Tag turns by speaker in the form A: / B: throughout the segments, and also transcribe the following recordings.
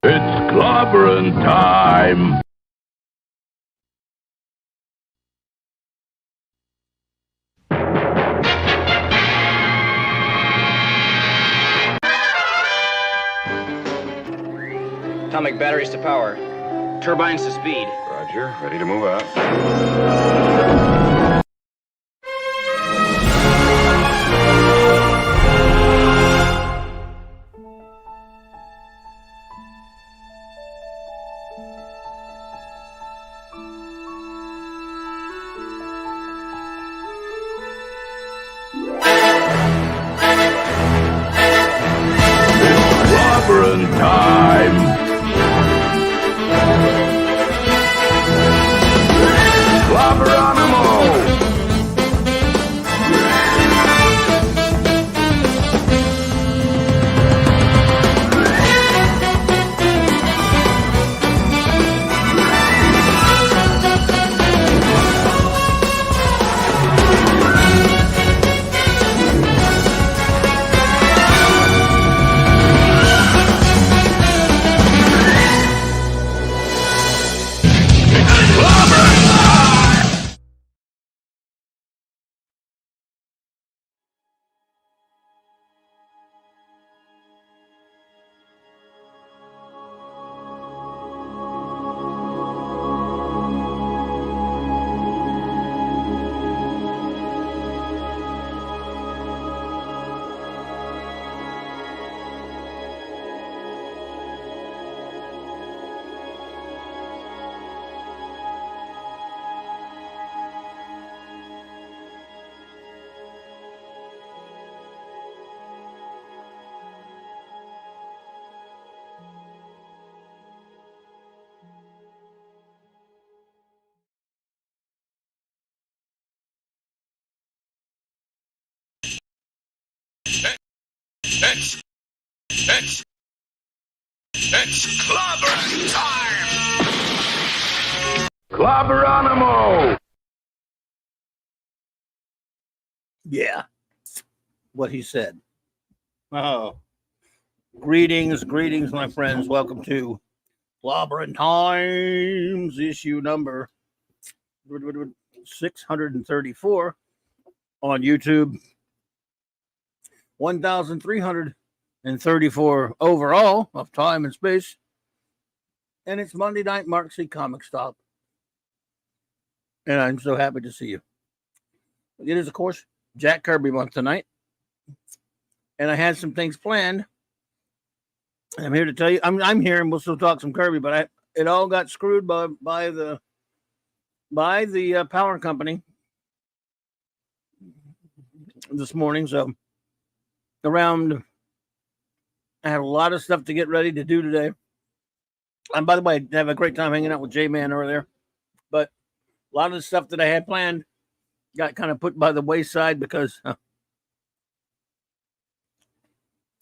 A: It's Clobberin time!
B: Atomic batteries to power. Turbines to speed.
C: Roger. Ready to move out.
A: Clobberin time! Clobberonimo! It's Clobberin time! Clobberonimo!
D: Yeah, what he said. Oh, greetings, my friends. Welcome to Clobberin Times, issue number 634 on YouTube. 1,334 overall of time and space. And it's Monday night, Mark C. Comic Stop. And I'm so happy to see you. It is, of course, Jack Kirby month tonight. And I had some things planned. I'm here to tell you, I'm here and we'll still talk some Kirby, but it all got screwed by the power company this morning. So I had a lot of stuff to get ready to do today. And by the way, I have a great time hanging out with J-Man earlier. But a lot of the stuff that I had planned got kind of put by the wayside because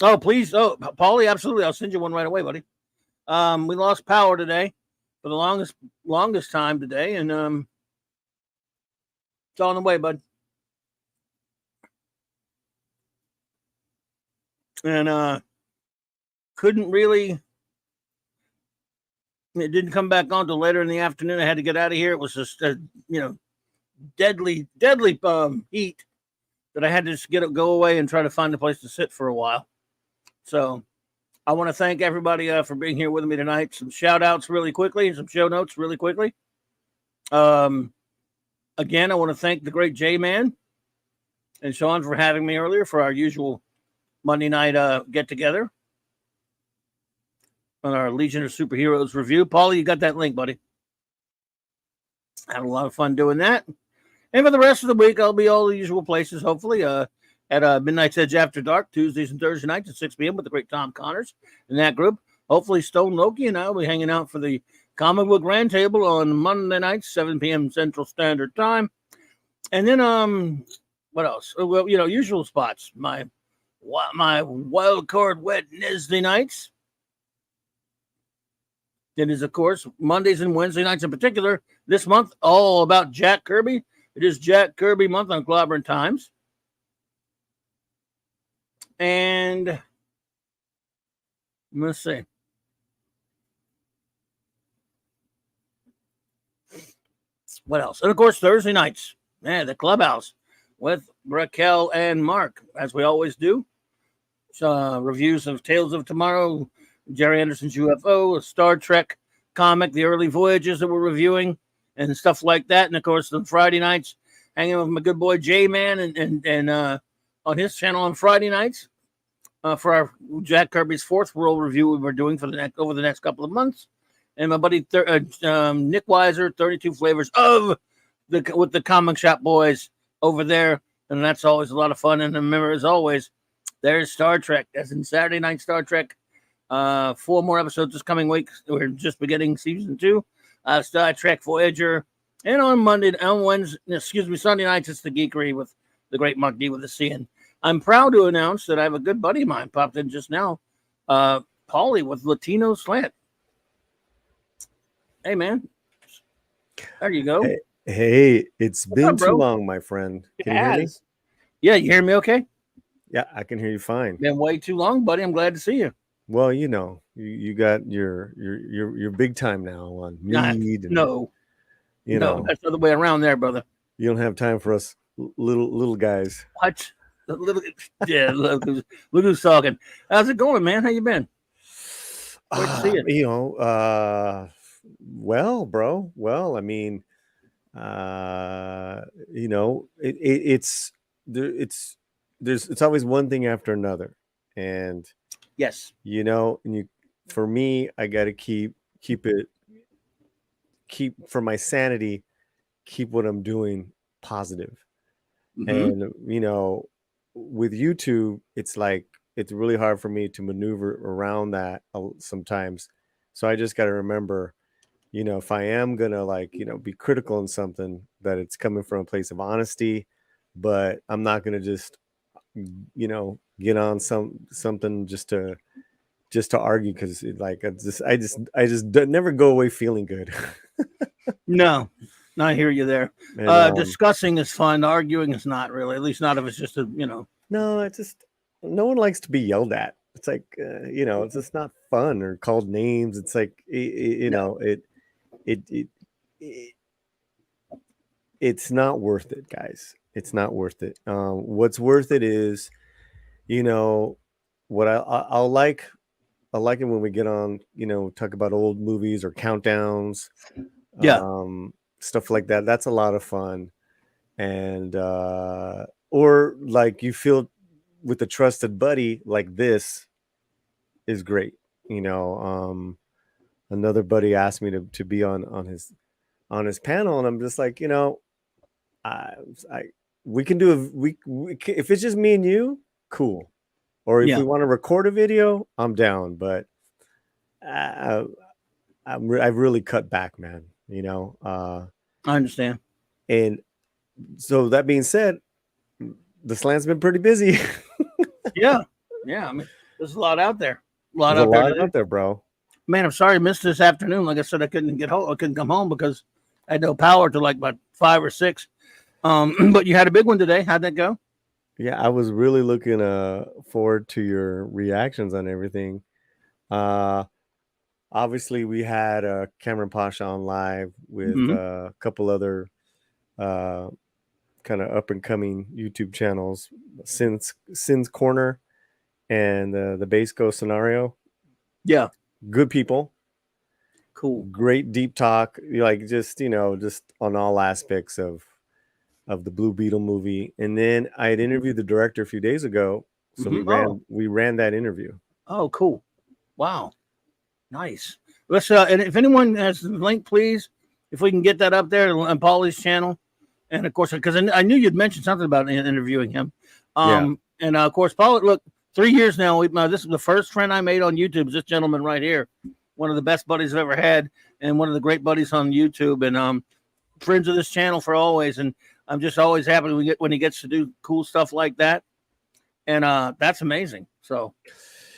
D: oh, please. Oh, Paulie, absolutely. I'll send you one right away, buddy. We lost power today for the longest time today, and it's on the way, bud. And couldn't really. It didn't come back on till later in the afternoon. I had to get out of here. It was just deadly heat that I had to just go away and try to find a place to sit for a while. So I want to thank everybody for being here with me tonight. Some shout outs really quickly, some show notes really quickly. Again, I want to thank the great J-Man and Sean for having me earlier for our usual Monday night get together on our Legion of Superheroes review. Paulie, you got that link, buddy. Had a lot of fun doing that. And for the rest of the week, I'll be all the usual places, hopefully, at Midnight's Edge After Dark, Tuesdays and Thursday nights at 6 p.m. with the great Tom Connors in that group. Hopefully, Stone Loki and I will be hanging out for the Comic Book Grand Table on Monday nights, 7 p.m. Central Standard Time. And then, what else? Well, usual spots. My wild card Wednesday nights. It is, of course, Mondays and Wednesday nights in particular. This month, all about Jack Kirby. It is Jack Kirby month on Clobberin Times. And let's see. What else? And of course, Thursday nights, the clubhouse with Raquel and Mark, as we always do. Reviews of Tales of Tomorrow, Jerry Anderson's UFO, a Star Trek comic, the early voyages that we're reviewing, and stuff like that. And of course, on Friday nights, hanging with my good boy J Man and on his channel on Friday nights for our Jack Kirby's Fourth World review we were doing for over the next couple of months. And my buddy Nick Weiser, 32 Flavors of with the Comic Shop Boys over there, and that's always a lot of fun. And remember, as always, there's Star Trek. That's in Saturday Night Star Trek. 4 more episodes this coming week. We're just beginning season 2. Star Trek Voyager. And on Sunday nights, it's the Geekery with the great Mark D with the C. And I'm proud to announce that I have a good buddy of mine popped in just now, Paulie with Latino Slant. Hey, man. There you go.
E: Hey, it's
D: What's
E: been
D: up,
E: too
D: bro?
E: long, my friend. Can you hear me?
D: Yeah, you hear me okay?
E: Yeah, I can hear you fine.
D: Been way too long, buddy. I'm glad to see you.
E: Well, you know, you got your big time now on Mead.
D: No,
E: you know,
D: that's the other way around there, brother.
E: You don't have time for us little guys.
D: What? Yeah, look who's talking. How's it going, man? How you been? Great to see you.
E: You know, well, bro. Well, I mean, you know, it's always one thing after another, and
D: yes,
E: you know, and for me, I got to keep for my sanity, keep what I'm doing positive. And you know, with YouTube, it's like it's really hard for me to maneuver around that sometimes. So I just got to remember, you know, if I am gonna be critical in something, that it's coming from a place of honesty, but I'm not gonna just get on something just to argue, because I just never go away feeling good.
D: No, I hear you there.
E: And,
D: discussing is fun. Arguing is not really. At least not if it's just
E: No, it's just no one likes to be yelled at. It's like it's just not fun, or called names. It's like it's not worth it, guys. It's not worth it. What's worth it is, what I like it when we get on, talk about old movies or countdowns, stuff like that. That's a lot of fun. And or like you feel with a trusted buddy like this is great. Another buddy asked me to be on his panel, and I'm just like, we can do if it's just me and you, cool. Or if we want to record a video, I'm down. But I've really cut back, man.
D: I understand.
E: And so that being said, the slant's been pretty busy.
D: yeah. I mean, there's a lot out there.
E: A lot out there, bro.
D: Man, I'm sorry I missed this afternoon. Like I said, I couldn't get home. I couldn't come home because I had no power till like about 5 or 6. But you had a big one today. How'd that go?
E: Yeah, I was really looking forward to your reactions on everything. Obviously, we had Cameron Pasha on live with a couple other kind of up and coming YouTube channels, Sin's Corner and the Base Go Scenario.
D: Yeah,
E: good people.
D: Cool.
E: Great deep talk, like just on all aspects of the Blue Beetle movie. And then I had interviewed the director a few days ago, so we ran that interview.
D: Oh, cool! Wow, nice. Let's and if anyone has the link, please, if we can get that up there on Paulie's channel. And of course, because I knew you'd mentioned something about interviewing him. And of course, Paulie, look, 3 years now. This is the first friend I made on YouTube. Is this gentleman right here, one of the best buddies I've ever had, and one of the great buddies on YouTube, and friends of this channel for always. And I'm just always happy when he gets to do cool stuff like that. And that's amazing. So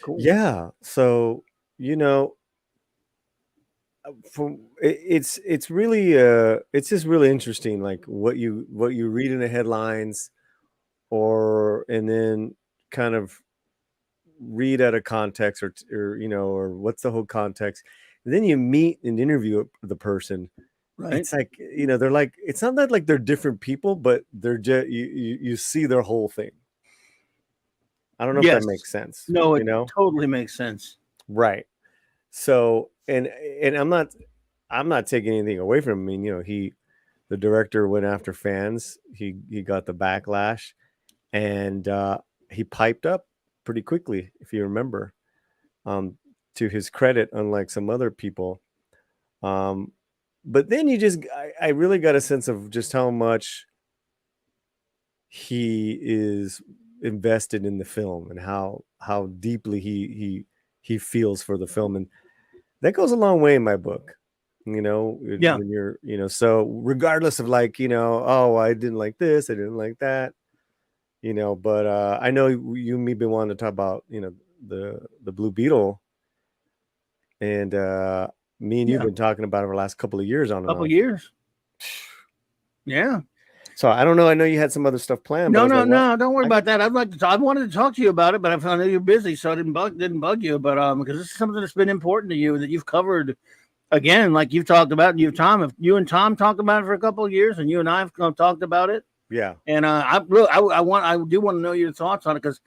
D: cool.
E: Yeah. So it's really it's just really interesting, like what you read in the headlines, and then kind of read out of context, or what's the whole context, and then you meet and interview the person,
D: Right.
E: it's like, they're like, it's not that like they're different people, but they're just you see their whole thing. I don't know if
D: Yes.
E: that makes sense.
D: No, it totally makes sense.
E: Right. So, and I'm not taking anything away from him. I mean, the director went after fans. He got the backlash, and he piped up pretty quickly, if you remember. To his credit, unlike some other people. But then I really got a sense of just how much he is invested in the film and how deeply he feels for the film, and that goes a long way in my book.
D: Yeah.
E: When you're, so regardless of like, oh, I didn't like this, I didn't like that, but I know you and me been wanting to talk about, the Blue Beetle, and me and you've been talking about it for the last couple of years on and on.
D: Years. Yeah.
E: So I don't know. I know you had some other stuff planned.
D: No, don't worry about that. I wanted to talk to you about it, but I know you're busy, so I didn't bug you. But because this is something that's been important to you that you've covered. Again, like you've talked about, you and Tom talked about it for a couple of years, and you and I have talked about it.
E: Yeah.
D: And I do want to know your thoughts on it, because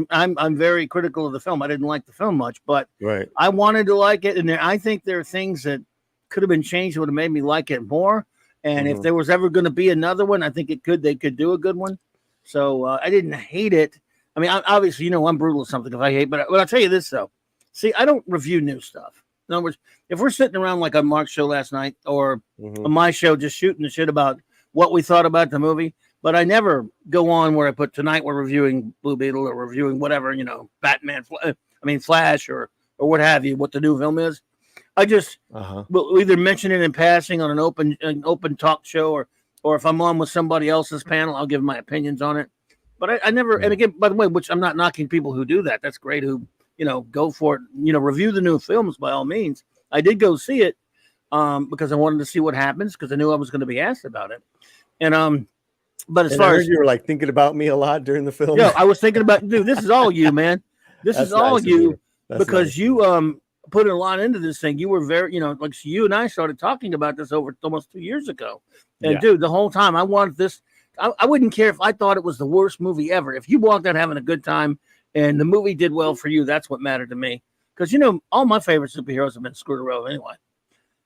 D: I'm very critical of the film. I didn't like the film much, but
E: right.
D: I wanted to like it, and I think there are things that could have been changed that would have made me like it more. And if there was ever going to be another one, I think they could do a good one. So I didn't hate it. I mean, obviously, I'm brutal at something if I hate, but I'll tell you this though. See, I don't review new stuff. In other words, if we're sitting around like on Mark's show last night or on my show, just shooting the shit about what we thought about the movie, but I never go on where I put tonight we're reviewing Blue Beetle or reviewing whatever, Batman, Flash or what have you, what the new film is. I just will either mention it in passing on an open talk show, or if I'm on with somebody else's panel, I'll give my opinions on it. But I never, and again, by the way, which I'm not knocking people who do that. That's great. Who, go for it. Review the new films by all means. I did go see it because I wanted to see what happens, because I knew I was going to be asked about it. And but as far as
E: you were like thinking about me a lot during the film.
D: Yeah, I was thinking about, dude, this is all you, man. This is all you, because you put a lot into this thing. You were very, like you and I started talking about this over almost 2 years ago. And dude, the whole time I wanted this. I wouldn't care if I thought it was the worst movie ever. If you walked out having a good time and the movie did well for you, that's what mattered to me. Because all my favorite superheroes have been screwed around anyway.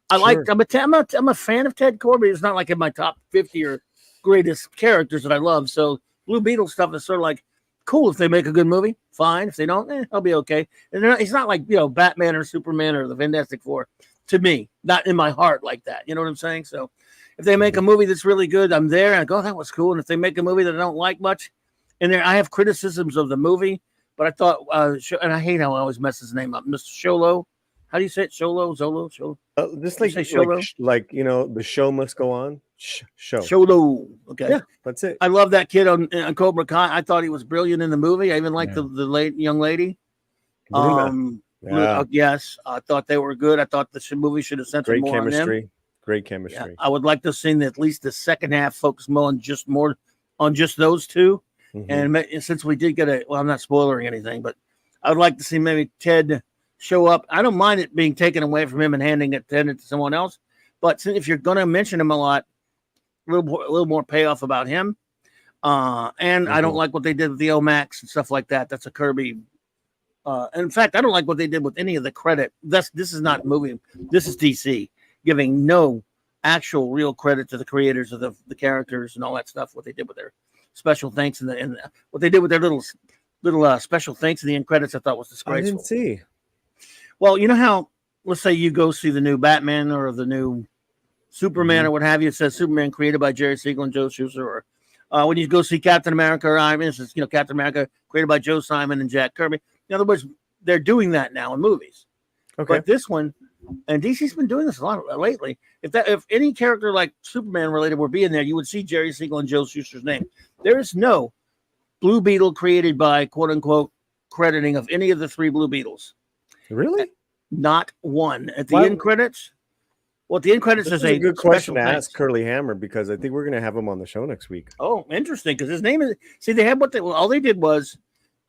D: I'm a fan of Ted Kirby. It's not like in my top 50 or greatest characters that I love. So Blue Beetle stuff is sort of like, cool, if they make a good movie, fine. If they don't, I'll be okay. And it's not like, Batman or Superman or the Fantastic Four, to me, not in my heart like that. You know what I'm saying? So if they make a movie that's really good, I'm there and I go, oh, that was cool. And if they make a movie that I don't like much, and I have criticisms of the movie, but I thought, and I hate how I always mess his name up, Mr. Sholo. How do you say it? Sholo?
E: Just like, the show must go on. Show.
D: Sholo. Okay.
E: Yeah, that's it.
D: I love that kid on Cobra Kai. I thought he was brilliant in the movie. I even liked the late young lady. Yes, I thought they were good. I thought the movie should have centered more on them.
E: Great chemistry.
D: Yeah, I would like to see at least the second half focus more on just those two. And since we did get I'm not spoiling anything, but I would like to see maybe Ted show up. I don't mind it being taken away from him and handing it to someone else. But if you're going to mention him a lot, a little more payoff about him. And I don't like what they did with the Omax and stuff like that. That's a Kirby. And in fact, I don't like what they did with any of the credit. This is not movie. This is DC giving no actual real credit to the creators of the characters and all that stuff. What they did with their special thanks and what they did with their little special thanks in the end credits, I thought was disgraceful.
E: I didn't see.
D: Well, you know how, let's say you go see the new Batman or the new Superman or what have you. It says Superman created by Jerry Siegel and Joe Shuster, or when you go see Captain America or Iron Man, it says, Captain America created by Joe Simon and Jack Kirby. In other words, they're doing that now in movies. Okay. But this one, and DC's been doing this a lot lately. If any character like Superman related were being there, you would see Jerry Siegel and Joe Shuster's name. There is no Blue Beetle created by quote unquote crediting of any of the three Blue Beetles.
E: Really?
D: Not one. At the end credits. Well, at the end credits is a
E: good question to ask Curly Hammer, because I think we're going to have him on the show next week.
D: Oh, interesting. Because his name is, they had all they did was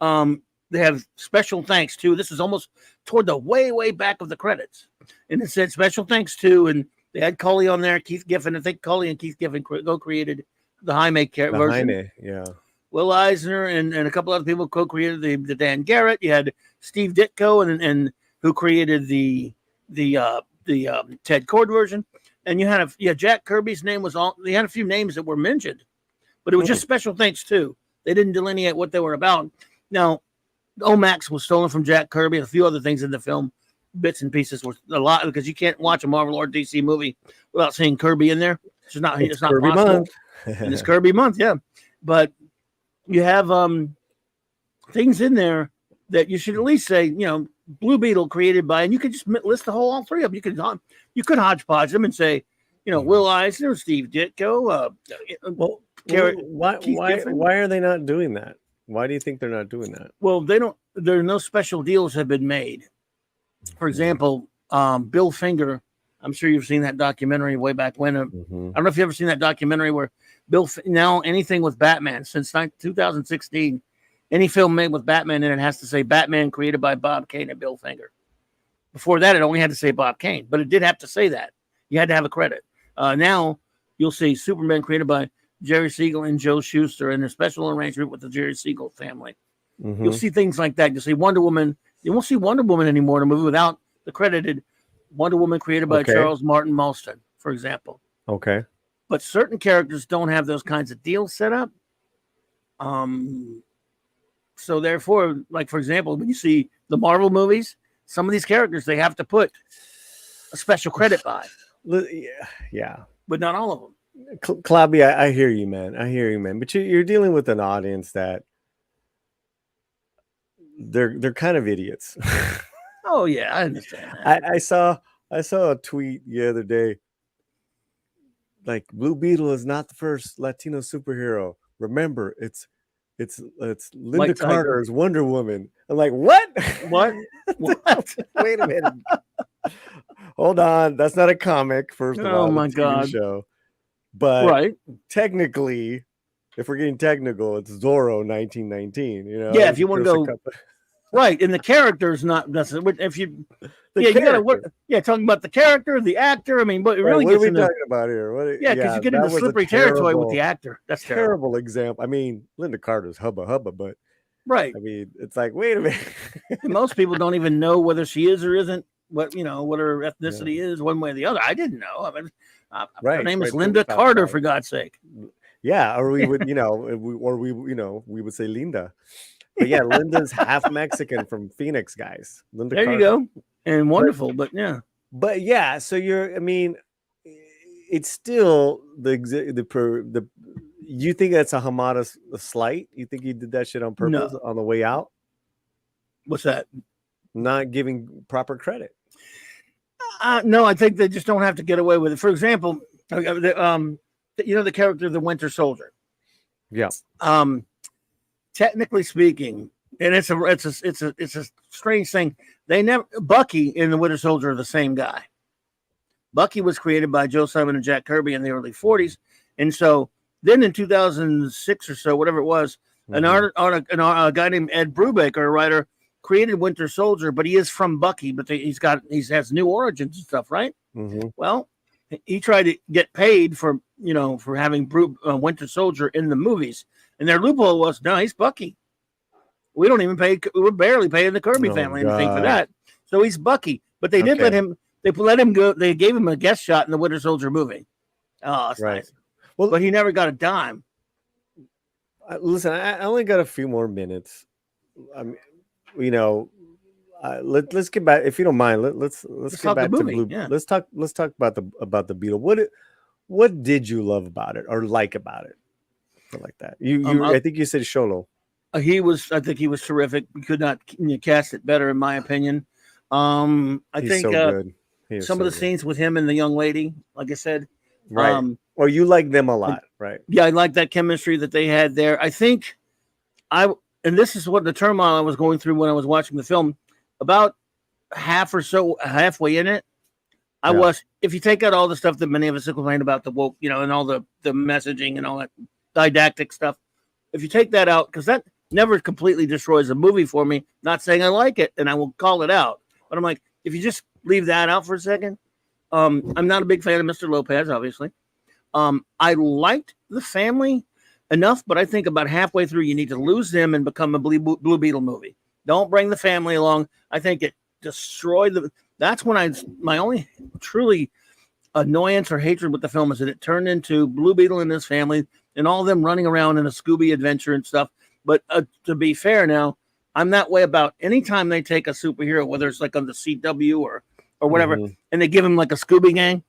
D: they have special thanks to, this is almost toward the way back of the credits. And it said special thanks to, and They had Cully on there, Keith Giffen. I think Cully and Keith Giffen co-created the Jaime
E: The
D: version.
E: Jaime, yeah.
D: Will Eisner and a couple other people co-created the Dan Garrett. You had Steve Ditko and who created the Ted Cord version. And you had Jack Kirby's name was all. They had a few names that were mentioned, but it was just special thanks too. They didn't delineate what they were about. Now, Omax was stolen from Jack Kirby and a few other things in the film. Bits and pieces was a lot because you can't watch a Marvel or DC movie without seeing Kirby in there. It's not
E: Kirby
D: possible.
E: month.
D: And it's Kirby month, yeah. But you have things in there that you should at least say, Blue Beetle created by, and you could just list all three of them. You could hodgepodge them and say, Will Eisner, Steve Ditko.
E: Why are they not doing that? Why do you think they're not doing that?
D: Well, they don't. There are no special deals have been made. For example, Bill Finger. I'm sure you've seen that documentary way back when. I don't know if you've ever seen that documentary where now anything with Batman since 2016, any film made with Batman in it has to say Batman created by Bob Kane and Bill Finger. Before that, it only had to say Bob Kane, but it did have to say that. You had to have a credit. Now you'll see Superman created by Jerry Siegel and Joe Shuster in a special arrangement with the Jerry Siegel family. You'll see things like that. You'll see Wonder Woman. You won't see Wonder Woman anymore in a movie without the credited Wonder Woman created by Charles Martin Malston, for example.
E: Okay.
D: But certain characters don't have those kinds of deals set up. So therefore, like, for example, when you see the Marvel movies, some of these characters, they have to put a special credit by.
E: Yeah.
D: But not all of them.
E: Clobby, I hear you, man. But you're dealing with an audience that they're kind of idiots.
D: Oh yeah, I understand that.
E: I saw a tweet the other day. Like, Blue Beetle is not the first Latino superhero. Remember, it's Linda Carter's Wonder Woman. I'm like, what?
D: What?
E: Wait a minute. Hold on. That's not a comic, first of all.
D: Oh my
E: it's a
D: God.
E: TV show. But
D: right.
E: Technically, if we're getting technical, it's Zorro 1919.
D: Yeah, if you want to go right, and the character's not necessarily. If you, you gotta talking about the character, the actor. I mean, but it really
E: what
D: gets
E: are we talking about here?
D: Because you get into slippery territory with the actor. That's
E: terrible example. I mean, Linda Carter's hubba, but
D: right.
E: I mean, it's like, wait a minute.
D: Most people don't even know whether she is or isn't. What her ethnicity is, one way or the other. I didn't know. I mean, her name is Linda Carter, for God's sake.
E: Yeah, or we would, we would say Linda. But yeah, Linda's half Mexican from Phoenix, guys. Linda
D: there
E: Carter.
D: You go. And wonderful, but yeah.
E: But yeah, so it's still the you think that's a Hamada slight? You think he did that shit on purpose on the way out?
D: What's that?
E: Not giving proper credit.
D: No, I think they just don't have to get away with it. For example, the character, the Winter Soldier.
E: Yeah.
D: Technically speaking, and it's a strange thing. Bucky and the Winter Soldier are the same guy. Bucky was created by Joe Simon and Jack Kirby in the early 40s, and so then in 2006 or so, whatever it was, a guy named Ed Brubaker, a writer, created Winter Soldier, but he is from Bucky, but he has new origins and stuff, right? Well, he tried to get paid for having Winter Soldier in the movies, and their loophole was, no, he's Bucky. We don't even pay. We're barely paying the Kirby family anything for that. So he's Bucky, but they did let him. They let him go. They gave him a guest shot in the Winter Soldier movie. Oh, that's nice. Well, but he never got a dime.
E: Listen, I only got a few more minutes. I mean, let's get back, if you don't mind. Let's get back to Blue. Yeah. Let's talk about the Beetle. What did you love about it or like about it? Something like that. I think you said Sholo.
D: I think he was terrific. We could not cast it better, in my opinion. I think so good. Some of the scenes with him and the young lady, like I said,
E: right. Or you like them a lot, right?
D: Yeah, I like that chemistry that they had there. I think and this is what the turmoil I was going through when I was watching the film. About halfway in it, I was, if you take out all the stuff that many of us complain about, the woke, and all the messaging and all that didactic stuff, if you take that out, because that never completely destroys a movie for me, not saying I like it, and I will call it out. But I'm like, if you just leave that out for a second, I'm not a big fan of Mr. Lopez, obviously. I liked the family enough, but I think about halfway through you need to lose them and become a Blue Beetle movie. Don't bring the family along. I think it destroyed the. That's when my only truly annoyance or hatred with the film is that it turned into Blue Beetle and his family and all of them running around in a Scooby adventure and stuff. But to be fair, now I'm that way about anytime they take a superhero, whether it's like on the CW or whatever, and they give him like a Scooby gang.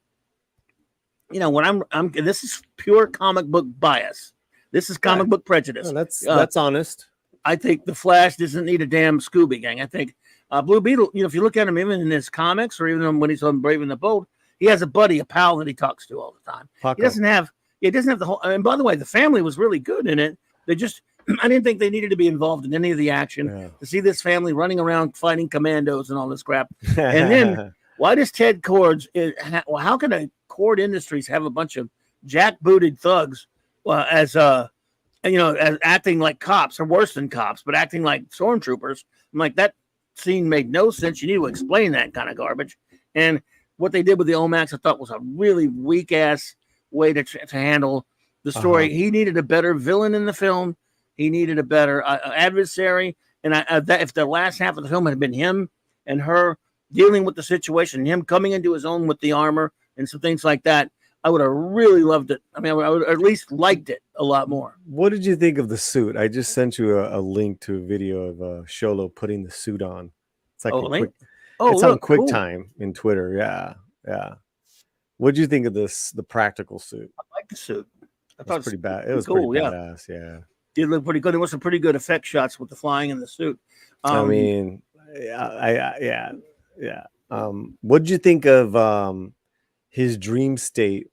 D: You know, when I'm this is pure comic book bias. This is comic book prejudice.
E: No, that's honest.
D: I think the Flash doesn't need a damn Scooby gang. I think Blue Beetle, you know, if you look at him even in his comics or even when he's on Brave and the Bold, he has a buddy, a pal that he talks to all the time.
E: Paco.
D: He doesn't have the whole. And by the way, the family was really good in it. They just, I didn't think they needed to be involved in any of the action.
E: Yeah.
D: To see this family running around fighting commandos and all this crap. And then why does Ted Kord's? How can a Kord Industries have a bunch of jackbooted thugs as acting like cops or worse than cops, but acting like stormtroopers? I'm like, that scene made no sense. You need to explain that kind of garbage. And what they did with the Omax, I thought was a really weak ass way to handle the story. He needed a better villain in the film. He needed a better adversary. And if the last half of the film had been him and her dealing with the situation, him coming into his own with the armor and some things like that, I would have really loved it. I mean, I would at least liked it a lot more.
E: What did you think of the suit? I just sent you a link to a video of Sholo putting the suit on. It's like it's on QuickTime in Twitter. Yeah. What did you think of the practical suit?
D: I like the suit. I
E: thought it was pretty bad. It was
D: cool,
E: pretty badass. Yeah.
D: Did look pretty good. There was some pretty good effect shots with the flying in the suit.
E: I mean, yeah. What did you think of his dream state?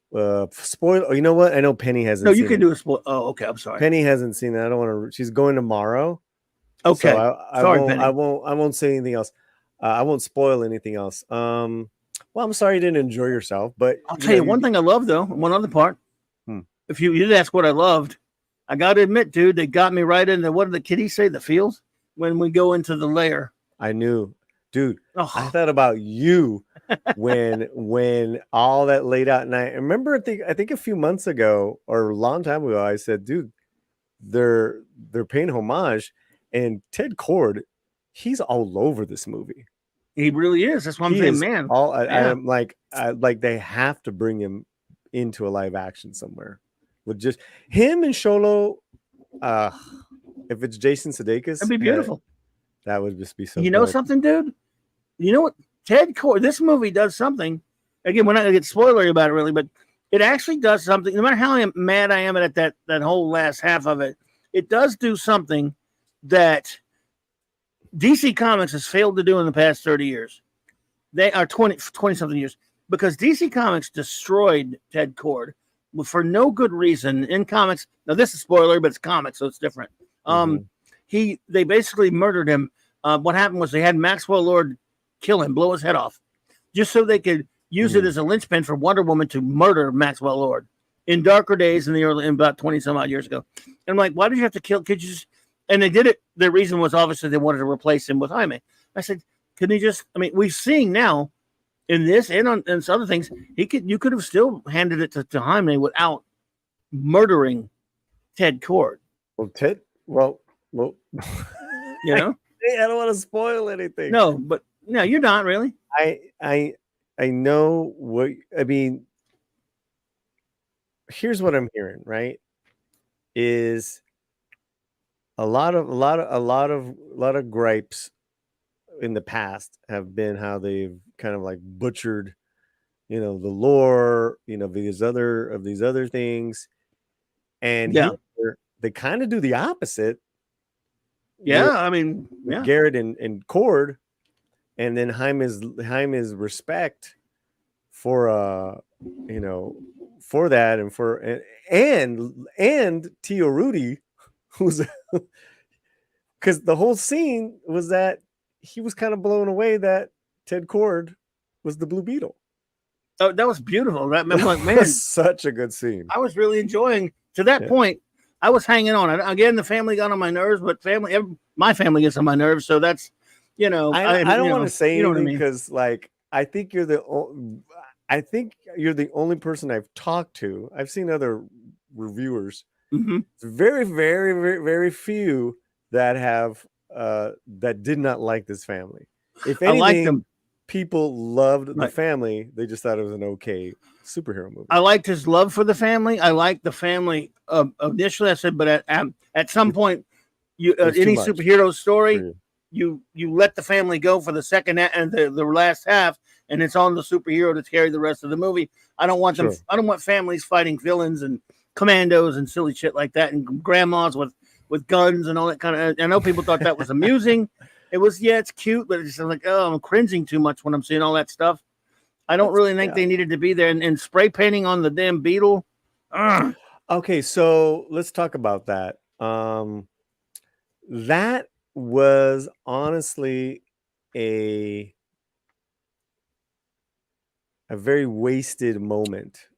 E: Spoiler. You know what? I know Penny hasn't.
D: No, you can do a spoiler. Oh, okay. I'm sorry.
E: Penny hasn't seen it. I don't want to. She's going tomorrow.
D: Okay.
E: So
D: Sorry, Penny.
E: I won't say anything else. I won't spoil anything else. Well, I'm sorry you didn't enjoy yourself, but
D: I'll tell you one thing I love though. One other part. If you did ask what I loved, I got to admit, dude, they got me right into what did the kitties say? The feels when we go into the lair.
E: I knew, dude. Oh. I thought about you when all that laid out, and I remember I think a few months ago or a long time ago, I said, dude, they're paying homage, and Ted Kord, he's all over this movie.
D: He really is. That's what I'm saying, man.
E: I'm like they have to bring him into a live action somewhere with just him and Sholo. If it's Jason Sudeikis,
D: that'd be beautiful.
E: That would just be so.
D: You know something, dude? You know what? Ted Kord, this movie does something. Again, we're not gonna get spoilery about it really, but it actually does something. No matter how mad I am at that whole last half of it, it does do something that DC Comics has failed to do in the past 30 years. They are 20 something years, because DC Comics destroyed Ted Kord for no good reason in comics. Now this is spoiler, but it's comics, so it's different. They basically murdered him. What happened was they had Maxwell Lord kill him, blow his head off, just so they could use it as a linchpin for Wonder Woman to murder Maxwell Lord in darker days in about 20 some odd years ago. And I'm like, why did you have to kill? Could you just? And they did it. The reason was obviously they wanted to replace him with Jaime. I said, couldn't he just? I mean, we've seen now in this and on some other things, you could have still handed it to Jaime without murdering Ted Kord.
E: Well,
D: you know,
E: I don't want to spoil anything.
D: No, but no, you're not really.
E: I know what I mean. Here's what I'm hearing, right? Is a lot of gripes in the past have been how they've kind of like butchered, the lore, these other things, and they kind of do the opposite.
D: Yeah, I mean,
E: Garrett and Kord, and then Jaime's respect for for that and Tio Rudy, who's because the whole scene was that he was kind of blown away that Ted Kord was the Blue Beetle.
D: Oh, that was beautiful. That like, man,
E: such a good scene.
D: I was really enjoying. To that point, I was hanging on. Again, the family got on my nerves, but my family gets on my nerves. So that's,
E: I don't want to say anything because, like, I think you're I think you're the only person I've talked to. I've seen other reviewers.
D: Mhm.
E: It's very, very, very, very few that have that did not like this family. If
D: I liked
E: anything,
D: him.
E: people loved the
D: Right.
E: family. They just thought it was an okay superhero movie.
D: I liked his love for the family. I liked the family initially. I said, but at some point, you
E: It was too
D: any
E: much
D: superhero
E: for
D: story,
E: you.
D: you let the family go for the second and the last half, and it's on the superhero to carry the rest of the movie. I don't want them.
E: Sure.
D: I don't want families fighting villains and commandos and silly shit like that, and grandmas with guns and all that kind of. I know people thought that was amusing. It was, yeah, it's cute, but it's just like, oh, I'm cringing too much when I'm seeing all that stuff. I don't really think they needed to be there. And spray painting on the damn beetle.
E: Okay, so let's talk about that. That was honestly a very wasted moment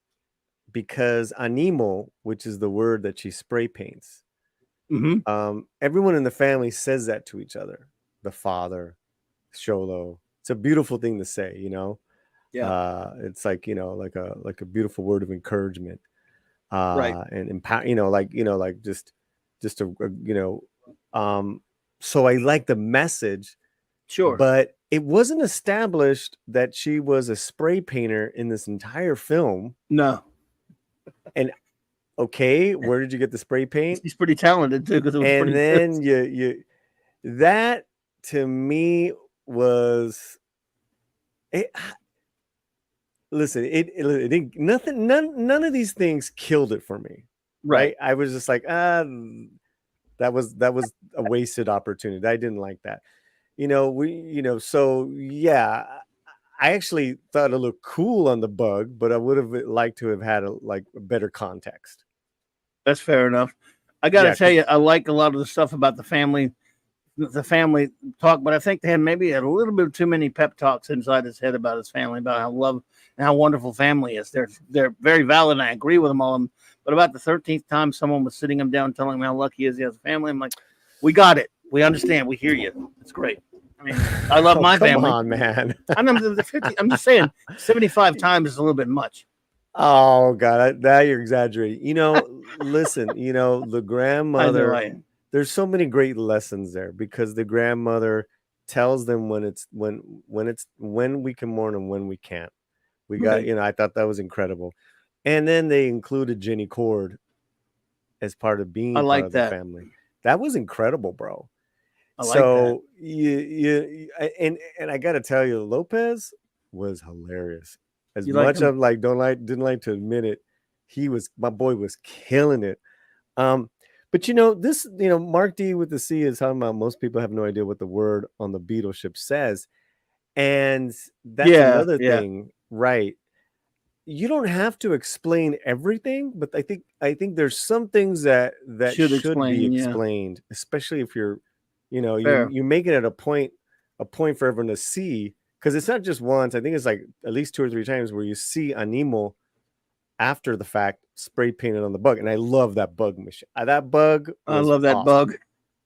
E: because animo, which is the word that she spray paints, everyone in the family says that to each other. The father, Sholo. It's a beautiful thing to say, you know.
D: Yeah.
E: It's like, you know, like a beautiful word of encouragement.
D: Right.
E: And empower, like just a so I like the message.
D: Sure.
E: But it wasn't established that she was a spray painter in this entire film.
D: No.
E: And okay, where did you get the spray paint?
D: He's pretty talented too, because it was
E: And
D: pretty
E: then
D: good.
E: you that to me was listen, it didn't, none of these things killed it for me. Right? I was just like, that was a wasted opportunity. I didn't like that. So yeah, I actually thought it looked cool on the bug, but I would have liked to have had a better context.
D: That's fair enough. I got to tell you, I like a lot of the stuff about the family talk, but I think they had maybe a little bit too many pep talks inside his head about his family, about how love and how wonderful family is. They're very valid, and I agree with them all. But about the 13th time someone was sitting him down telling him how lucky he is he has a family, I'm like, we got it. We understand. We hear you. It's great. I mean, I love my family.
E: Come on, man.
D: I'm just saying, 75 times is a little bit much.
E: Oh God, now you're exaggerating. Listen, the grandmother. There's so many great lessons there because the grandmother tells them when we can mourn and when we can't. We got, I thought that was incredible. And then they included Jenny Cord as part of being part of the family. That was incredible, bro. I like that. And I got to tell you, Lopez was hilarious. As much as I didn't like to admit it, my boy was killing it. But Mark D with the C is talking about most people have no idea what the word on the Beetle ship says. And that's another thing, right? You don't have to explain everything, but I think there's some things that should be explained, especially if you're, you make it at a point for everyone to see, because it's not just once. I think it's like at least 2 or 3 times where you see Animo after the fact spray painted on the bug, and I love that bug machine. That bug,
D: I love that
E: awesome.
D: bug.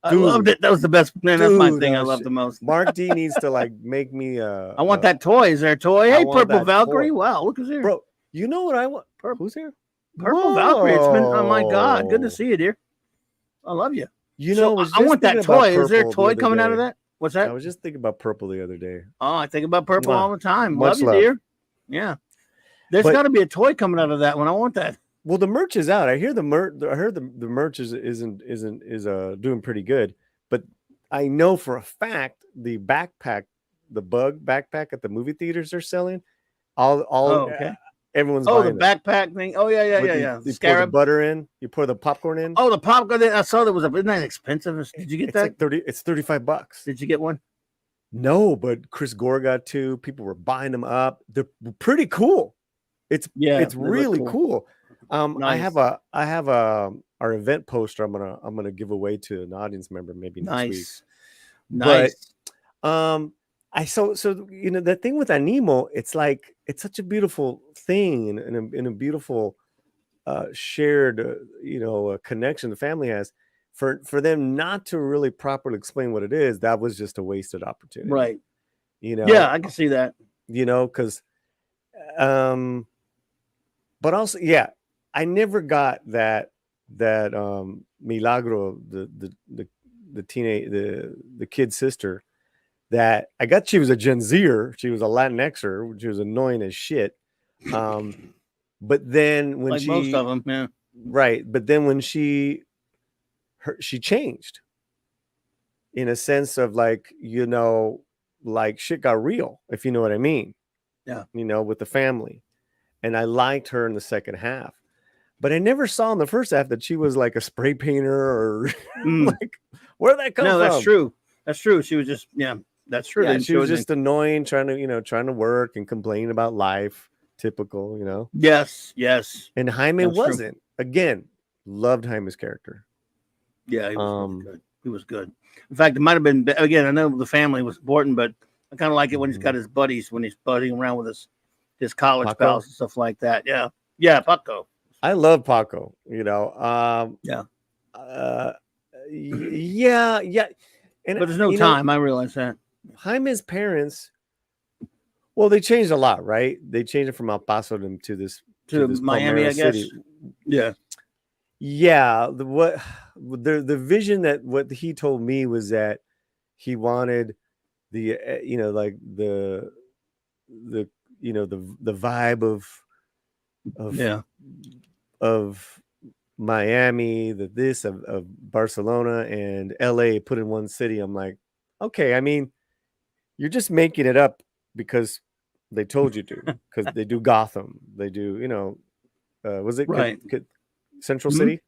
D: I loved it. That was the best. Man, that's my thing. I love the most.
E: Mark D needs to make me.
D: I want that toy. Is there a toy? Hey, Purple Valkyrie!
E: Toy.
D: Wow, look who's here,
E: bro. You know what I want? Who's here?
D: Purple Valkyrie. It's been. Oh my God, good to see you, dear. I love you.
E: I
D: want that toy. Is there a toy coming out of that? What's that?
E: I was just thinking about Purple the other day.
D: Oh, I think about Purple all the time. Love you, dear. Yeah. There's got to be a toy coming out of that one. I want that.
E: Well, the merch is out. I hear the merch. I heard the merch is doing pretty good. But I know for a fact the backpack, the bug backpack at the movie theaters are selling. Everyone's buying
D: the backpack thing. Oh yeah.
E: You pour the butter in. You pour the popcorn in.
D: Oh, the popcorn. I saw that isn't that expensive? Did you get that?
E: Like 30. It's $35.
D: Did you get one?
E: No, but Chris Gore got 2. People were buying them up. They're pretty cool. It's really cool. Nice. I have our event poster. I'm gonna give away to an audience member maybe next week.
D: Nice.
E: But so that thing with Animo, it's such a beautiful thing and in a beautiful shared connection the family has. For them not to really properly explain what it is, that was just a wasted opportunity.
D: Right. Yeah, I can see that.
E: Because but also, yeah, I never got that Milagro, the teenage the kid sister. That I got, she was a Gen Zer, she was a Latinxer, she was annoying as shit. But then when
D: like most of them, yeah.
E: right, but then when she changed in a sense of like, like shit got real, if you know what I mean.
D: Yeah.
E: With the family. And I liked her in the second half. But I never saw in the first half that she was like a spray painter or like, where'd that come from?
D: No, that's true. That's true. She was just, that's true.
E: Yeah, she was just annoying, trying to work and complain about life. Typical,
D: Yes, yes.
E: And Jaime
D: That's
E: wasn't.
D: true.
E: Again, loved Jaime's character.
D: Yeah, he was really good. He was good. In fact, it might have been, again, I know the family was important, but I kind of like it when he's got his buddies, when he's buddying around with his college
E: Paco?
D: pals and stuff like that. Yeah. Yeah, Paco.
E: I love Paco,
D: Yeah.
E: Yeah. And
D: But there's no time. I realize that.
E: Jaime's parents, well, they changed a lot, right? They changed it from El Paso to this
D: Miami,
E: Palmera
D: I guess.
E: City.
D: Yeah.
E: Yeah, the vision that what he told me was that he wanted the like the vibe of Miami, of Barcelona and LA put in one city. I'm like, okay, I mean, you're just making it up because they told you to, because they do Gotham, they do, was it
D: right?
E: Central City?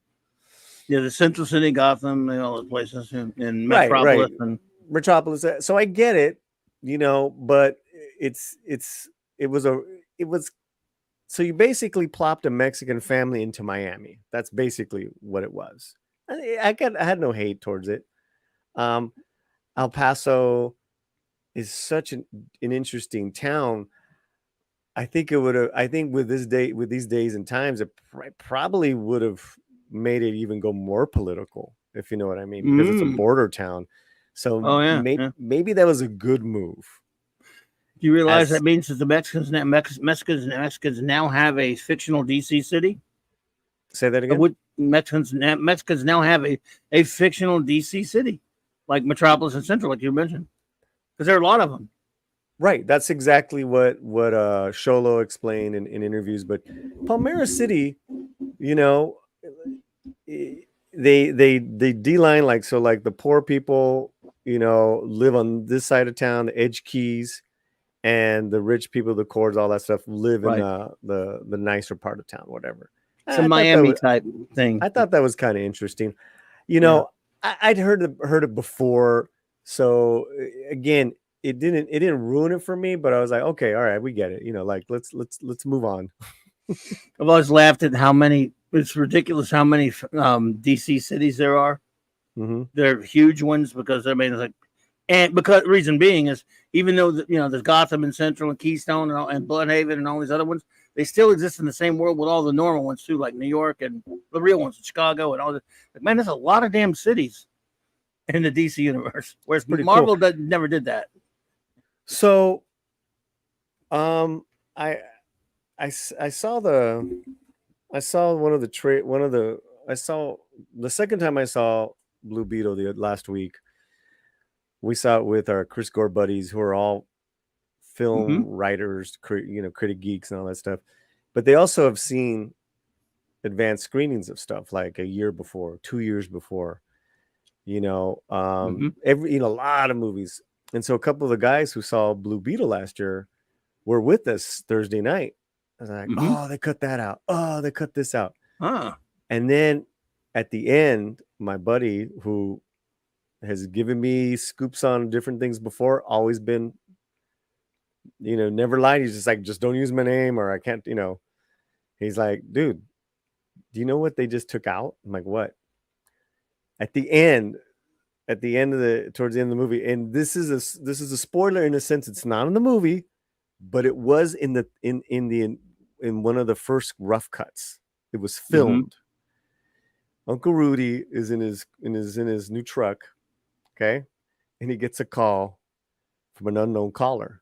D: Yeah, the Central City, Gotham, all those places in Metropolis.
E: Right. And Metropolis. So I get it, but it was so you basically plopped a Mexican family into Miami. That's basically what it was. I had no hate towards it. El Paso is such an interesting town. I think with these days and times, it probably would have made it even go more political, if you know what I mean, because it's a border town. So maybe that was a good move.
D: Do you realize that means that the Mexicans now have a fictional DC city?
E: Say that again.
D: Mexicans now have a fictional DC city, like Metropolis and Central, like you mentioned, because there are a lot of them.
E: Right, that's exactly what Sholo explained in interviews. But Palmera City, they D-line like the poor people, live on this side of town, the edge keys, and the rich people, the cords, all that stuff, live in the nicer part of town, whatever.
D: It's a Miami type thing.
E: I thought that was kind of interesting. I'd heard it before, so again, it didn't ruin it for me, but I was like, okay, all right, we get it. Let's move on.
D: I've always laughed at it's ridiculous how many DC cities there are.
E: Mm-hmm.
D: They're huge ones because it's like, and because reason being is even though there's Gotham and Central and Keystone and Bloodhaven and all these other ones, they still exist in the same world with all the normal ones too, like New York and the real ones, Chicago and all that. Like, man, there's a lot of damn cities in the DC universe. Whereas Marvel never did that.
E: So, I saw the second time I saw Blue Beetle last week. We saw it with our Chris Gore buddies, who are all film writers, critic geeks and all that stuff. But they also have seen advanced screenings of stuff like a year before, 2 years before, a lot of movies. And so a couple of the guys who saw Blue Beetle last year were with us Thursday night. I was like, oh, they cut that out. Oh, they cut this out. And then at the end, my buddy, who has given me scoops on different things before, always been, never lied. He's just like, just don't use my name, or I can't, he's like, dude, do you know what they just took out? I'm like, what? Towards the end of the movie, and this is a spoiler in a sense. It's not in the movie, but it was in one of the first rough cuts. It was filmed. Uncle Rudy is in his new truck, okay, and he gets a call from an unknown caller,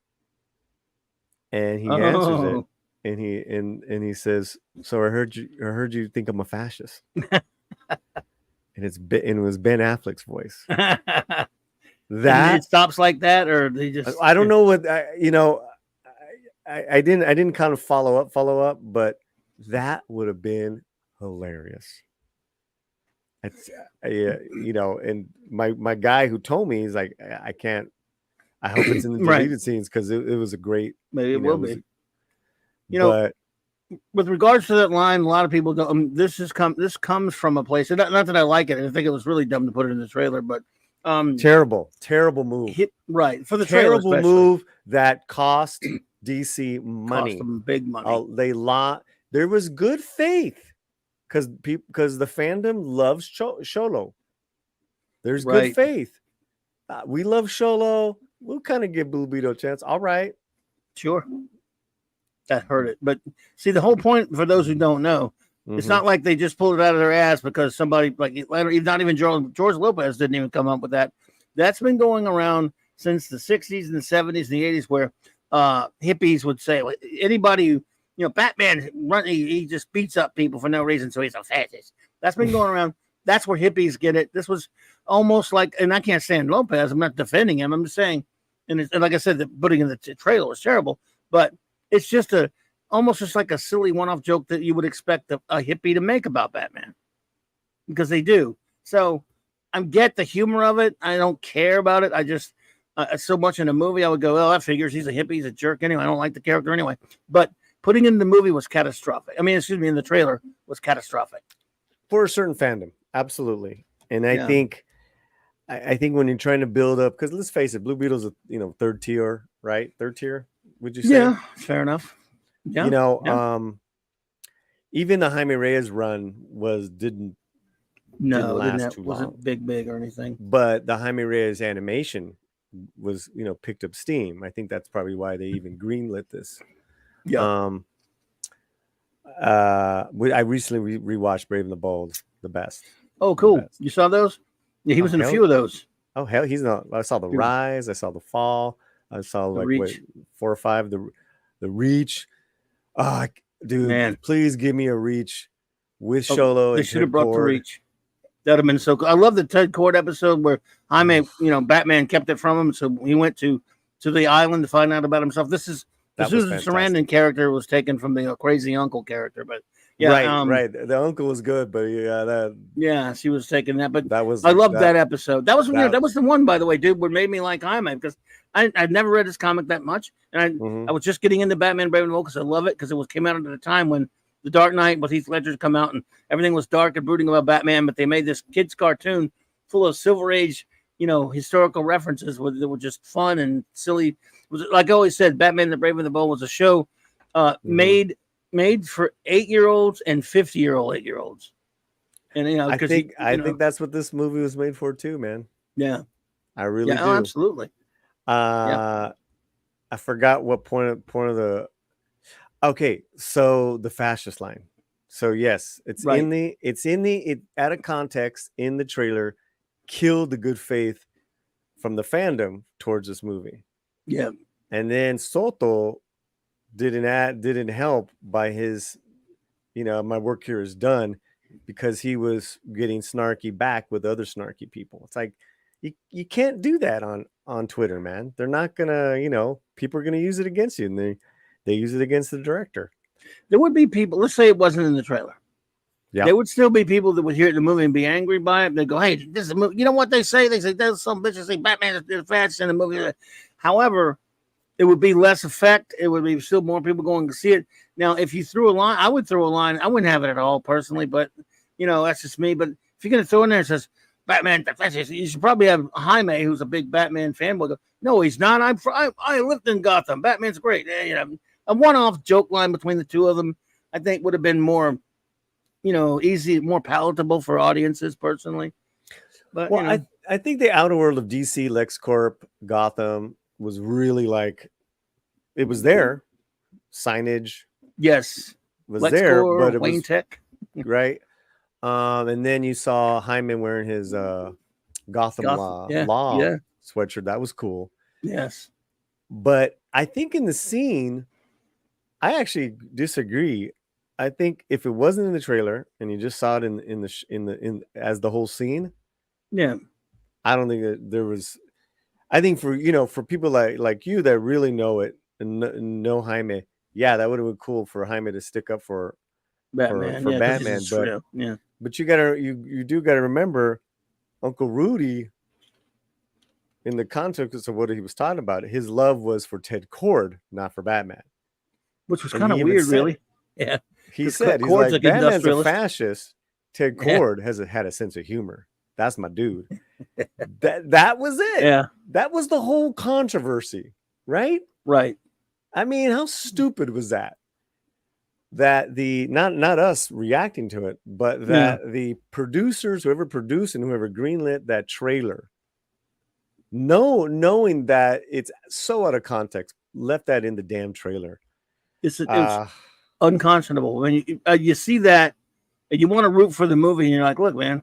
E: and he answers it, and he says, "So I heard you think I'm a fascist." And it was Ben Affleck's voice.
D: And
E: That
D: it stops like that, or they just
E: I don't know what I didn't kind of follow up, but that would have been hilarious. It's and my guy who told me, he's like, I can't. I hope it's in the
D: Right.
E: deleted scenes because it was a great.
D: Maybe it will be.
E: But
D: With regards to that line, a lot of people don't. This comes from a place. Not that I like it. I think it was really dumb to put it in the trailer, but
E: terrible move.
D: Right for the
E: Terrible
D: trailer,
E: move that cost DC money.
D: Cost them big money.
E: There was good faith because the fandom loves Sholo. There's good faith. We love Sholo. We'll kind of give Blue Beetle a chance. All right,
D: sure. That hurt it, but see, the whole point for those who don't know, it's not like they just pulled it out of their ass because somebody not even George Lopez didn't even come up with that. That's been going around since the 60s and the 70s and the 80s, where hippies would say anybody who, Batman he just beats up people for no reason, so he's a fascist. That's been going around. That's where hippies get it. This was almost like, and I can't stand Lopez. I'm not defending him. I'm just saying, and like I said, the putting in the trailer was terrible, but it's just almost just like a silly one-off joke that you would expect a hippie to make about Batman, because they do. So I get the humor of it. I don't care about it. I just so much in a movie, I would go, "Oh, that figures. He's a hippie. He's a jerk anyway. I don't like the character anyway." But putting it in the movie was catastrophic. I mean, excuse me, in the trailer was catastrophic
E: for a certain fandom, absolutely. And I think when you're trying to build up, because let's face it, Blue Beetle's a third tier, right? Third tier. Would you say?
D: Yeah, fair enough. Yeah.
E: Even the Jaime Reyes run didn't last too long.
D: Wasn't big or anything.
E: But the Jaime Reyes animation was, picked up steam. I think that's probably why they even greenlit this.
D: Yeah.
E: I recently rewatched Brave and the Bold, the best.
D: Oh, cool! You saw those? Yeah, he was in a few of those.
E: Oh hell, he's not. I saw the Rise. I saw the Fall. I saw like 4 or 5. The Reach. Dude, man, please give me a Reach with Sholo.
D: They should have brought the Reach. That'd have been so cool. I love the Ted Cord episode where Jaime, Batman kept it from him, so he went to the island to find out about himself. This is the Susan Sarandon character was taken from the crazy uncle character, but yeah,
E: right. The uncle was good, but
D: she was taking that. But I loved that episode. That was weird. That was the one, by the way, dude, what made me like Jaime, because I'd never read this comic that much, and I was just getting into Batman Brave and the Bold because I love it, because it came out at a time when The Dark Knight with Heath Ledger come out and everything was dark and brooding about Batman, but they made this kids cartoon full of Silver Age, historical references that were just fun and silly. It was, like I always said, Batman the Brave and the Bold was a show made for 8-year-olds and 50-year-old 8-year-olds. And
E: I think that's what this movie was made for too, man.
D: Yeah.
E: I really do.
D: Oh, absolutely.
E: I forgot what point of the so the fascist line. So yes, it's out of context in the trailer, killed the good faith from the fandom towards this movie.
D: Yeah.
E: And then Soto didn't help by his, my work here is done, because he was getting snarky back with other snarky people. It's like you can't do that on Twitter, man. They're not gonna, people are gonna use it against you, and they use it against the director.
D: There would be people, let's say it wasn't in the trailer.
E: Yeah.
D: There would still be people that would hear the movie and be angry by it. They go, "Hey, this is a movie." You know what they say? They say there's some bitches say Batman is fast in the movie. However, it would be less effect. It would be still more people going to see it. Now, if you threw a line, I would throw a line. I wouldn't have it at all personally, but that's just me. But if you're going to throw in there, it says Batman, you should probably have Jaime, who's a big Batman fanboy, go, "No, he's not. I lived in Gotham. Batman's great." A one-off joke line between the two of them, I think, would have been more, easy, more palatable for audiences personally. But
E: I think the outer world of DC, LexCorp, Gotham was really like, it was there, signage,
D: yes,
E: was there, but it
D: Wayne
E: was
D: Tech,
E: right. And then you saw Hyman wearing his Gotham Law sweatshirt. That was cool.
D: Yes,
E: but I think in the scene, I actually disagree. I think if it wasn't in the trailer and you just saw it in as the whole scene,
D: Yeah.
E: I don't think that there was. I think for people like you that really know it and know Jaime, yeah, that would have been cool for Jaime to stick up for
D: Batman. Yeah, because
E: Batman.
D: it's true. Yeah.
E: But you do gotta remember Uncle Rudy in the context of what he was talking about. His love was for Ted Kord, not for Batman.
D: Which was
E: And
D: kind of
E: he even
D: weird,
E: said
D: really.
E: it.
D: Yeah.
E: He
D: Because
E: said he's
D: Cord's
E: like
D: like
E: Batman's a
D: industrialist.
E: fascist. Ted
D: Yeah.
E: Kord had a sense of humor. That's my dude. that was it.
D: Yeah.
E: That was the whole controversy, right?
D: Right.
E: I mean, how stupid was that? That the not us reacting to it, but that the producers, whoever produced and whoever greenlit that trailer, knowing that it's so out of context, left that in the damn trailer.
D: It's unconscionable when you see that and you want to root for the movie and you're like, look, man,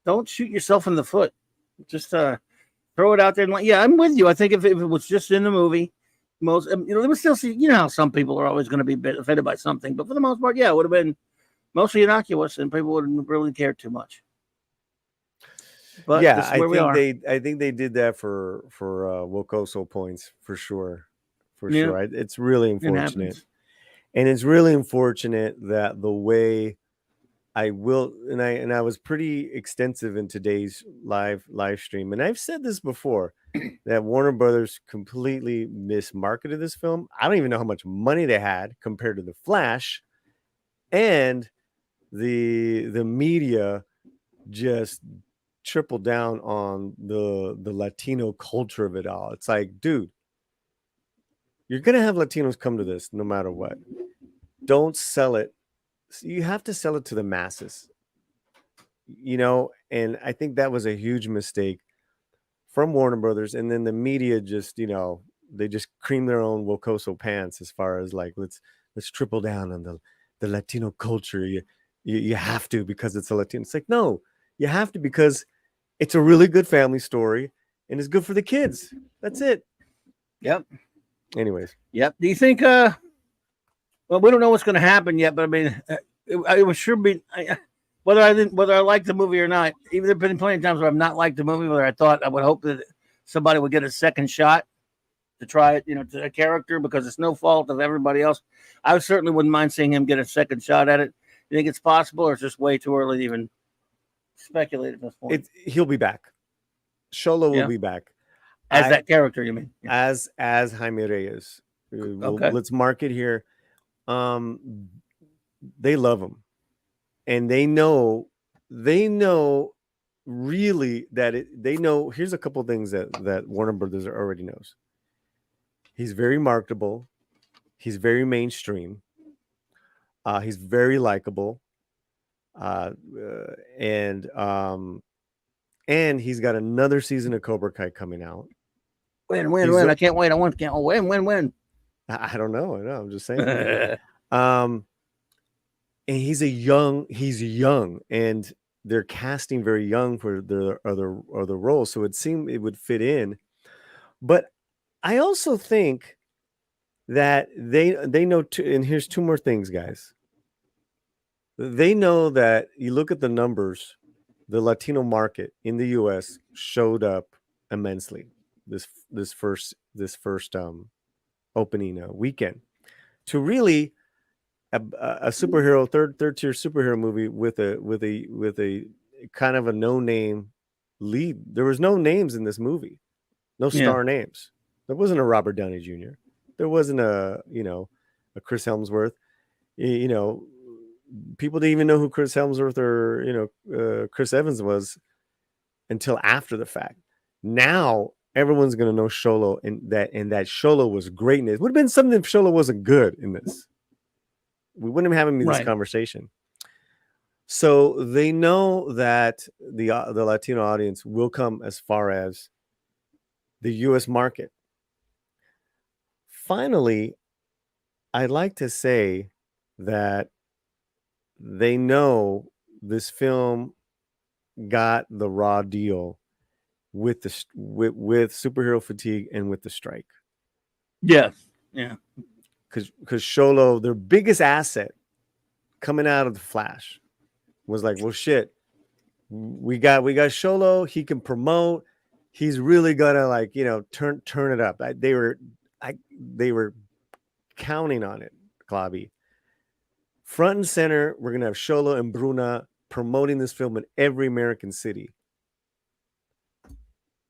D: don't shoot yourself in the foot. Just throw it out there and like, yeah, I'm with you. I think if it was just in the movie, most they would still see. You know how some people are always going to be offended by something, but for the most part, yeah, it would have been mostly innocuous and people wouldn't really care too much. But
E: yeah,
D: this is where we are.
E: I think they did that for Wokoso points for sure, sure. It's really unfortunate, and it's really unfortunate that the way I was pretty extensive in today's live stream, and I've said this before that Warner Brothers completely mismarketed this film. I don't even know how much money they had compared to The Flash, and the media just tripled down on the Latino culture of it all. It's like, dude, you're gonna have Latinos come to this no matter what. Don't sell it. You have to sell it to the masses, and I think that was a huge mistake from Warner Brothers. And then the media just, they just cream their own Wokoso pants as far as like, let's triple down on the Latino culture. You have to because it's a Latino. It's like, no, you have to because it's a really good family story and it's good for the kids. That's it.
D: Yep.
E: Anyways.
D: Yep. Do you think, well, we don't know what's going to happen yet, but I mean, it would sure be, whether I like the movie or not, even there have been plenty of times where I've not liked the movie, where I would hope that somebody would get a second shot to try it, to a character, because it's no fault of everybody else. I certainly wouldn't mind seeing him get a second shot at it. You think it's possible, or it's just way too early to even speculate at this point?
E: He'll be back. Xolo will be back.
D: As that character, you mean?
E: As Jaime Reyes.
D: Okay.
E: Let's mark it here. They love him. And they know really that they know. Here's a couple of things that Warner Brothers already knows. He's very marketable. He's very mainstream. He's very likable. And he's got another season of Cobra Kai coming out.
D: When? I can't wait. When?
E: I don't know. I'm just saying. And he's young, and they're casting very young for the other roles, so it seemed it would fit in. But I also think that they know and here's two more things, guys. They know that you look at the numbers, the Latino market in the U.S. showed up immensely this first opening weekend to really. A superhero third tier superhero movie with a kind of a no name lead. There was no names in this movie, no star names. There wasn't a Robert Downey Jr. There wasn't a Chris Hemsworth. People didn't even know who Chris Hemsworth or Chris Evans was until after the fact. Now everyone's gonna know Xolo, and that Xolo was great in it. It would have been something if Xolo wasn't good in this. We wouldn't be having this conversation. So they know that the Latino audience will come as far as the U.S. market. Finally, I'd like to say that they know this film got the raw deal with superhero fatigue and with the strike.
D: Yes. Yeah.
E: because Sholo, their biggest asset coming out of the Flash was like, well, shit, we got Sholo. He can promote. He's really gonna like turn it up. They were counting on it, Clobby. Front and center, we're gonna have Sholo and Bruna promoting this film in every American city.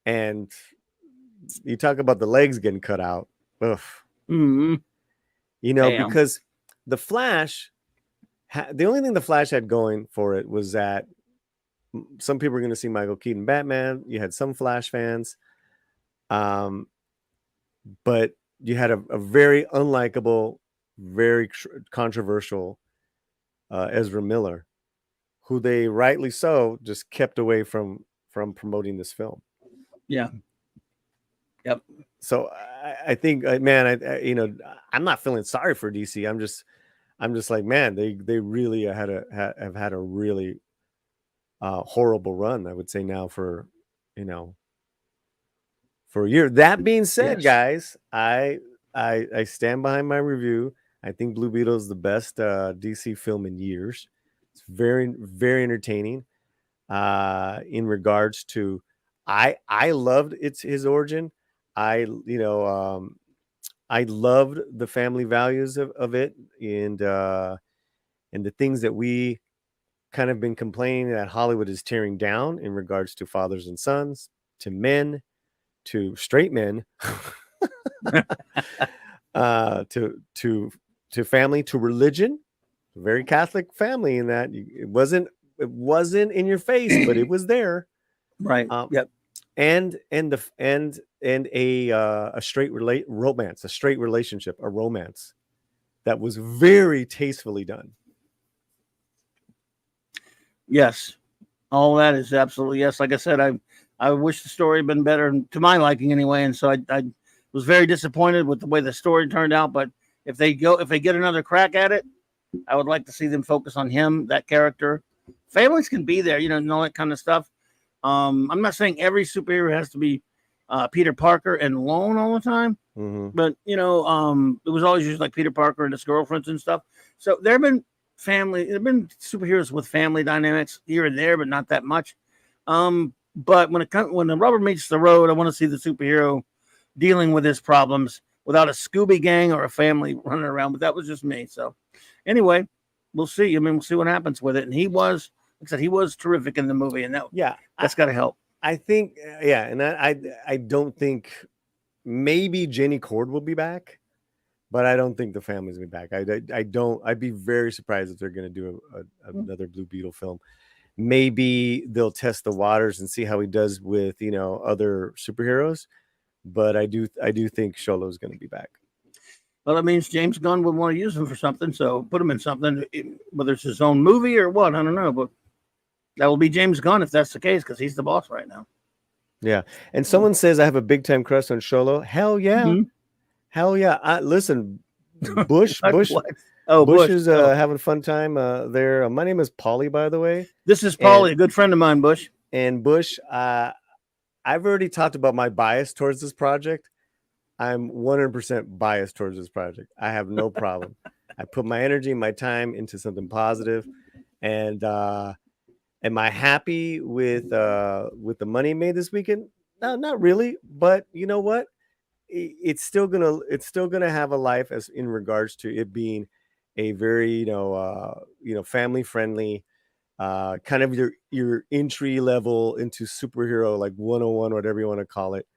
E: And you talk about the legs getting cut out. Ugh.
D: Mm-hmm. Damn.
E: Because the Flash, the only thing the Flash had going for it was that some people were going to see Michael Keaton Batman. You had some Flash fans, but you had a very unlikable, very controversial Ezra Miller, who they rightly so just kept away from promoting this film.
D: Yeah. Yep.
E: So I think, man, I'm not feeling sorry for DC. I'm just like, man, they really have had a really horrible run, I would say now for a year. That being said, guys, I stand behind my review. I think Blue Beetle is the best DC film in years. It's very, very entertaining. In regards to, I loved his origin. I loved the family values of it, and the things that we kind of been complaining that Hollywood is tearing down in regards to fathers and sons, to men, to straight men, to family, to religion. Very Catholic family in that it wasn't in your face, but it was there.
D: Right. Yep.
E: And a straight romance, a straight relationship, a romance that was very tastefully done.
D: Yes, all that is absolutely yes. Like I said, I wish the story had been better to my liking anyway, and so I was very disappointed with the way the story turned out. But if they get another crack at it, I would like to see them focus on him, that character. Families can be there, and all that kind of stuff. I'm not saying every superhero has to be Peter Parker and alone all the time, but it was always just like Peter Parker and his girlfriends and stuff. So there have been superheroes with family dynamics here and there, but not that much. But when the rubber meets the road, I want to see the superhero dealing with his problems without a Scooby gang or a family running around. But that was just me. So anyway, we'll see. We'll see what happens with it. And he was terrific in the movie, and that's got to help.
E: I think, and I don't think maybe Jenny Cord will be back, but I don't think the family's will be back. I'd be very surprised if they're going to do another Blue Beetle film. Maybe they'll test the waters and see how he does with other superheroes, but I do think Sholo's going to be back.
D: Well, that means James Gunn would want to use him for something, so put him in something, whether it's his own movie or what, I don't know, but that will be James Gunn if that's the case, because he's the boss right now. Yeah.
E: And someone says I have a big time crush on Sholo. Hell yeah. Mm-hmm. Hell yeah. Listen, Bush is having a fun time there. My name is Paulie, by the way.
D: This is Paulie, a good friend of mine, Bush.
E: And Bush, I've already talked about my bias towards this project. I'm 100% biased towards this project. I have no problem. I put my energy, my time into something positive. And am I happy with the money made this weekend? No, not really. But you know what? It's still gonna have a life as in regards to it being a very family friendly kind of your entry level into superhero, like 101, whatever you want to call it.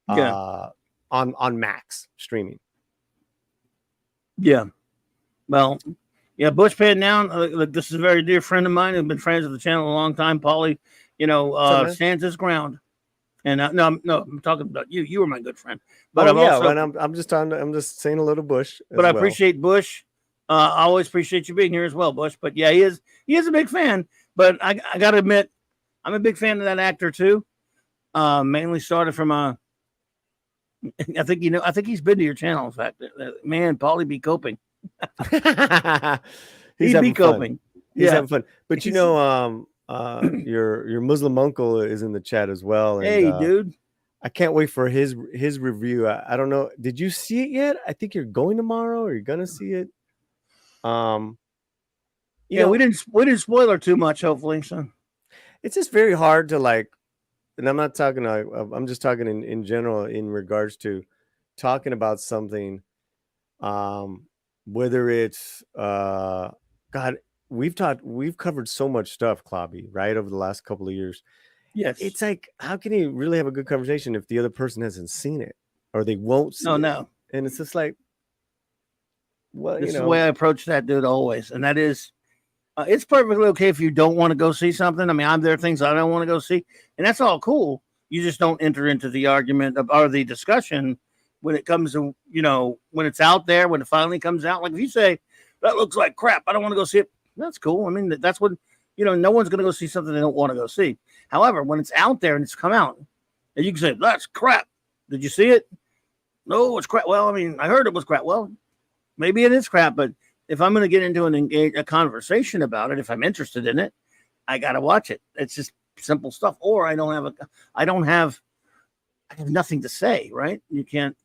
E: On Max streaming.
D: Yeah. Well, yeah, Bush paid down. This is a very dear friend of mine who's been friends with the channel a long time. Paulie, stands his ground. And no, I'm talking about you. You were my good friend. But
E: I'm just saying a little Bush.
D: But I appreciate Bush. I always appreciate you being here as well, Bush. But yeah, he is a big fan. But I got to admit, I'm a big fan of that actor too. Mainly started from I think he's been to your channel. In fact, man, Paulie be coping.
E: He's
D: be coping.
E: He's having fun. But your Muslim uncle is in the chat as well. And,
D: hey, dude.
E: I can't wait for his review. I don't know. Did you see it yet? I think you're going tomorrow, or you're gonna see it. You know,
D: we didn't spoil her too much, hopefully. So
E: it's just very hard to like, and I'm not talking. I'm just talking in general in regards to talking about something. Whether it's God, we've covered so much stuff, Clobby, right, over the last couple of years.
D: yes,
E: It's like, how can you really have a good conversation if the other person hasn't seen it or they won't see it?
D: no.
E: And it's just like, well,
D: This is the way I approach that dude always, and that is, it's perfectly okay if you don't want to go see something. I mean, there are things I don't want to go see, and that's all cool. You just don't enter into the argument or the discussion when it comes to, when it's out there, when it finally comes out. Like if you say that looks like crap, I don't want to go see it. That's cool. I mean, that's what, no one's going to go see something they don't want to go see. However, when it's out there and it's come out, and you can say that's crap. Did you see it? No, it's crap. Well, I mean, I heard it was crap. Well, maybe it is crap, but if I'm going to get into a conversation about it, if I'm interested in it, I got to watch it. It's just simple stuff. Or I have nothing to say, right? You can't.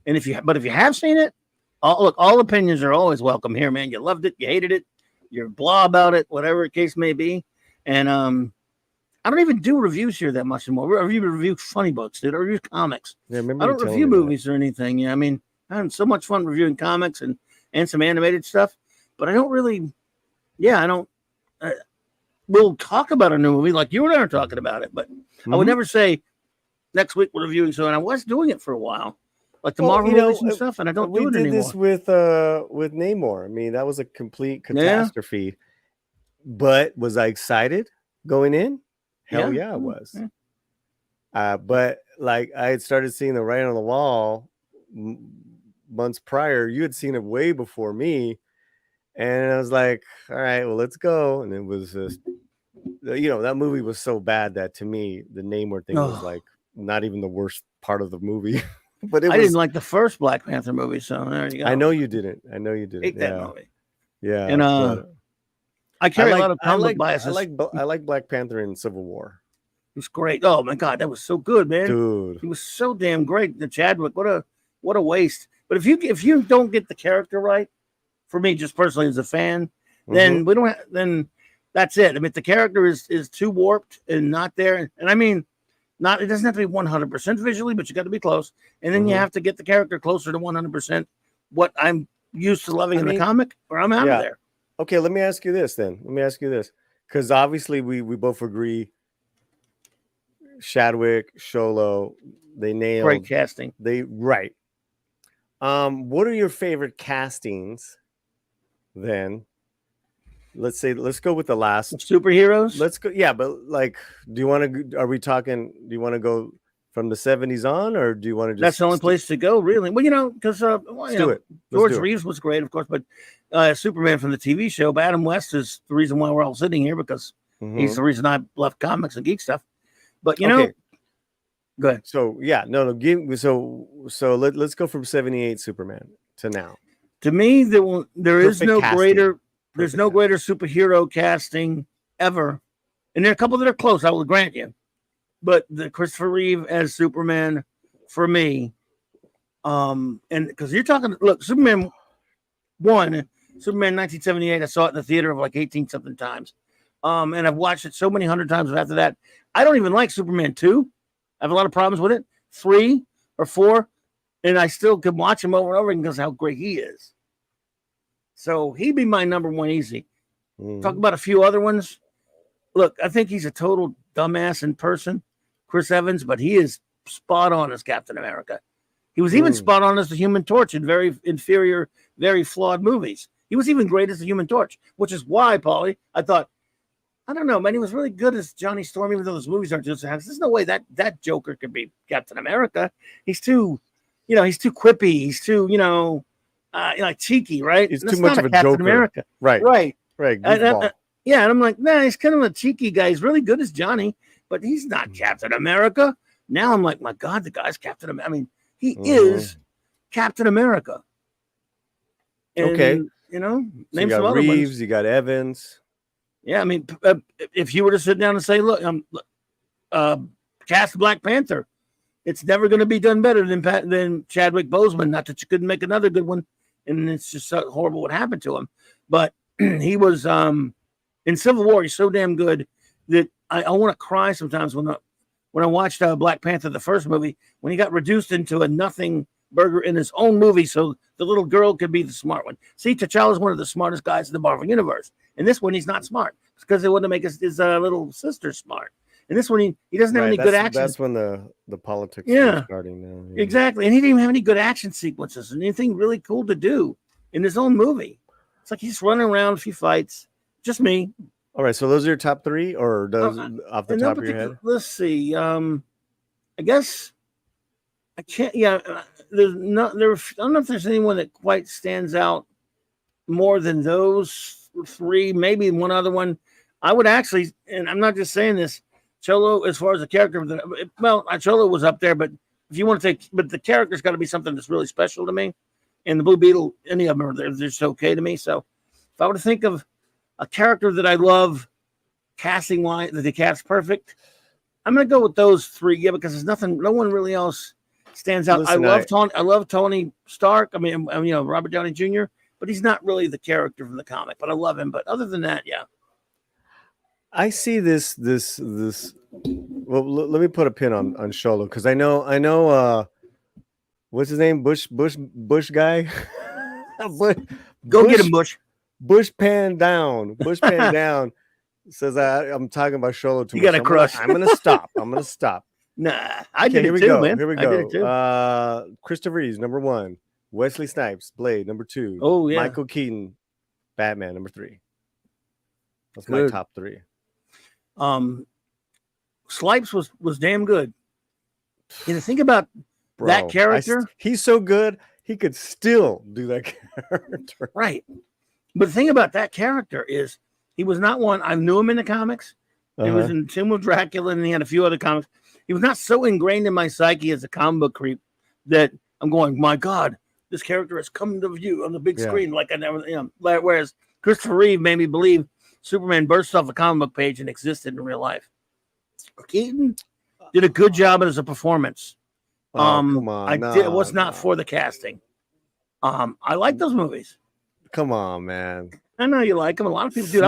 D: And if you have seen it, all opinions are always welcome here, man. You loved it, you hated it, you're blah about it, whatever the case may be. And I don't even do reviews here that much anymore. I review funny books, dude. I review comics.
E: Yeah,
D: I don't review movies or anything. Yeah, I mean, I had so much fun reviewing comics and some animated stuff, but I don't really. Yeah, I don't. We'll talk about a new movie like you and I are talking about it, but I would never say next week we're reviewing. So, and I was doing it for a while, like the Marvel movies and stuff, and I don't do it anymore.
E: We did this with Namor. I mean, that was a complete catastrophe. But was I excited going in? Hell yeah, I was. Yeah. But like I had started seeing the writing on the wall months prior. You had seen it way before me. And I was like, all right, well, let's go. And it was just, that movie was so bad that to me, the Namor thing was like not even the worst part of the movie. But I
D: didn't like the first Black Panther movie. So there you go.
E: I know you didn't.
D: Hate that movie.
E: Yeah.
D: And I carry a lot of comic biases.
E: I like Black Panther in Civil War.
D: It was great. Oh my God, that was so good, man.
E: Dude.
D: He was so damn great. The Chadwick, what a waste. But if you don't get the character right, for me, just personally as a fan, then then that's it. I mean, if the character is too warped and not there, and I mean, it doesn't have to be 100% visually, but you got to be close. And then you have to get the character closer to 100% what I'm used to loving in the comic, or I'm out of there.
E: Okay, let me ask you this then. Because obviously we both agree Chadwick, Sholo, they nailed.
D: Great casting.
E: Right. What are your favorite castings then? Let's go with the last
D: superheroes.
E: Let's go. Yeah, but like, do you want to? Are we talking? Do you want to go from the 70s on, or do you want to just?
D: That's the only place to go, really. Well, because George Reeves was great, of course, but Superman from the TV show. But Adam West is the reason why we're all sitting here, because he's the reason I left comics and geek stuff. But go ahead.
E: So let's go from 78 Superman to now.
D: To me, there is no greater. There's no greater superhero casting ever, and there are a couple that are close. I will grant you, but the Christopher Reeve as Superman, for me, and because you're talking, look, Superman 1978. I saw it in the theater of like 18 something times, and I've watched it so many hundred times. After that, I don't even like Superman 2. I have a lot of problems with it. 3 or 4, and I still can watch him over and over again because how great he is. So he'd be my number one easy. Talk about a few other ones. Look, I think he's a total dumbass in person, Chris Evans, but he is spot on as Captain America. He was even spot on as the Human Torch in very inferior, very flawed movies. He was even great as the Human Torch, which is why, Paulie, I thought, I don't know, man, he was really good as Johnny Storm, even though those movies aren't just. There's no way that Joker could be Captain America. He's too, he's too quippy. He's too, like cheeky, right?
E: He's too much of a Captain Joker.
D: America.
E: Right.
D: And I'm like, nah, he's kind of a cheeky guy. He's really good as Johnny, but he's not Captain America. Now I'm like, my God, the guy's Captain America. I mean, he is Captain America. And,
E: okay.
D: Name
E: you got
D: some other
E: Reeves,
D: ones.
E: You got Evans.
D: Yeah, I mean, if you were to sit down and say, look, cast Black Panther, it's never going to be done better than Chadwick Boseman. Not that you couldn't make another good one, and it's just so horrible what happened to him. But he was in Civil War. He's so damn good that I want to cry sometimes when I watched Black Panther, the first movie, when he got reduced into a nothing burger in his own movie, so the little girl could be the smart one. See, T'Challa's one of the smartest guys in the Marvel universe. In this one, he's not smart because they want to make his little sister smart. And this one, he doesn't have any good action.
E: That's when the politics are starting now. Yeah.
D: Exactly. And he didn't even have any good action sequences and anything really cool to do in his own movie. It's like he's running around a few fights. Just me.
E: All right. So those are your top three, or those off the top of your head?
D: Let's see. I guess I can't. Yeah. I don't know if there's anyone that quite stands out more than those three. Maybe one other one. I would actually, and I'm not just saying this, Cholo, as far as the character, Cholo was up there, but if you want to take, but the character's got to be something that's really special to me. And the Blue Beetle, any of them they're just okay to me. So if I were to think of a character that I love, casting wise, that the cast perfect, I'm gonna go with those three. Yeah, because there's no one really else stands out.
E: Listen,
D: I love Tony Stark. I mean, Robert Downey Jr., but he's not really the character from the comic. But I love him. But other than that, yeah.
E: I see this. Well, let me put a pin on Sholo, because I know. What's his name? Bush guy.
D: Go get him, Bush.
E: Bush pan down. Bush pan down. Says I'm talking about Sholo too much.
D: You got a crush.
E: I'm gonna stop.
D: Nah, I did it too, man.
E: Here we go.
D: I did it too.
E: Christopher Reeves, number 1. Wesley Snipes, Blade, number 2.
D: Oh yeah.
E: Michael Keaton, Batman, number 3. That's
D: Good.
E: my top 3.
D: Snipes was damn good. Think about that character.
E: He's so good, he could still do that character.
D: Right. But the thing about that character is he was not one. I knew him in the comics. He was in Tomb of Dracula, and he had a few other comics. He was not so ingrained in my psyche as a comic book creep that I'm going, my God, this character has come to view on the big screen like I never, whereas Christopher Reeve made me believe Superman burst off a comic book page and existed in real life. Keaton did a good job as a performance.
E: Come on.
D: It was not for the casting. I like those movies.
E: Come on, man.
D: I know you like them. A lot of people do.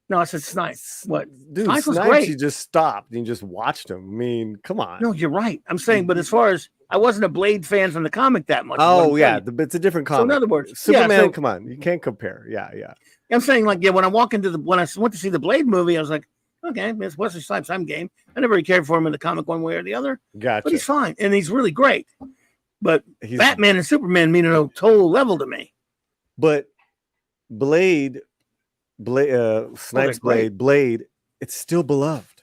D: No, I said Snipes. What?
E: Dude,
D: Snipes was
E: Snipes,
D: great.
E: you just stopped and you just watched him. I mean, come on.
D: No, you're right. I'm saying, but as far as I wasn't a Blade fan from the comic that much.
E: Oh, yeah. It's a different comic.
D: So in other words,
E: Superman, come on. You can't compare. Yeah.
D: I'm saying, when I when I went to see the Blade movie, I was like, okay, it's Wesley Snipes. I'm game. I never really cared for him in the comic one way or the other.
E: Gotcha.
D: But he's fine. And he's really great. But Batman and Superman mean a total level to me.
E: But Snipes Blade, it's still beloved.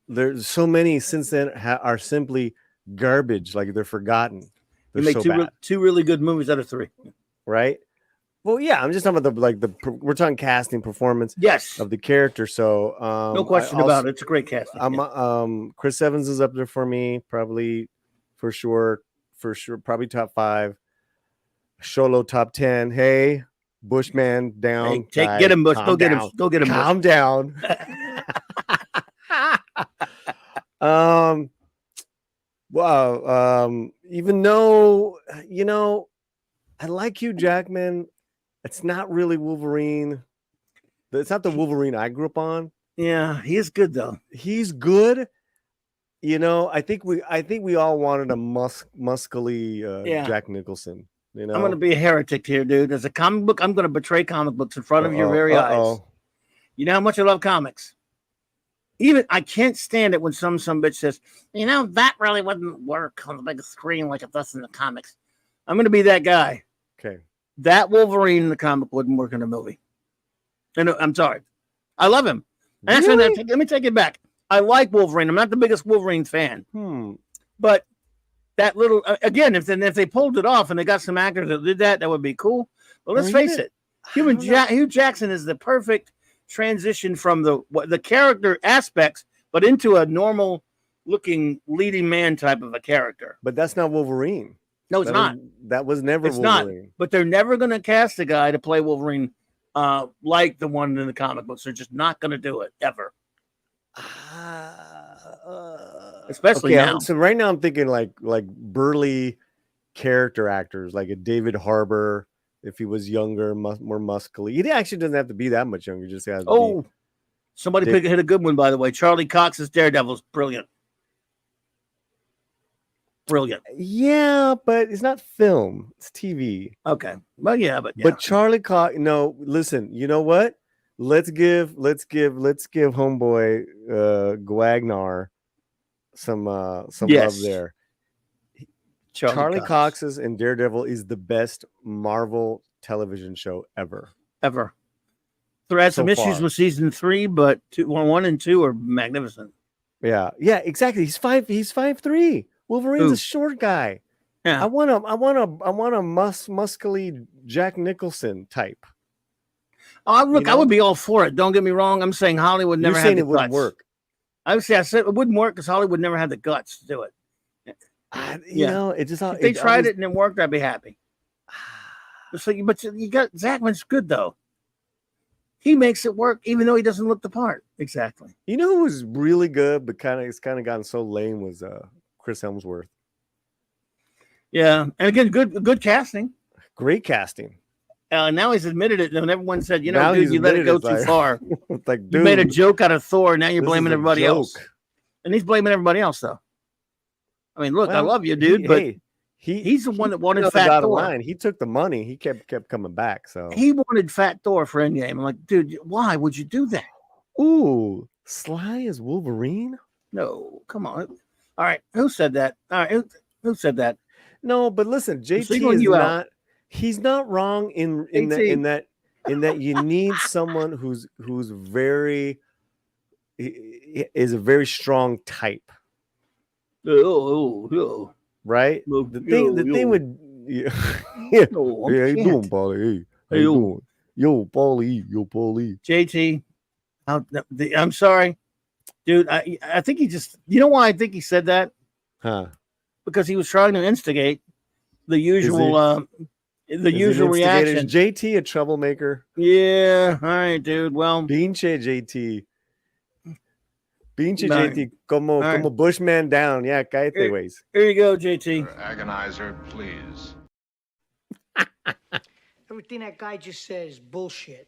E: There's so many since then are simply garbage, like they're forgotten. They're
D: you make two really good movies out of 3,
E: right? Well, yeah, I'm just talking about we're talking casting, performance,
D: of
E: the character. So
D: no question about it. It's a great casting.
E: Chris Evans is up there for me, probably for sure, probably top 5. Sholo top 10. Hey. Bushman down.
D: Hey, get him, Bush. Go get him.
E: Calm down. Even though I like Hugh Jackman, it's not really Wolverine. It's not the Wolverine I grew up on.
D: Yeah, he is good though.
E: He's good. I think we all wanted a muscly Jack Nicholson. I'm
D: going to be a heretic here, dude. As a comic book, I'm going to betray comic books in front of your very eyes. You know how much I love comics. Even I can't stand it when some bitch says, that really wouldn't work on the big screen like it does in the comics. I'm going to be that guy.
E: Okay.
D: That Wolverine in the comic wouldn't work in a movie. And I'm sorry. I love him. Actually, let me take it back. I like Wolverine. I'm not the biggest Wolverine fan. But that little again, if they pulled it off and they got some actors that did that would be cool. But let's face it, Hugh Jackson is the perfect transition from the character aspects, but into a normal looking leading man type of a character.
E: But that's not Wolverine.
D: No, it's not.
E: That was never
D: it's
E: Wolverine.
D: Not. But they're never going to cast a guy to play Wolverine like the one in the comic books. They're just not going to do it ever. Especially now.
E: So right now I'm thinking like burly character actors, like a David Harbour if he was younger, more muscly. He actually doesn't have to be that much younger. Just has to be.
D: Somebody hit a good one, by the way. Charlie Cox's Daredevil's brilliant. Brilliant.
E: Yeah, but it's not film. It's TV.
D: Okay. Well, yeah, but
E: Charlie Cox. No, listen. You know what? Let's give homeboy Guagnar some love there. Charlie Cox's and Daredevil is the best Marvel television show ever.
D: There had some issues with season 3, but 1 and 2 are magnificent.
E: Yeah, exactly. He's 5'3". Wolverine's a short guy.
D: Yeah.
E: I want a muscly Jack Nicholson type.
D: Oh, look, I would be all for it. Don't get me wrong. I'm saying Hollywood never had the guts.
E: Wouldn't work.
D: I said it wouldn't work because Hollywood never had the guts to do it.
E: You know, it just
D: if they tried it and it worked, I'd be happy. So, but you got Zachman's good though. He makes it work, even though he doesn't look the part. Exactly.
E: You know who was really good, but it's kind of gotten so lame was Chris Hemsworth.
D: Yeah, and again, good casting.
E: Great casting.
D: Now he's admitted it, and everyone said, dude, you let it go too far.
E: Like, dude,
D: you made a joke out of Thor. Now you're blaming everybody else, and he's blaming everybody else, though. I mean, look, I love you, dude, but he's the one that wanted Fat Thor.
E: He took the money. He kept coming back. So
D: he wanted Fat Thor for Endgame. I'm like, dude, why would you do that?
E: Ooh, Sly is Wolverine?
D: No, come on. All right, who said that? All right, who said that?
E: No, but listen, JT is not. He's not wrong in that you need someone who's very is a very strong type. Right? The thing with how you doing, Paulie? How you doing? Yo, Paulie.
D: JT, I'm sorry, dude. I think he just. You know why I think he said that?
E: Huh?
D: Because he was trying to instigate the usual. The usual reaction.
E: Is JT a troublemaker?
D: Yeah. All right, dude. Well,
E: Pinche JT, como Bushman down. Yeah, cállate, ways.
D: Here you go, JT.
C: Agonizer, please.
F: Everything that guy just said is bullshit.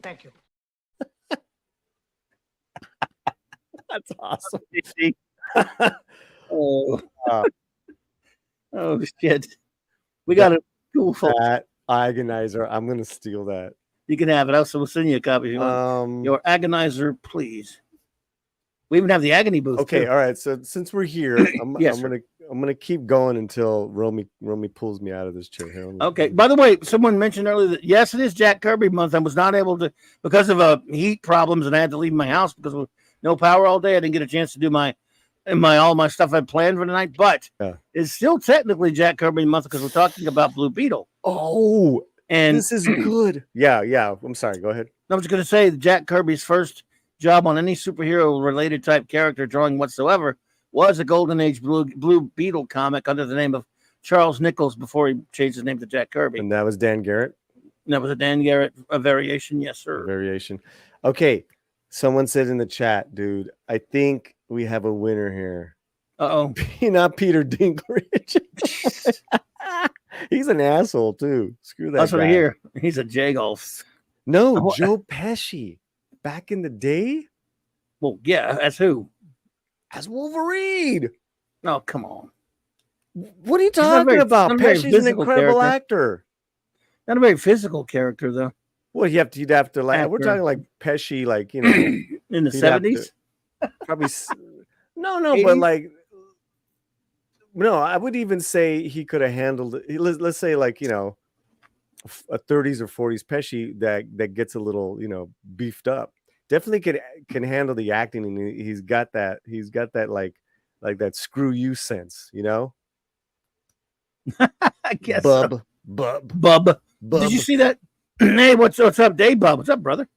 F: Thank you.
E: That's awesome.
D: Oh shit. We got a cool
E: that Agonizer. I'm gonna steal that.
D: You can have it. Also, we'll send you a copy if you want. Your Agonizer, please. We even have the agony booth.
E: Okay,
D: too.
E: all right. So since we're here, I'm gonna keep going until Romy pulls me out of this chair here.
D: Okay. By the way, someone mentioned earlier that yes, it is Jack Kirby month. I was not able to because of heat problems, and I had to leave my house because of no power all day. I didn't get a chance to do all my stuff I planned for tonight, but it's still technically Jack Kirby month because we're talking about Blue Beetle.
E: Oh, and this is good. Yeah. I'm sorry. Go ahead.
D: I was going to say Jack Kirby's first job on any superhero related type character drawing whatsoever was a Golden Age Blue Beetle comic under the name of Charles Nichols before he changed his name to Jack Kirby.
E: And that was Dan Garrett.
D: And that was a Dan Garrett variation. Yes, sir.
E: A variation. Okay. Someone said in the chat, dude, I think we have a winner here. Not Peter Dinklage. He's an asshole too. Screw that.
D: That's
E: guy.
D: what I hear. He's a J-Golf.
E: No, Joe Pesci. Back in the day?
D: Well, yeah, as who?
E: As Wolverine.
D: Oh, come on.
E: What are you talking about? Pesci's an incredible actor.
D: Not a very physical character, though.
E: Well, you'd have to like. We're talking like Pesci, like in
D: the 70s.
E: Probably no, 80s? But like no, I would even say he could have handled it. Let's say like a 30s or 40s Pesci that gets a little beefed up. Definitely can handle the acting, and he's got that like that screw you sense,
D: I guess.
E: Bub.
D: Did you see that? Hey, what's up, Dave? Bub, what's up, brother?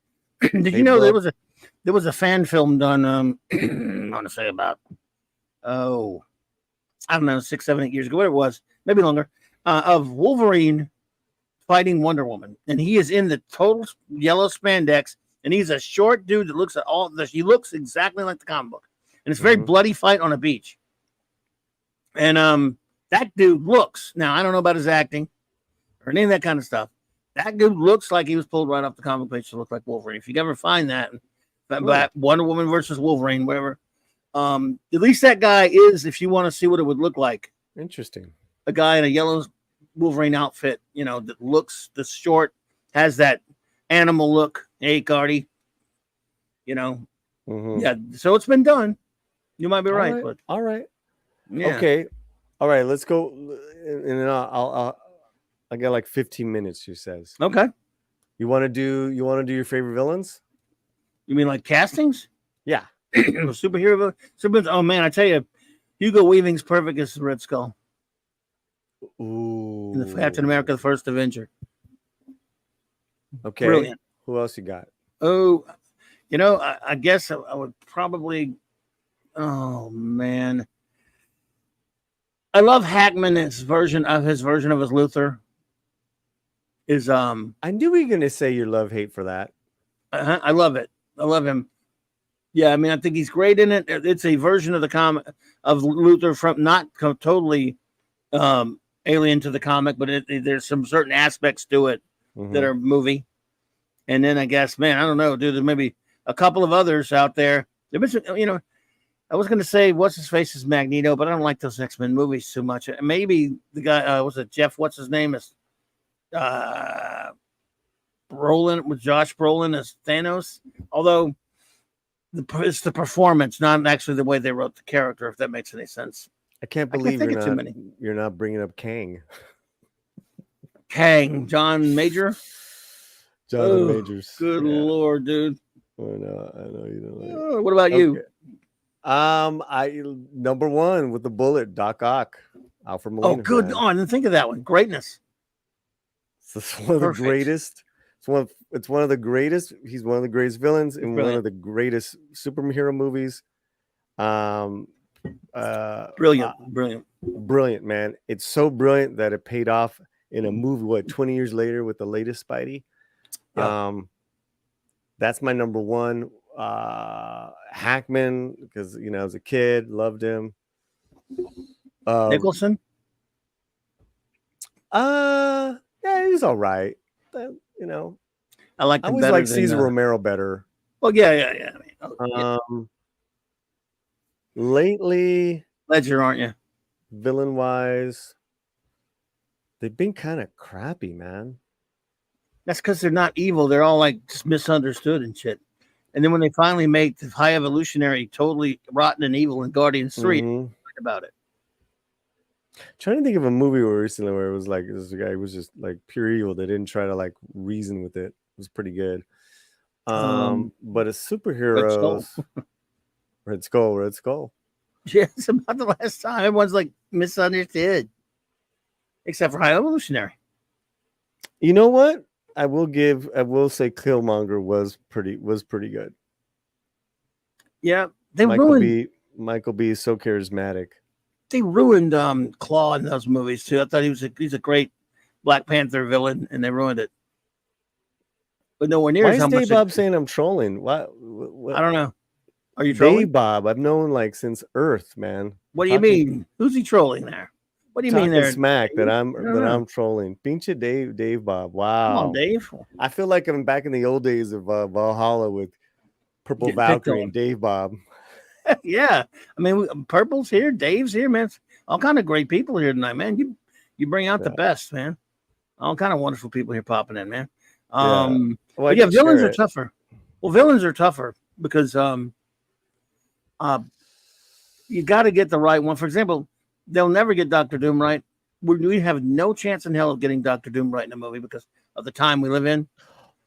D: Did you know Bub. there was a fan film done? I want to say about I don't know 6, 7, 8 years ago, whatever it was, maybe longer, of Wolverine fighting Wonder Woman, and he is in the total yellow spandex, and he's a short dude that looks at all this. He looks exactly like the comic book. and it's a very
E: Mhm.
D: bloody fight on a beach. And that dude looks, now I don't know about his acting or any of that kind of stuff. That dude looks like he was pulled right off the comic page to look like Wolverine. If you ever find that,
E: Really?
D: Wonder Woman versus Wolverine, whatever. At least that guy is, if you want to see what it would look like,
E: Interesting.
D: a guy in a yellow Wolverine outfit, you know, that looks the short, has that animal look. Hey, Cardi, you know,
E: Mhm.
D: yeah. So it's been done. You might be right,
E: All right.
D: but
E: All right.
D: yeah.
E: Okay. All right. Let's go. And then I got like 15 minutes. She says.
D: Okay.
E: You want to do your favorite villains?
D: You mean like castings?
E: Yeah.
D: Superhero. Oh man, I tell you, Hugo Weaving's perfect as the Red Skull
E: Ooh.
D: in the Captain America: The First Avenger.
E: Okay.
D: Brilliant.
E: Who else you got?
D: Oh, you know, I guess I would probably. Oh man, I love Hackman's version of his Luther. Is
E: I knew you were gonna say your love hate for that.
D: I love it. I love him. Yeah, I mean, I think he's great in it. It's a version of the comic of Luther from not totally alien to the comic, but there's some certain aspects to it that are movie. And then I guess, man, I don't know, dude. There may be a couple of others out there. There was, you know, I was going to say what's his face is Magneto, but I don't like those X-Men movies too much. Maybe the guy was it Jeff? What's his name is Brolin with Josh Brolin as Thanos. Although it's the performance, not actually the way they wrote the character. If that makes any sense.
E: I can't
D: I can't
E: believe
D: think of too many.
E: you're not bringing up Kang.
D: Kang, John Major.
E: Jonathan Majors.
D: Good
E: Yeah.
D: Lord, dude.
E: I know you don't like it.
D: Oh, what about you?
E: I number one with the bullet, Doc Ock, Alfred Molina.
D: Oh, good.
E: man.
D: Oh, I didn't think of that one. Greatness.
E: It's one of the
D: Perfect.
E: greatest. It's one of the greatest. He's one of the greatest villains in one
D: Brilliant.
E: of the greatest superhero movies.
D: Brilliant.
E: Brilliant, man. It's so brilliant that it paid off in a movie. 20 years later with the latest Spidey.
D: Yeah.
E: That's my number one. Hackman, because as a kid, loved him.
D: Nicholson.
E: Yeah, he's all right.
D: I like.
E: I always like Cesar Romero better.
D: Well, yeah. I mean,
E: Lately,
D: Ledger, aren't you?
E: villain wise, they've been kind of crappy, man.
D: That's because they're not evil. They're all like just misunderstood and shit. And then when they finally make the High Evolutionary totally rotten and evil in Guardians 3, think about it.
E: Trying to think of a movie recently where it was like this guy was just like pure evil. They didn't try to like reason with it. It was pretty good. But a superheroes, Red Skull.
D: Yeah, it's about the last time. Everyone's like misunderstood. Except for High Evolutionary.
E: You know what? I will say Killmonger was pretty good.
D: Yeah,
E: Michael B is so charismatic.
D: They ruined Claw in those movies too. I thought he's a great Black Panther villain, and they ruined it. But nowhere near.
E: Why
D: as how
E: is
D: much
E: Dave Bob saying I'm trolling? What?
D: I don't know. Are you trolling?
E: Dave Bob, I've known like since Earth, man.
D: What do you mean? Who's he trolling there? What do you mean there?
E: Smack that I'm trolling. Pinche Dave Bob. Wow.
D: Come on, Dave.
E: I feel like I'm back in the old days of Valhalla with Purple Valkyrie and Dave Bob.
D: Yeah, I mean, Purple's here, Dave's here, man. All kind of great people here tonight, man. You bring out the best, man. All kind of wonderful people here popping in, man. Villains are tougher. Well, villains are tougher because you got to get the right one. For example, they'll never get Dr. Doom right. We have no chance in hell of getting Dr. Doom right in a movie because of the time we live in.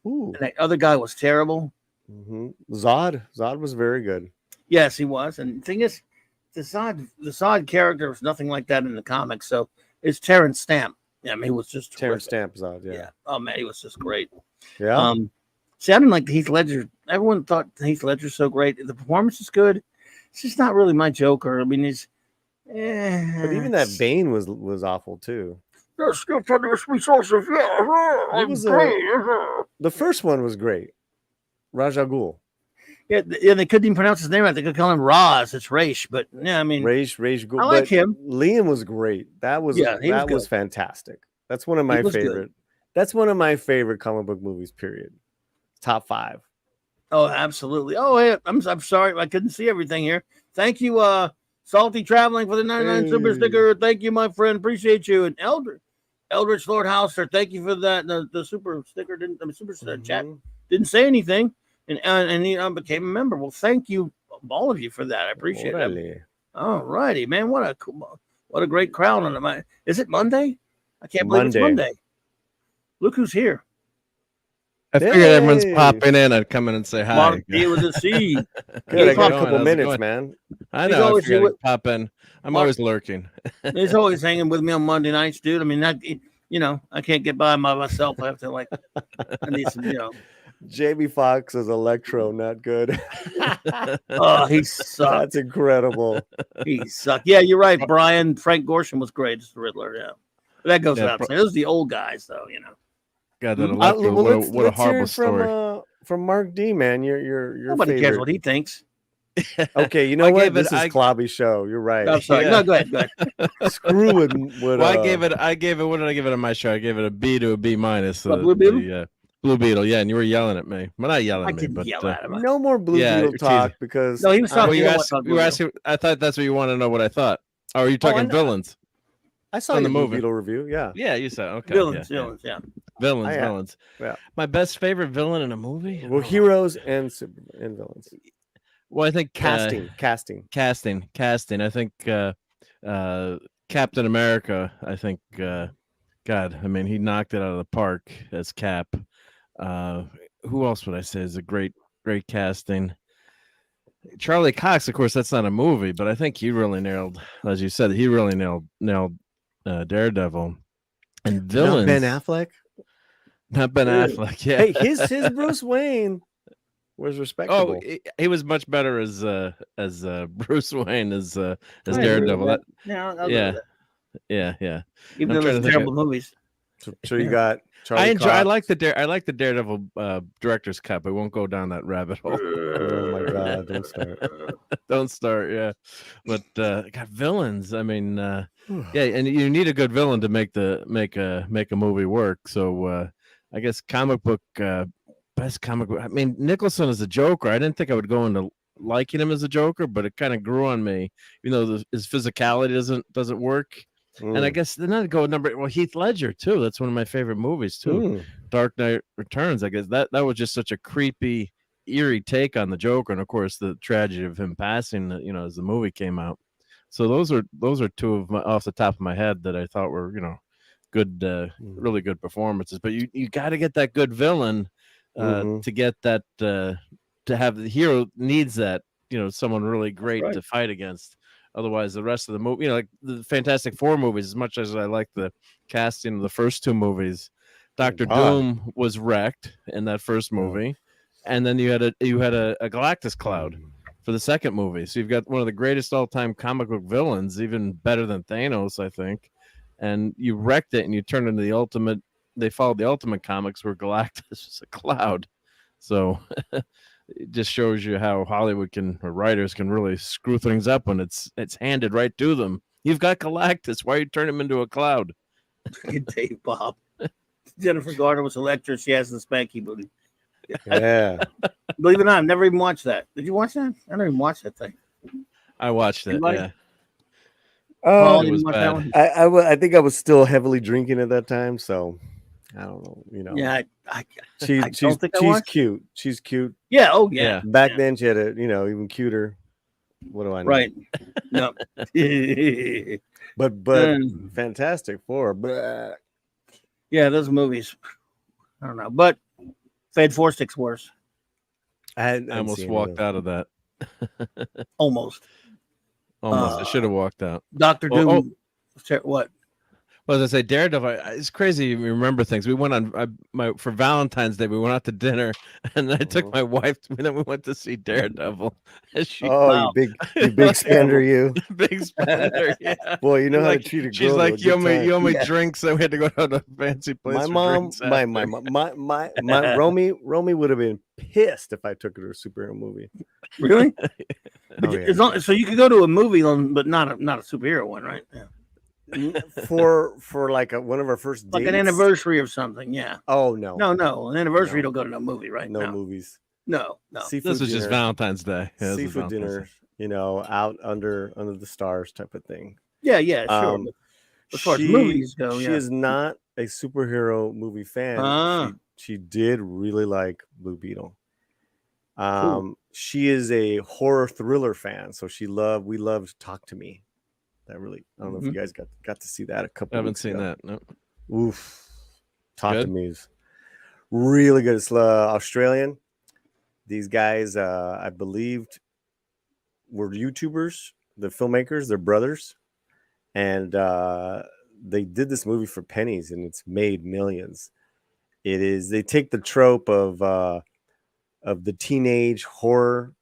E: Ooh.
D: And that other guy was terrible.
E: Zod was very good.
D: Yes, he was. And the thing is, the Zod character was nothing like that in the comics. So it's Terrence Stamp. Yeah, I mean, he was just
E: Terrence Stamp Zod. Yeah.
D: Oh man, he was just great.
E: Yeah.
D: See, I didn't like Heath Ledger. Everyone thought Heath Ledger's so great. The performance is good. It's just not really my Joker. I mean, he's.
E: But even that Bane was awful too.
D: The
E: The first one was great. Ra's al Ghul.
D: Yeah, and they couldn't even pronounce his name right. They could call him Roz. It's Raish, but yeah, I mean,
E: Rage,
D: I like
E: but
D: him.
E: Liam was great. That was
D: He was good.
E: fantastic. That's one of
D: He
E: my
D: was good.
E: favorite. That's one of my favorite comic book movies. Period. Top 5.
D: Oh, absolutely. Oh, hey, I'm sorry I couldn't see everything here. Thank you, Salty Traveling for the 99 super sticker. Thank you, my friend. Appreciate you. And Eldritch Lord Hauser, thank you for that. The super sticker chat didn't say anything, and he became a member. Well, thank you, all of you, for that. I appreciate it. All righty, man. What a great crowd on it. Is it Monday? I can't believe it's Monday. Look who's here.
G: I figured everyone's popping in. I'd come in and say hi.
D: Mark D with a C.
E: Good, I got a couple minutes, man.
G: I know. I figured I'd pop in. I'm always lurking.
D: He's always hanging with me on Monday nights, dude. I mean, I can't get by myself. I have to I need some,
E: Jamie Foxx as Electro, not good.
D: Oh, he sucked.
E: That's incredible.
D: He sucked. Yeah, you're right, Brian. Frank Gorshin was great as the Riddler. Yeah, but that goes without saying. Those are the old guys, though.
G: God, that Electro, what a horrible story.
E: From Mark D, man, your
D: nobody cares what he thinks.
E: Okay, you know what? This is Clobby's show. You're right.
D: I'm sorry. Yeah. No, go ahead.
E: Screw it.
G: Well, I gave it. What did I give it on my show? I gave it a B to a B minus.
D: Blue Beetle.
G: Blue Beetle. Yeah, and you were yelling at me. Well, not yelling at me, but
D: yell at him.
E: No more Blue Beetle talk because
D: no, he was talking.
G: You were asking. I thought that's what you want to know. What I thought. Oh, are you talking villains?
E: I saw the movie Beetle review. Yeah.
G: Yeah, you said okay.
D: Villains.
G: Villains. Yeah. My best favorite villain in a movie.
E: Well, heroes and villains.
G: Well, I think
E: casting.
G: I think Captain America. I think God. I mean, he knocked it out of the park as Cap. Who else would I say is a great casting? Charlie Cox, of course, that's not a movie, but I think he really nailed, as you said, he really nailed Daredevil. And villains.
E: Not Ben Affleck.
G: Not Ben Affleck. Yeah.
E: Hey, his Bruce Wayne was respectable.
G: Oh, he was much better as Bruce Wayne as Daredevil. Yeah.
D: Even though those terrible movies.
E: So you got Charlie Cox.
G: I like the Daredevil director's cut. I won't go down that rabbit hole.
E: Oh my God! Don't start.
G: Don't start. Yeah, but got villains. I mean, yeah, and you need a good villain to make a movie work. So I guess best comic book. I mean, Nicholson is a Joker. I didn't think I would go into liking him as a Joker, but it kind of grew on me. Even though his physicality doesn't work. And I guess then I'd go Heath Ledger too. That's one of my favorite movies too. Dark Knight Returns. I guess that was just such a creepy, eerie take on the Joker, and of course the tragedy of him passing. As the movie came out. So those are two of my off the top of my head that I thought were good, really good performances. But you got to get that good villain to get that to have the hero needs that someone really great to fight against. Otherwise, the rest of the movie, like the Fantastic Four movies, as much as I like the casting of the first two movies, Doctor Doom was wrecked in that first movie, and then you had a Galactus Cloud for the second movie. So you've got one of the greatest all-time comic book villains, even better than Thanos, I think, and you wrecked it, and you turned into the ultimate. They followed the Ultimate Comics where Galactus was a cloud. So it just shows you how Hollywood or writers can really screw things up when it's handed right to them. You've got Galactus. Why you turn him into a cloud?
D: Good day, Bob. Jennifer Garner was Electra. She has the spanky booty.
E: Yeah.
D: Believe it or not, I've never even watched that. Did you watch that? I never even watched that thing.
G: I watched it.
D: Anybody?
G: Yeah.
E: Oh,
G: it was bad.
E: I think I was still heavily drinking at that time, so I don't know.
D: Yeah,
E: she's cute. She's cute.
D: Yeah. Oh, yeah.
E: Back then, she had a even cuter. What do I know?
D: Right. No.
E: but Fantastic Four. But
D: yeah, those movies. I don't know, but Fade 4 sticks worse.
G: I almost walked out of that.
D: Almost.
G: I should have walked out.
D: Dr. Doom. What?
G: Well, as I say, Daredevil, it's crazy. You remember things. We went on for Valentine's Day. We went out to dinner, and I took my wife. And then we went to see Daredevil. And she,
E: Oh,
D: Wow.
E: you big spender, you.
G: big spender, yeah.
E: Boy, you know
G: She's
E: how
G: like,
E: to treat a
G: she's
E: girl.
G: like,
E: to a good time.
G: you owe me
D: Yeah.
G: drinks. So we had to go to a fancy place.
E: My
G: for
E: mom,
G: drinks
E: my
G: after.
E: Romy would have been pissed if I took her to a superhero movie.
D: Really? But
E: Oh, yeah.
D: as long, so you could go to a movie, but not a superhero one, right? Yeah.
E: For like one of our first dates,
D: Like an anniversary of something. Yeah.
E: Oh no,
D: No, an anniversary.
E: No.
D: Don't go to no movie, right?
E: no movies.
D: No.
E: Seafood
G: This was just
E: dinner,
G: Valentine's Day. Yeah, this was
E: seafood
G: Valentine's
E: dinner.
G: Day.
E: You know, out under the stars type of thing.
D: Yeah, sure.
E: Um,
D: But as far as movies go,
E: she
D: yeah.
E: is not a superhero movie fan.
D: Ah.
E: She did really like Blue Beetle.
D: Cool.
E: She is a horror thriller fan, so we loved Talk to Me. That really, I don't know if you guys got to see that a couple.
G: I haven't
E: weeks
G: seen
E: ago.
G: that. No.
E: Oof, Talk to
G: Good?
E: Me is really good. It's Australian. These guys, I believed, were YouTubers. The filmmakers, they're brothers, and they did this movie for pennies, and it's made millions. They take the trope of the teenage horror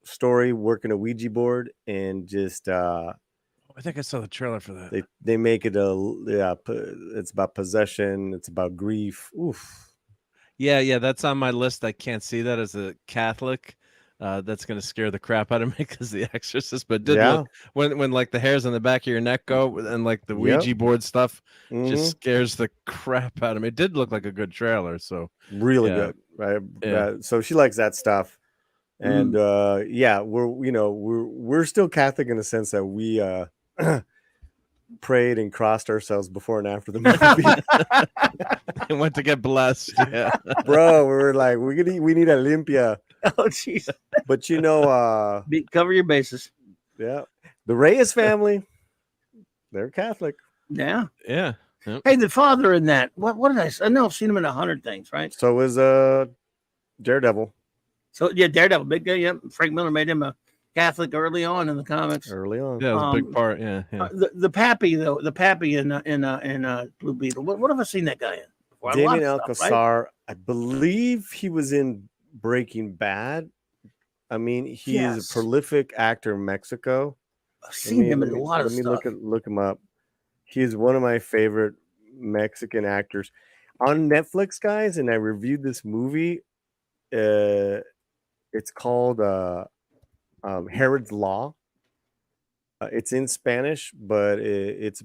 E: story, working a Ouija board, and just
G: I think I saw the trailer for that.
E: they make it it's about possession, it's about grief. Oof.
G: Yeah, that's on my list. I can't see that as a Catholic. That's gonna scare the crap out of me because The Exorcist. But it did look when like the hairs on the back of your neck go and like the Ouija board stuff just scares the crap out of me. It did look like a good trailer, so
E: really good, right?
G: Yeah.
E: So she likes that stuff, and we're still Catholic in the sense that we prayed and crossed ourselves before and after the movie.
G: I went to get blessed. Yeah,
E: Bro, we were like, we need a limpia.
D: Oh, jeez.
E: But
D: Cover your bases.
E: yeah, the Reyes family, they're Catholic.
D: Yeah.
G: yeah. Yep.
D: Hey, the father in that. What did I say? I know I've seen him in 100 things, right?
E: So is Daredevil
D: So yeah, Daredevil, big guy. Yep. Frank Miller made him a Catholic early on in the comics.
E: early on.
G: Yeah, it was a big part. Yeah.
D: The Pappy though, the Pappy in Blue Beetle. What have I seen that guy in? Before? A lot
E: Damien
D: of
E: Alcazar,
D: stuff, right?
E: I believe he was in Breaking Bad. I mean, he is a prolific actor in Mexico.
D: I've seen him in a lot of stuff.
E: Look him up. He is one of my favorite Mexican actors on Netflix, guys. And I reviewed this movie. It's called Herod's Law. It's in Spanish, but it's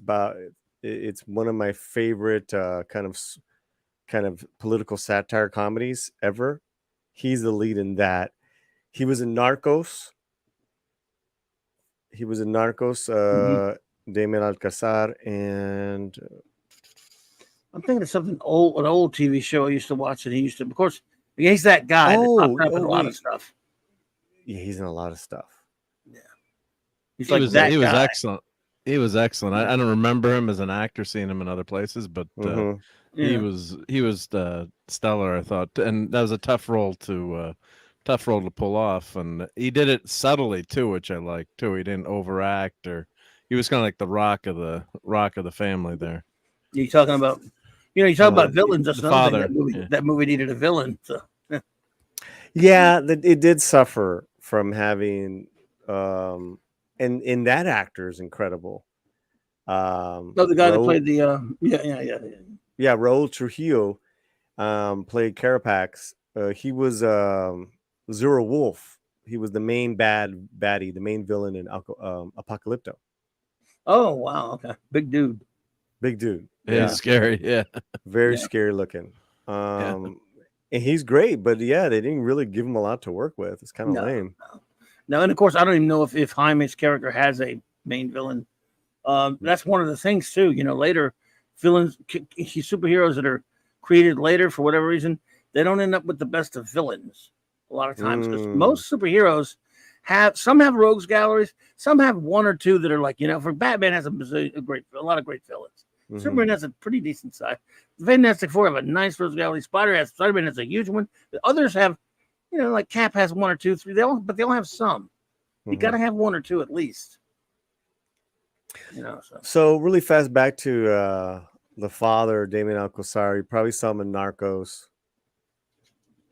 E: one of my favorite kind of political satire comedies ever. He's the lead in that. He was in Narcos. Damien Alcazar, and
D: I'm thinking of something old, an old TV show I used to watch, and he used to, of course, he's that guy that popped up in a lot of stuff.
E: Yeah, he's in a lot of stuff.
D: Yeah, he was
G: excellent. He was excellent. I don't remember him as an actor, seeing him in other places, but he was stellar, I thought, and that was a tough role to pull off, and he did it subtly too, which I liked too. He didn't overact, or he was kind of like the rock of the family there.
D: You talking about, you talk about villains. That's another thing. That movie needed a villain. So.
E: Yeah, it did suffer from having, and that actor is incredible.
D: The guy that played the
E: Raul Trujillo played Carapax. He was Zero Wolf. He was the main baddie, the main villain in Apocalypto.
D: Oh wow, okay, big dude.
G: Yeah, scary. Yeah,
E: very scary looking. And he's great, but they didn't really give him a lot to work with. It's kind of lame.
D: No, and of course, I don't even know if Jaime's character has a main villain. That's one of the things too. Later villains, superheroes that are created later for whatever reason, they don't end up with the best of villains a lot of times, because most superheroes have rogues galleries, some have one or two that are like, for Batman has a lot of great villains. Superman has a pretty decent side. Fantastic Four have a nice rogues gallery. Spider-Man has a huge one. The others have, like Cap has one or two, three. But they all have some. You got to have one or two at least. You know, so
E: So really fast back to the father, Damien Alcazar. You probably saw him in Narcos,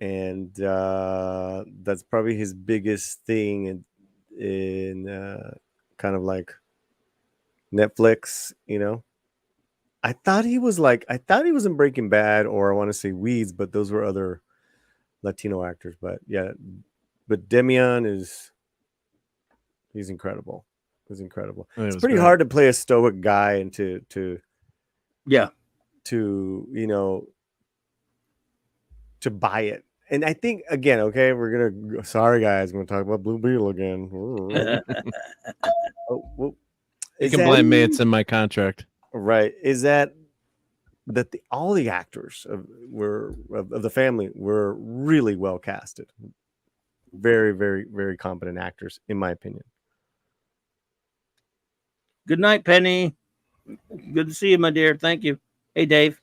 E: and that's probably his biggest thing in kind of like Netflix. You know, I thought he was in Breaking Bad, or I want to say Weeds, but those were other Latino actors. But yeah, but Demian he's incredible. He's incredible.
G: It
E: It's
G: was
E: pretty
G: great.
E: hard to play a stoic guy and to
D: yeah,
E: you know, to buy it. And I think again, okay, sorry guys, we're gonna talk about Blue Beetle again. Oh, well,
G: You
E: is
G: can
E: that
G: blame me. It's in my contract.
E: right? Is that all the actors of the family were really well casted, very, very, very competent actors, in my opinion.
D: good night, Penny. Good to see you, my dear. Thank you. Hey, Dave.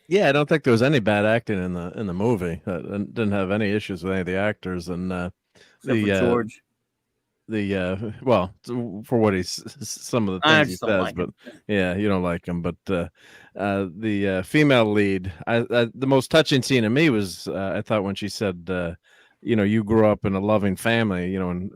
G: Yeah, I don't think there was any bad acting in the movie. I didn't have any issues with any of the actors, and
D: Except for George.
G: well, for what some of the
D: I
G: things he
D: just don't
G: says,
D: like
G: but
D: him.
G: yeah, you don't like him. But the female lead, the most touching scene to me was I thought when she said, you grew up in a loving family, and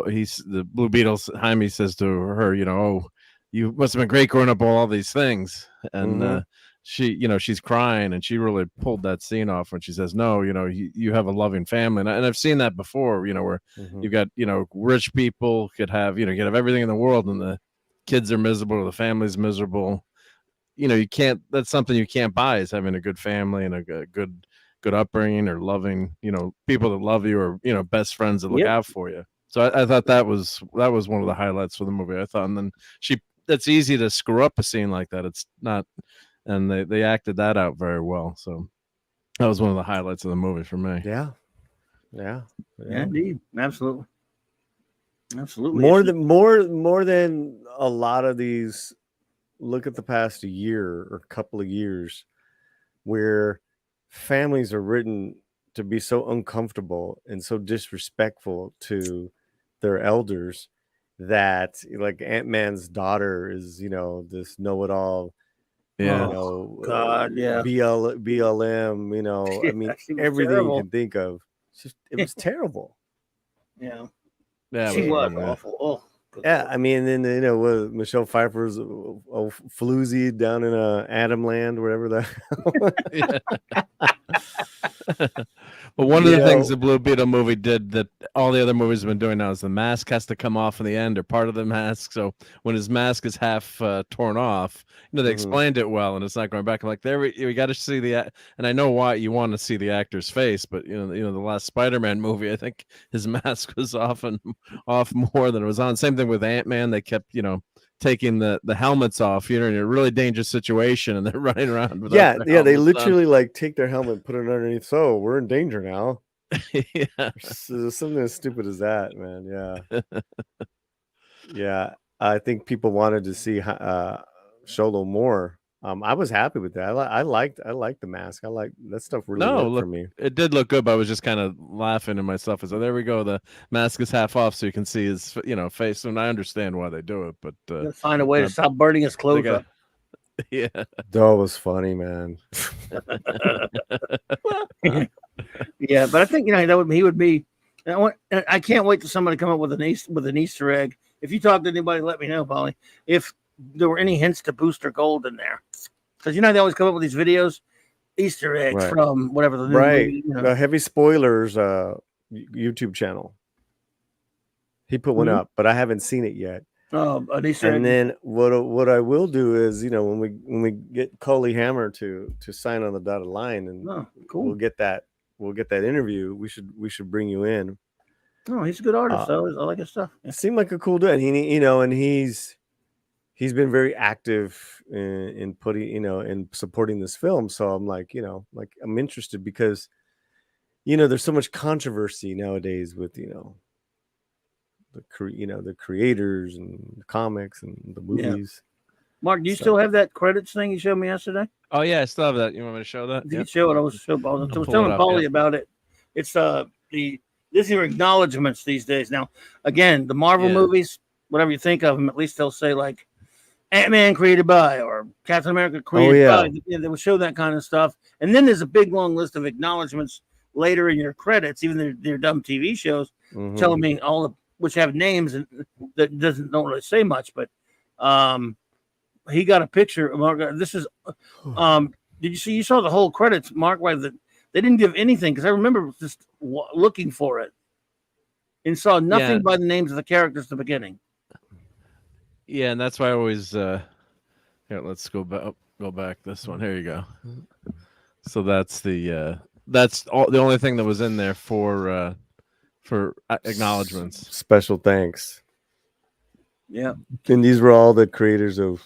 G: he's the Blue Beetles. Jaime says to her, oh, you must have been great growing up with all these things, and she's crying, and she really pulled that scene off when she says, no, you have a loving family. And I've seen that before, where you've got, rich people could have, could have everything in the world, and the kids are miserable, or the family's miserable. That's something you can't buy, is having a good family and a good upbringing, or loving, people that love you, or, best friends that look out for you. So I thought that was one of the highlights for the movie, I thought. And then that's easy to screw up a scene like that. It's not, and they acted that out very well. So that was one of the highlights of the movie for me.
E: Yeah.
D: Indeed. Absolutely.
E: More than a lot of these. Look at the past year or couple of years where families are written to be so uncomfortable and so disrespectful to their elders that, like, Ant-Man's daughter is, this know-it-all.
G: Yeah.
D: God, yeah.
E: BLM, I mean, everything
D: terrible.
E: you can think of. It was terrible.
D: Yeah.
G: Yeah,
D: She was awful. Oh.
E: Yeah, I mean, and then was Michelle Pfeiffer's floozy down in Adam Land, wherever that.
G: But one of the things the Blue Beetle movie did that all the other movies have been doing now is the mask has to come off in the end, or part of the mask. So when his mask is half torn off, they explained it well, and it's not going back. I'm like, we got to see and I know why you want to see the actor's face, but the last Spider-Man movie, I think his mask was off more than it was on. Same thing with Ant-Man. They kept taking the helmets off, in a really dangerous situation, and they're running around with
E: they literally like take their helmet, put it underneath. So we're in danger now.
G: Yeah,
E: something as stupid as that, man. Yeah. I think people wanted to see Sholo more. I was happy with that. I liked the mask. I like that stuff. Really worked for me.
G: It did look good, but I was just kind of laughing to myself. So there we go. The mask is half off, so you can see his face. And I understand why they do it, but
D: find a way to stop burning his clothes up.
E: Yeah, that was funny, man.
D: Yeah, but I think he would be. I can't wait for somebody to come up with an Easter egg. If you talk to anybody, let me know, Polly. If there were any hints to Booster Gold in there, because they always come up with these videos, Easter eggs from whatever the new movie,
E: The Heavy Spoilers YouTube channel. He put one up, but I haven't seen it yet.
D: An Easter egg.
E: And then what I will do is, when we get Coley Hammer to sign on the dotted line, and we'll get that interview. We should bring you in.
D: Oh, he's a good artist, though. I like his stuff.
E: It seemed like a cool dude, and and he's been very active in putting, in supporting this film. So I'm like, I'm interested because, there's so much controversy nowadays with, the creators and the comics and the movies.
D: Mark, do you still have that credits thing you showed me yesterday?
G: Oh yeah, I still have that. You want me to show that?
D: You can show it. I was telling Paulie about it. It's these are acknowledgments these days. Now, again, the Marvel movies, whatever you think of them, at least they'll say like Ant-Man created by or Captain America created by. They will show that kind of stuff. And then there's a big long list of acknowledgments later in your credits, even their dumb TV shows, telling me all of which have names and that don't really say much. But he got a picture. This is did you see? You saw the whole credits, Mark? Why they didn't give anything, because I remember just looking for it and saw nothing by the names of the characters at the beginning.
G: Yeah, and that's why I always here. Let's go back this one. Here you go. So that's the the only thing that was in there for acknowledgments.
E: Special thanks.
D: Yeah,
E: and these were all the creators of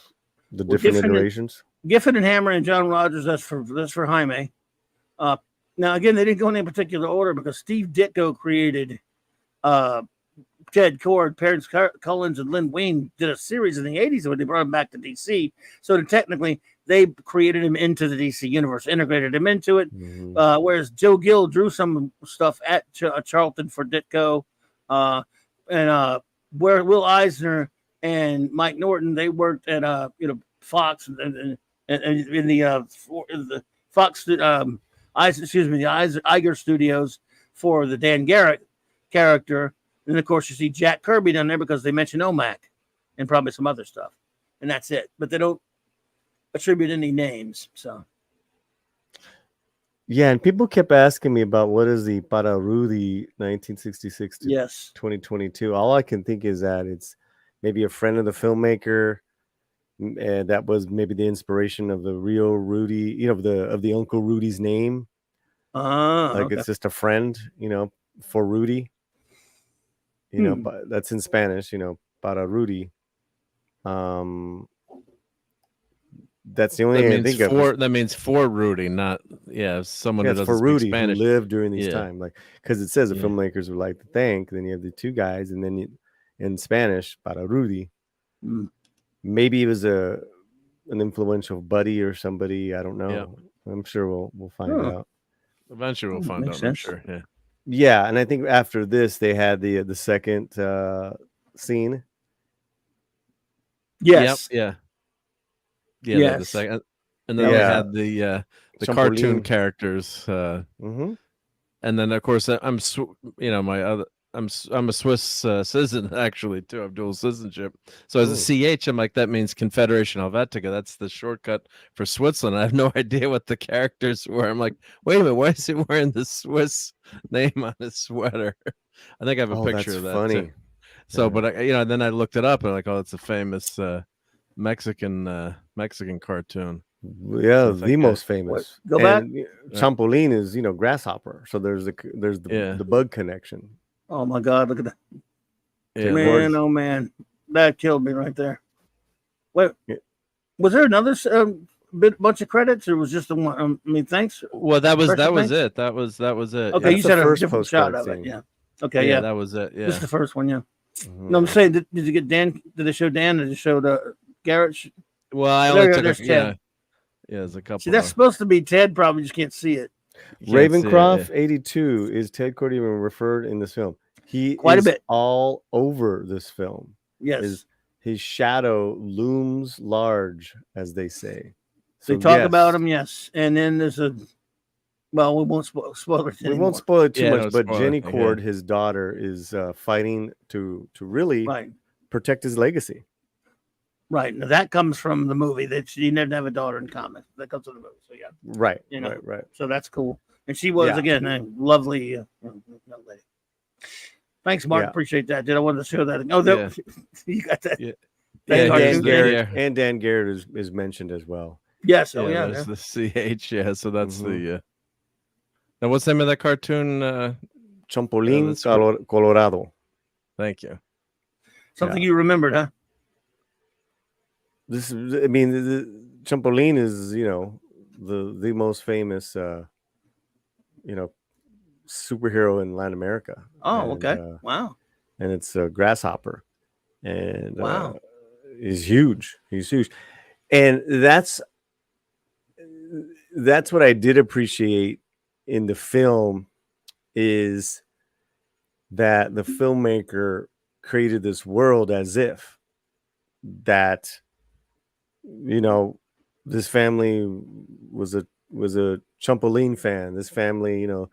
E: the different iterations.
D: Giffen and Hammer and John Rogers. That's for Jaime. Now again, they didn't go in any particular order because Steve Ditko created Ted Cord, Terrence Cullins, and Lynn Wein did a series in the 80s when they brought him back to DC. So technically, they created him into the DC universe, integrated him into it. Whereas Joe Gill drew some stuff at Charlton for Ditko. And where Will Eisner and Mike Norton, they worked at Fox and in the Fox the Iger Studios for the Dan Garrett character. And of course, you see Jack Kirby down there because they mention OMAC and probably some other stuff, and that's it. But they don't attribute any names. So,
E: yeah, and people kept asking me about what is the Para Rudy 1966 to 2022. All I can think is that it's maybe a friend of the filmmaker, and that was maybe the inspiration of the real Rudy, of the Uncle Rudy's name. It's just a friend, for Rudy. But that's in Spanish, para Rudy. That's the only thing I think of.
G: That means for Rudy, not someone who doesn't
E: for Rudy
G: speak Spanish.
E: who lived during these times, because it says the filmmakers would like to thank. Then you have the two guys, and then in Spanish, para Rudy. Maybe it was an influential buddy or somebody. I don't know. Yeah. I'm sure we'll find out.
G: Eventually, we'll find out.
D: Sense.
G: I'm sure. Yeah.
E: Yeah, and I think after this they had the second scene.
D: Yes.
G: Yep. Yeah. The second, and then they had the cartoon characters. And then of course I'm a Swiss citizen actually too. I have dual citizenship. So as a CH, I'm like, that means Confederation Helvetica. That's the shortcut for Switzerland. I have no idea what the characters were. I'm like, wait a minute, why is he wearing the Swiss name on his sweater? I think I have a picture of that.
E: Funny.
G: Too. So, but then I looked it up and like, oh, it's a famous Mexican cartoon.
E: Yeah, the most famous.
D: Go back.
E: Champolin is grasshopper. So there's the bug connection.
D: Oh my God! Look at that,
E: man!
D: Oh man, that killed me right there. Wait, was there another bunch of credits, or was just the one? Thanks.
G: Well, that was it. That was it.
D: Okay, you said a different shot of it. Yeah. Okay, yeah,
G: that was it. Yeah,
D: just the first one. Yeah. No, I'm saying, did you get Dan? Did they show Dan? Did they show the Garrett?
G: Well, I only took
D: Ted.
G: Yeah, there's a couple.
D: See, that's supposed to be Ted. Probably just can't see it.
E: Ravencroft 82 is Ted Cord even referred in this film. He
D: quite
E: is
D: a bit
E: all over this film.
D: Yes,
E: his shadow looms large, as they say.
D: So they talk about him. Yes, and then there's a. Well, we won't spoil it.
E: We won't spoil it too much. But Jenny Cord, his daughter, is fighting to really protect his legacy.
D: Right. Now that comes from the movie. That she didn't have a daughter in comics. That comes from the movie. So yeah.
E: Right. Right.
D: So that's cool. And she was again a lovely young lady. Thanks, Mark. Appreciate that. Did I wanted to show that? Oh, you got that.
E: Yeah. Dan Garrett is mentioned as well.
D: Yes.
G: There's the CH. Yeah. So that's the. Now, what's the name of that cartoon?
E: Champolin Colorado.
G: Thank you.
D: Something you remembered, huh?
E: The Champolin is, the most famous, superhero in Latin America.
D: Oh, okay. Wow.
E: And it's a grasshopper, and he's huge. He's huge, and that's what I did appreciate in the film is that the filmmaker created this world as if that, you know, this family was a Chumpoline fan. This family, you know,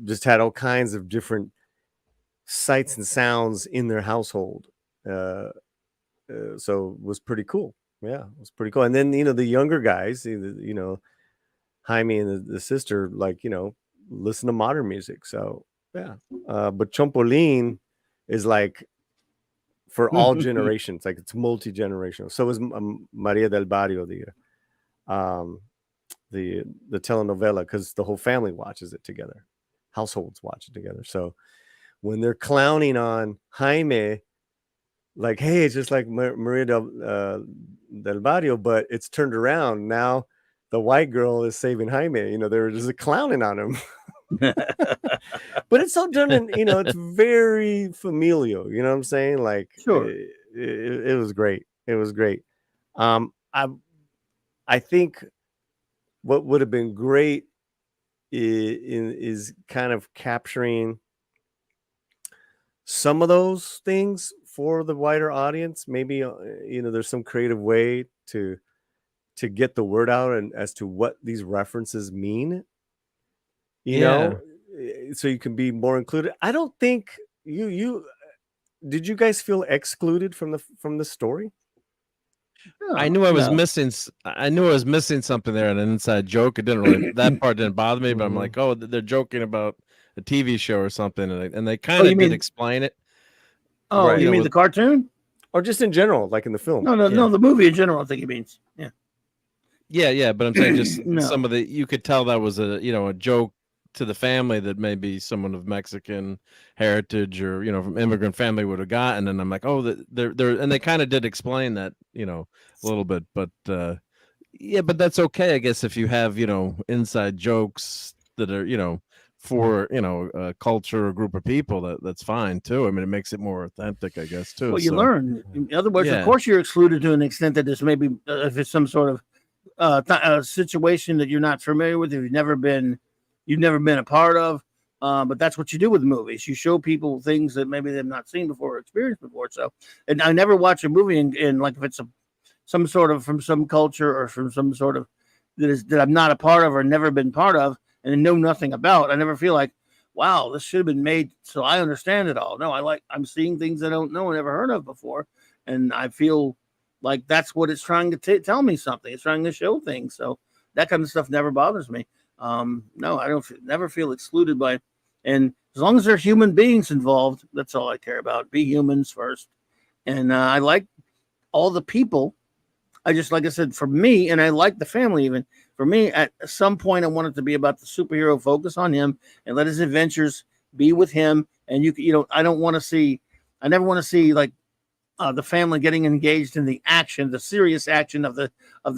E: just had all kinds of different sights and sounds in their household. So it was pretty cool. Yeah, it was pretty cool. And then, the younger guys, Jaime and the sister, like, listen to modern music. So yeah. But Chompolin is like for all generations, like it's multi-generational. So is Maria del Barrio, the telenovela, because the whole family watches it together. Households watch it together. So when they're clowning on Jaime, like, hey, it's just like Maria del Barrio, but it's turned around. Now the white girl is saving Jaime. They were just clowning on him. But it's so done in, it's very familial. You know what I'm saying? Like,
D: Sure.
E: It was great. It was great. I think what would have been great is kind of capturing some of those things for the wider audience. Maybe there's some creative way to get the word out and as to what these references mean. So you can be more included. I don't think you did. You guys feel excluded from the story?
G: I knew I was missing. I knew I was missing something there, an inside joke. It didn't really. That part didn't bother me, but I'm like, oh, they're joking about a TV show or something, and they kind of did explain it.
D: Oh, right. You mean the cartoon,
E: or just in general, like in the film?
D: No, the movie in general. I think he means.
G: Yeah. But I'm saying just some of the. You could tell that was a joke to the family that maybe someone of Mexican heritage or from immigrant family would have gotten, and I'm like, oh, they're and they kind of did explain that a little bit, but but that's okay, I guess, if you have inside jokes that are for a culture or group of people, that's fine too. I mean, it makes it more authentic, I guess, too.
D: Well, you learn. In other words, of course, you're excluded to an extent that this maybe if it's some sort of situation that you're not familiar with, if you've never been a part of. But that's what you do with movies. You show people things that maybe they've not seen before or experienced before. So, and I never watch a movie in like if it's some sort of from some culture or from some sort of that I'm not a part of or never been part of and know nothing about. I never feel like, wow, this should have been made so I understand it all. No, I'm seeing things I don't know and never heard of before, and I feel like that's what it's trying to tell me something. It's trying to show things. So that kind of stuff never bothers me. No, I never feel excluded by, and as long as there are human beings involved, that's all I care about. Be humans first. And I like all the people. I just, like I said, for me, and I like the family even. For me, at some point, I want it to be about the superhero, focus on him and let his adventures be with him. And I never want to see like the family getting engaged in the action, the serious action of the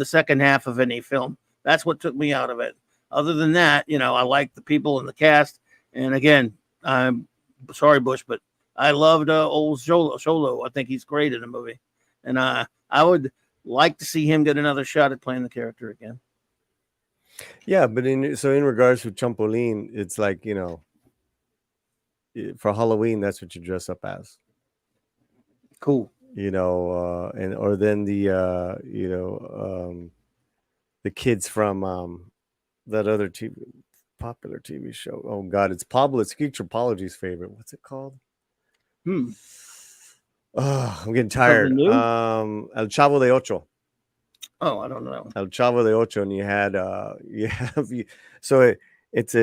D: second half of any film. That's what took me out of it. Other than that, I like the people in the cast. And again, I'm sorry, Bush, but I loved old Xolo. I think he's great in the movie. And I would like to see him get another shot at playing the character again.
E: Yeah, but in regards to Chompolin, it's like, for Halloween, that's what you dress up as.
D: Cool.
E: Or then the kids from that other popular TV show. Oh God, it's Pablo. It's Geektropology's favorite. What's it called? Oh, I'm getting tired. El Chavo de Ocho.
D: Oh, I don't know.
E: El Chavo de Ocho, and it's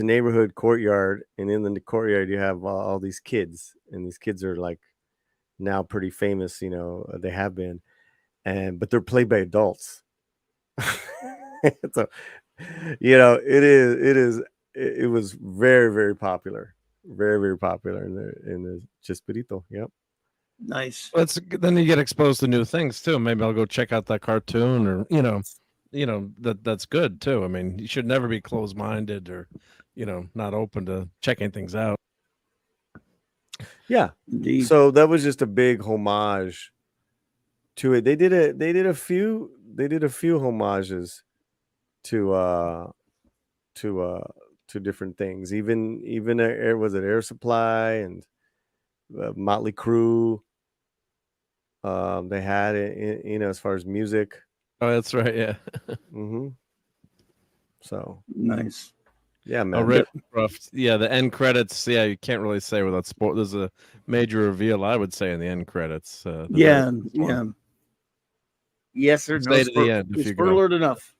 E: a neighborhood courtyard, and in the courtyard you have all these kids, and these kids are like now pretty famous. They have been, but they're played by adults. So, it was very, very popular, very, very popular in the Chespirito. Yep.
D: Nice.
G: Then you get exposed to new things too. Maybe I'll go check out that cartoon, or that's good too. I mean, you should never be closed-minded or not open to checking things out.
E: Yeah. Indeed. So that was just a big homage to it. They did a few homages to to different things. Even Air, was it Air Supply and Motley Crue? They had it, as far as music.
G: Oh, that's right. Yeah.
E: Mm-hmm. So
D: Nice.
E: yeah,
G: Oh,
E: man.
G: rough. Yeah, the end credits. Yeah, you can't really say without sport. There's a major reveal, I would say, in the end credits. The
D: Yeah,
G: very first
D: yeah.
G: one.
D: Yes, sir.
G: Stay to the end if you go.
D: alert enough.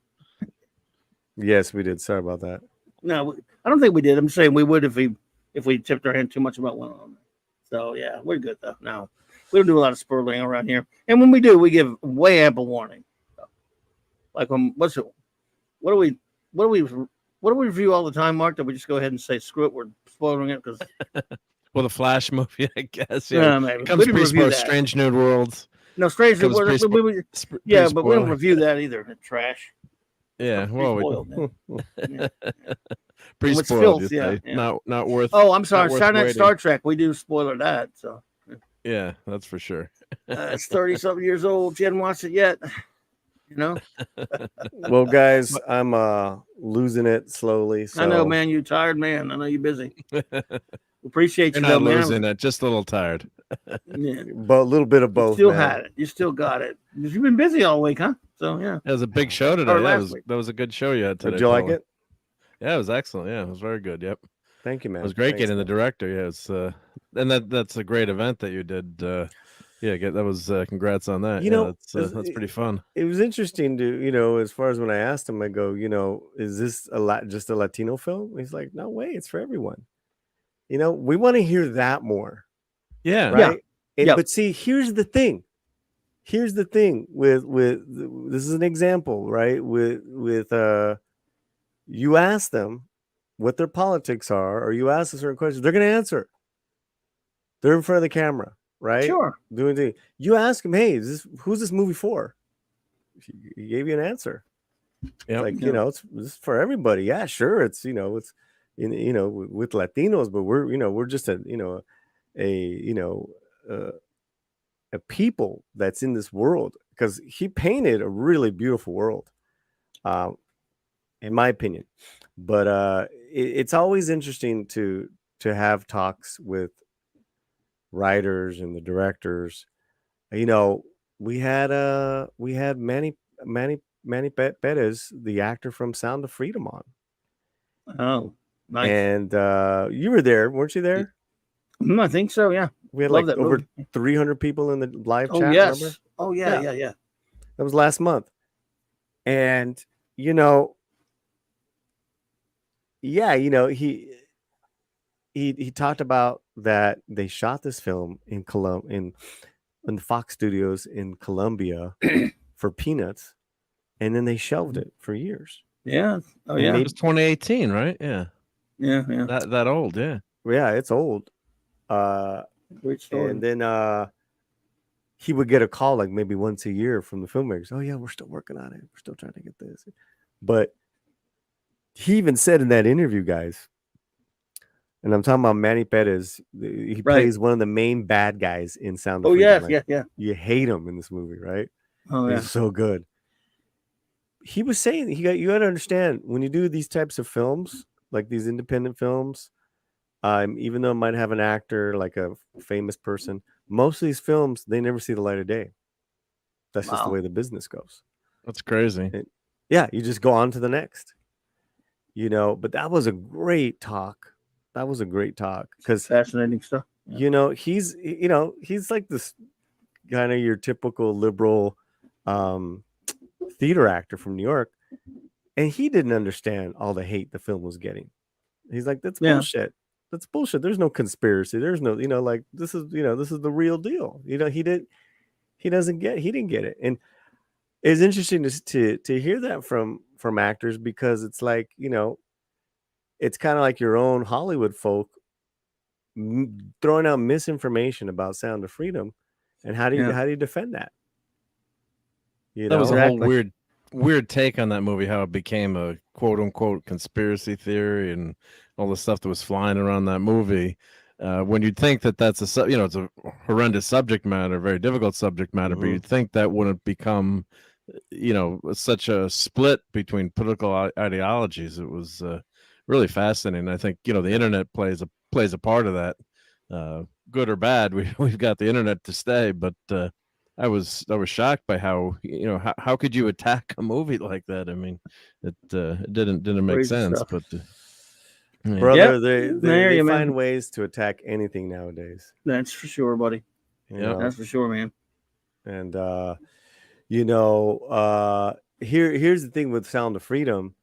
E: Yes, we did. Sorry about that.
D: No, I don't think we did. I'm saying we would if we tipped our hand too much about one of them. So yeah, we're good though. No, we don't do a lot of spoiling around here, and when we do, we give way ample warning. So, like what do we review all the time, Mark? That we just go ahead and say screw it, we're spoiling it because
G: Well, the Flash movie, I guess. Yeah,
D: maybe.
G: It comes
D: We didn't review
G: pre-spoiled.
D: that.
G: Strange New Worlds.
D: No, strange.
G: Comes
D: Yeah, but we
G: pre-spoiler.
D: don't review that either. It's trash.
G: Yeah, well,
D: Spoiled, man. Yeah. It's
G: pre-spoiled.
D: filth,
G: You say.
D: yeah.
G: Not worth.
D: Oh, I'm sorry.
G: Not worth
D: Saturday Night
G: waiting.
D: Star Trek. We do spoiler that. So
G: Yeah, that's for sure.
D: it's 30-something years old. She hadn't watched it yet.
E: Well, guys, I'm losing it slowly. So
D: I know, man. You tired, man. I know you're busy. Appreciate
G: You're
D: you,
G: not
D: though, man.
G: losing it, just a little tired.
D: Yeah.
E: but a little bit of both.
D: You still
E: man.
D: had it. You still got it. You've been busy all week, huh? So yeah.
G: It was a big show today.
D: Or
G: Yeah,
D: last week.
G: that was a good show you had today.
E: Did you like
G: Paula.
E: it?
G: Yeah, it was excellent. Yeah, it was very good. Yep.
E: Thank you, man.
G: It was great
E: Thanks,
G: getting the
E: man.
G: director. Yeah, it's and that's a great event that you did. That was congrats on that.
E: You know,
G: that's pretty fun.
E: It was interesting to, as far as when I asked him, I go, is this just a Latino film? He's like, no way, it's for everyone. We want to hear that more.
G: Yeah.
E: Right.
D: Yeah.
E: But see, here's the thing. With this is an example, right? With you ask them what their politics are, or you ask a certain question, they're going to answer. They're in front of the camera, right?
D: Sure.
E: Doing things. You ask them, hey, who's this movie for? He gave you an answer.
G: Yep.
E: Like, this is for everybody. Yeah, sure. It's with Latinos, but we're just a people that's in this world, because he painted a really beautiful world, in my opinion. But it's always interesting to have talks with writers and the directors. We had Manny Perez, the actor from Sound of Freedom, on.
D: Oh, nice.
E: And you were there, weren't you there?
D: I think so. Yeah.
E: We had
D: Love
E: like
D: that
E: over
D: movie.
E: 300 people in the live
D: Oh
E: chat.
D: yes.
E: Remember?
D: Oh yeah.
E: That was last month. And he talked about that they shot this film in the Fox Studios in Colombia for peanuts, and then they shelved it for years.
D: Yeah. Oh
E: And
D: yeah.
G: It was 2018, right? Yeah.
D: Yeah.
G: That old. Yeah.
E: Yeah, it's old.
D: Great story.
E: And then he would get a call like maybe once a year from the filmmakers. Oh yeah, we're still working on it. We're still trying to get this. But he even said in that interview, guys, and I'm talking about Manny Perez, he plays one of the main bad guys in Sound of Freedom.
D: Yeah.
E: You hate him in this movie, right?
D: Oh yeah.
E: He's so good. He was saying you got to understand, when you do these types of films, like these independent films, even though it might have an actor, like a famous person, most of these films, they never see the light of day. That's just the way the business goes.
G: That's crazy.
E: Yeah, you just go on to the next. But that was a great talk. Because
D: Fascinating stuff. Yeah.
E: he's like this kind of your typical liberal theater actor from New York, and he didn't understand all the hate the film was getting. He's like, that's bullshit. That's bullshit. There's no conspiracy. There's no, this is the real deal. He didn't get it. And it's interesting to hear that from actors, because it's like, it's kind of like your own Hollywood folk throwing out misinformation about Sound of Freedom. And how do you defend that?
G: That was a whole weird take on that movie, how it became a quote unquote conspiracy theory and all the stuff that was flying around that movie. When you'd think that's it's a horrendous subject matter, very difficult subject matter, but you'd think that wouldn't become, such a split between political ideologies. It was really fascinating. I think the internet plays a part of that, good or bad. We've got the internet to stay, but I was shocked by how how could you attack a movie like that? I mean, it didn't make
D: Crazy
G: sense,
D: stuff.
G: but yeah.
E: Brother,
D: Yep.
E: they,
D: I hear
E: they
D: you,
E: find
D: man.
E: ways to attack anything nowadays.
D: That's for sure, buddy.
E: You
G: Yep.
E: know?
D: That's for sure, man.
E: And here's the thing with Sound of Freedom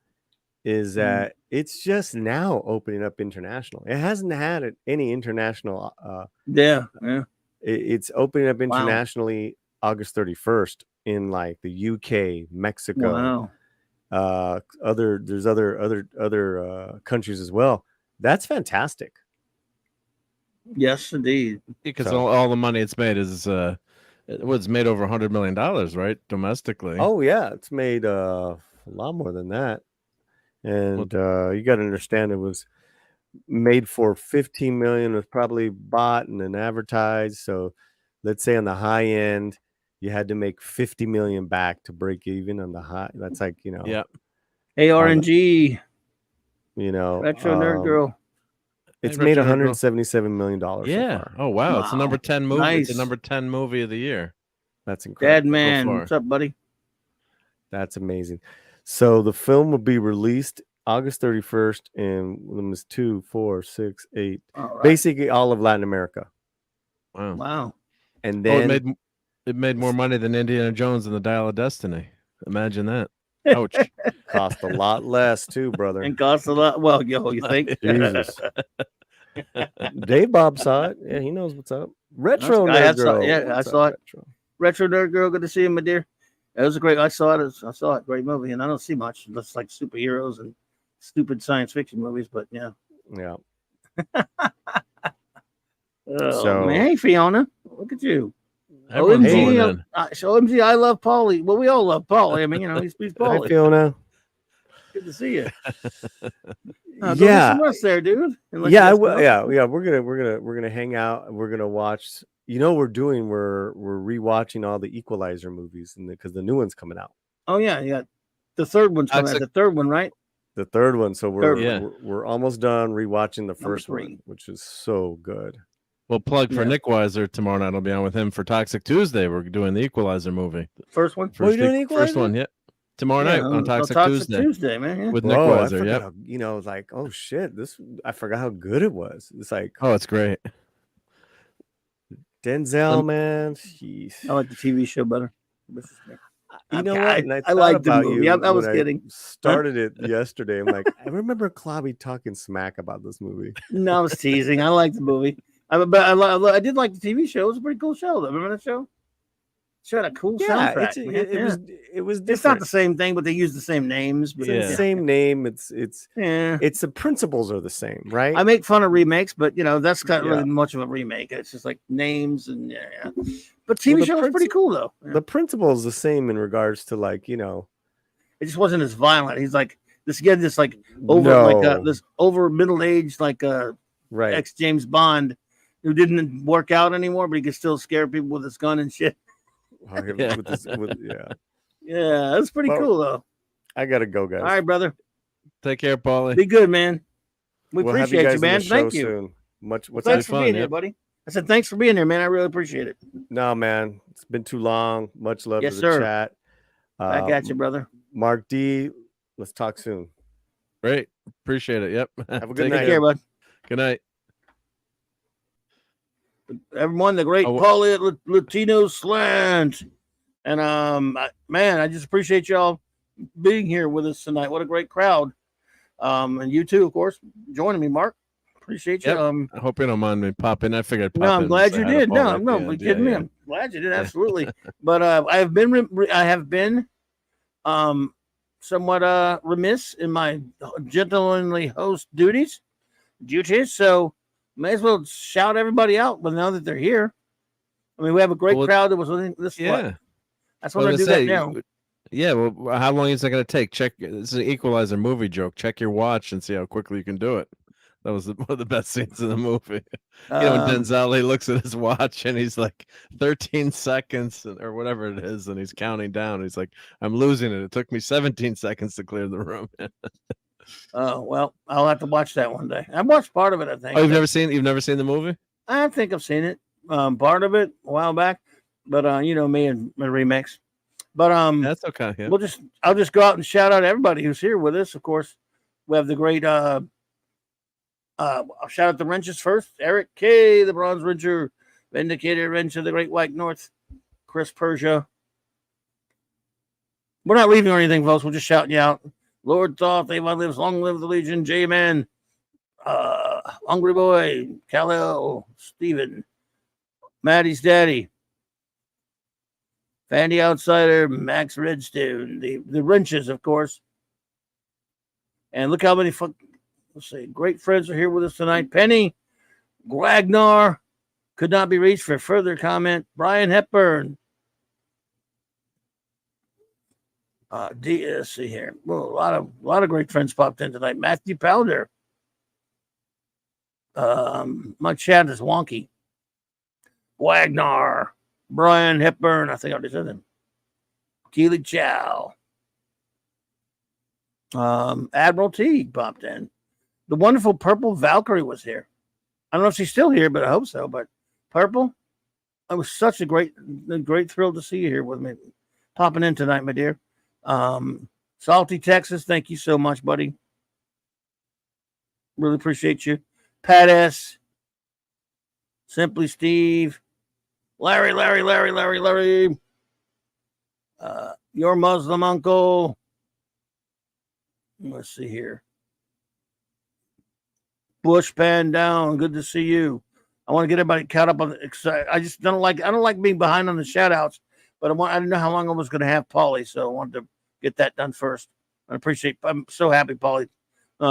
E: is that it's just now opening up international. It hasn't had any international.
D: Yeah.
E: It's opening up
D: Wow.
E: internationally August 31st in like the UK, Mexico.
D: Wow.
E: There's other countries as well. That's fantastic.
D: Yes, indeed.
G: Because
E: So-
G: all the money it's made is it was made over $100 million, right, domestically.
E: Oh yeah, it's made a lot more than that. And you got to understand, it was made for 15 million, was probably bought and then advertised. So let's say on the high end, you had to make 50 million back to break even on the high. That's like
G: Yeah.
D: ARNG. Retro Nerd
E: um,
D: Girl.
E: It's
G: Hey,
E: made
G: Retro Nerd Girl.
E: $177 million so
G: Yeah.
E: far.
G: Oh wow. It's the number
D: Wow.
G: 10 movie. It's the
D: Nice.
G: number 10 movie of the year.
E: That's incredible.
D: Dad man.
G: far.
D: What's up, buddy?
E: That's amazing. So the film will be released August 31st in 2, 4, 6, 8,
D: All right.
E: basically all of Latin America.
G: Wow.
D: Wow.
E: And
G: Oh,
E: then
G: it made more money than Indiana Jones and the Dial of Destiny. Imagine that. Ouch.
E: cost a lot less too, brother.
D: And costs a lot. Well, you think?
E: Jesus. Dave Bob saw it. Yeah, he knows what's up. Retro
D: I
E: Nerd
D: saw-
E: Girl.
D: yeah, I
E: What's
D: saw
E: up,
D: it.
E: Retro?
D: Retro Nerd Girl. Good to see you, my dear. It was a great. I saw it. I saw it. Great movie, and I don't see much. It's like superheroes and stupid science fiction movies. But yeah.
E: Yeah.
D: Oh,
E: So-
D: man. Hey, Fiona. Look at you.
G: Everyone's going
D: OMG.
G: in.
D: OMG. I love Paulie. Well, we all love Paulie. I mean, he's
E: Hi,
D: Paulie.
E: Fiona.
D: Good to see you. Go
E: Yeah.
D: get some rest there, dude. Unless
E: Yeah,
D: you guys
E: yeah,
D: go.
E: yeah. We're gonna hang out. We're gonna watch. We're rewatching all the Equalizer movies, and because the new one's coming out,
D: Oh yeah, yeah. The third one's coming out.
G: Toxic-
D: The third one, right?
E: the third one. So
D: Third
G: one. Yeah.
E: we're almost done rewatching the first
D: 3.
E: one, which is so good.
G: Well, plug for
D: Yeah.
G: Nick Weiser tomorrow night. I'll be on with him for Toxic Tuesday. We're doing the Equalizer movie.
D: First one.
E: What, you're doing
G: First
E: Equalizer?
G: one, yeah. Tomorrow night on Toxic Tuesday
D: man. Yeah.
G: with Nick
E: Bro, I
G: Weiser.
E: forgot
G: Yep.
E: how, like, oh shit, I forgot how good it was. It's like
G: Oh, it's great.
E: Denzel, man. Jeez.
D: I like the TV show better. This is me.
E: You know
D: Okay,
E: what? And I
D: I like
E: thought
D: the
E: about
D: movie.
E: you
D: I was
E: when
D: kidding.
E: Started it yesterday. I'm like, I remember Clobby talking smack about this movie.
D: No, I was teasing. I like the movie. I did like the TV show. It was a pretty cool show. Though. Remember that show? It had a cool soundtrack. Man.
E: It was different.
D: It's not the same thing, but they use the same names. But
E: It's the same name. It's
D: Yeah.
E: the principles are the same, right?
D: I make fun of remakes, but that's not
E: Yeah.
D: really much of a remake. It's just like names and yeah. But TV
E: the
D: show was pretty cool though. Yeah.
E: The principle is the same in regards to like
D: It just wasn't as violent. He's like this again, this like over this over middle aged
E: right.
D: ex James Bond who didn't work out anymore, but he could still scare people with his gun and shit.
G: Yeah.
D: Yeah, that's pretty
E: Well,
D: cool though.
E: I gotta go, guys.
D: All right, brother.
G: Take care, Paulie.
D: Be good, man. We
E: We'll have
D: appreciate
E: guys
D: you,
E: on the
D: man.
E: show
D: Thank you.
E: soon. What's
D: Thanks
E: that?
D: for
G: fun,
D: being here,
G: yep.
D: buddy. I said thanks for being here, man. I really appreciate it.
E: No, man, it's been too long. Much love
D: Yes,
E: to the
D: sir.
E: chat.
D: Back at you, brother.
E: Mark D. Let's talk soon.
G: Great. Appreciate it. Yep.
E: Have a good
G: Take
E: night.
D: Take care, bud.
G: Good night.
D: Everyone, the great
G: Oh,
D: Paulie Latino Slant. And man, I just appreciate y'all being here with us tonight. What a great crowd. And you too, of course, joining me, Mark. Appreciate you.
G: Yep. I hope you don't mind me popping. I figured I'd pop
D: No,
G: in
D: I'm
G: and
D: glad
G: say
D: you
G: hi to
D: did.
G: Paulie
D: No,
G: at
D: no,
G: the
D: but
G: end.
D: kidding
G: Yeah,
D: me.
G: yeah.
D: I'm glad you did. Absolutely. But I have been I have been somewhat remiss in my gentlemanly host duties. So may as well shout everybody out, but now that they're here. I mean, we have a great
G: Well,
D: crowd that was listening. This
G: Yeah.
D: that's what I do that now.
G: Yeah, well, how long is it going to take? Check. This is an Equalizer movie joke. Check your watch and see how quickly you can do it. That was one of the best scenes in the movie. When Denzel, he looks at his watch and he's like 13 seconds or whatever it is, and he's counting down. He's like, I'm losing it. It took me 17 seconds to clear the room.
D: Well, I'll have to watch that one day. I watched part of it, I think.
G: Oh, you've never seen the movie?
D: I think I've seen it. Part of it a while back, but you know me and my remakes. But
G: That's okay. Yeah.
D: I'll just go out and shout out everybody who's here with us. Of course, we have the great I'll shout out the wrenches first. Eric K, the Bronze Wrencher, Vindicator Wrench of the Great White North, Chris Persia. We're not leaving or anything, folks. We're just shouting you out. Lord Thoth, Avon lives, long live the Legion, J-Man, Hungry Boy, Kal-El, Steven, Maddie's Daddy, Fandy Outsider, Max Redstone, the wrenches, of course. And look how many great friends are here with us tonight. Penny, Gragnar, could not be reached for further comment. Brian Hepburn. Let's see here. Well, a lot of great friends popped in tonight. Matthew Powder. My chat is wonky. Wagner, Brian Hepburn. I think I already said him. Keely Chow. Admiral Teague popped in. The wonderful Purple Valkyrie was here. I don't know if she's still here, but I hope so. But Purple, it was such a great thrill to see you here with me, popping in tonight, my dear. Salty Texas, thank you so much, buddy. Really appreciate you. Pat S. Simply Steve. Larry. Your Muslim uncle. Let's see here. Bush Pan Down. Good to see you. I want to get everybody caught up on. I just don't like being behind on the shout outs, but I didn't know how long I was going to have Paulie, so I wanted to get that done first. I'm so happy Paulie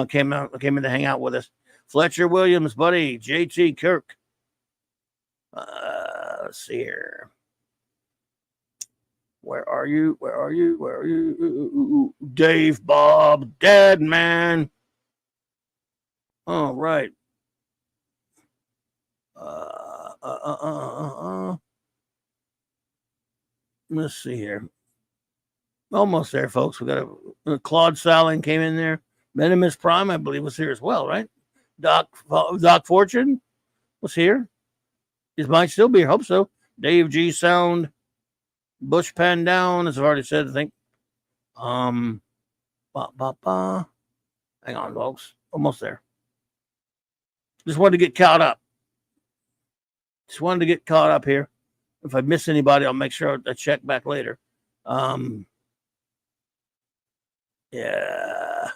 D: came in to hang out with us. Fletcher Williams, buddy, JT Kirk. Let's see here. Where are you? Dave, Bob, Dad, man. All right. Let's see here. Almost there, folks. We got Claude Salling came in there. Minimus Prime, I believe, was here as well, right? Doc Fortune was here. He might still be here. Hope so. Dave G Sound. Bush Pan Down, as I've already said, I think. Hang on, folks. Almost there. Just wanted to get caught up. Here. If I miss anybody, I'll make sure I check back later. Yeah.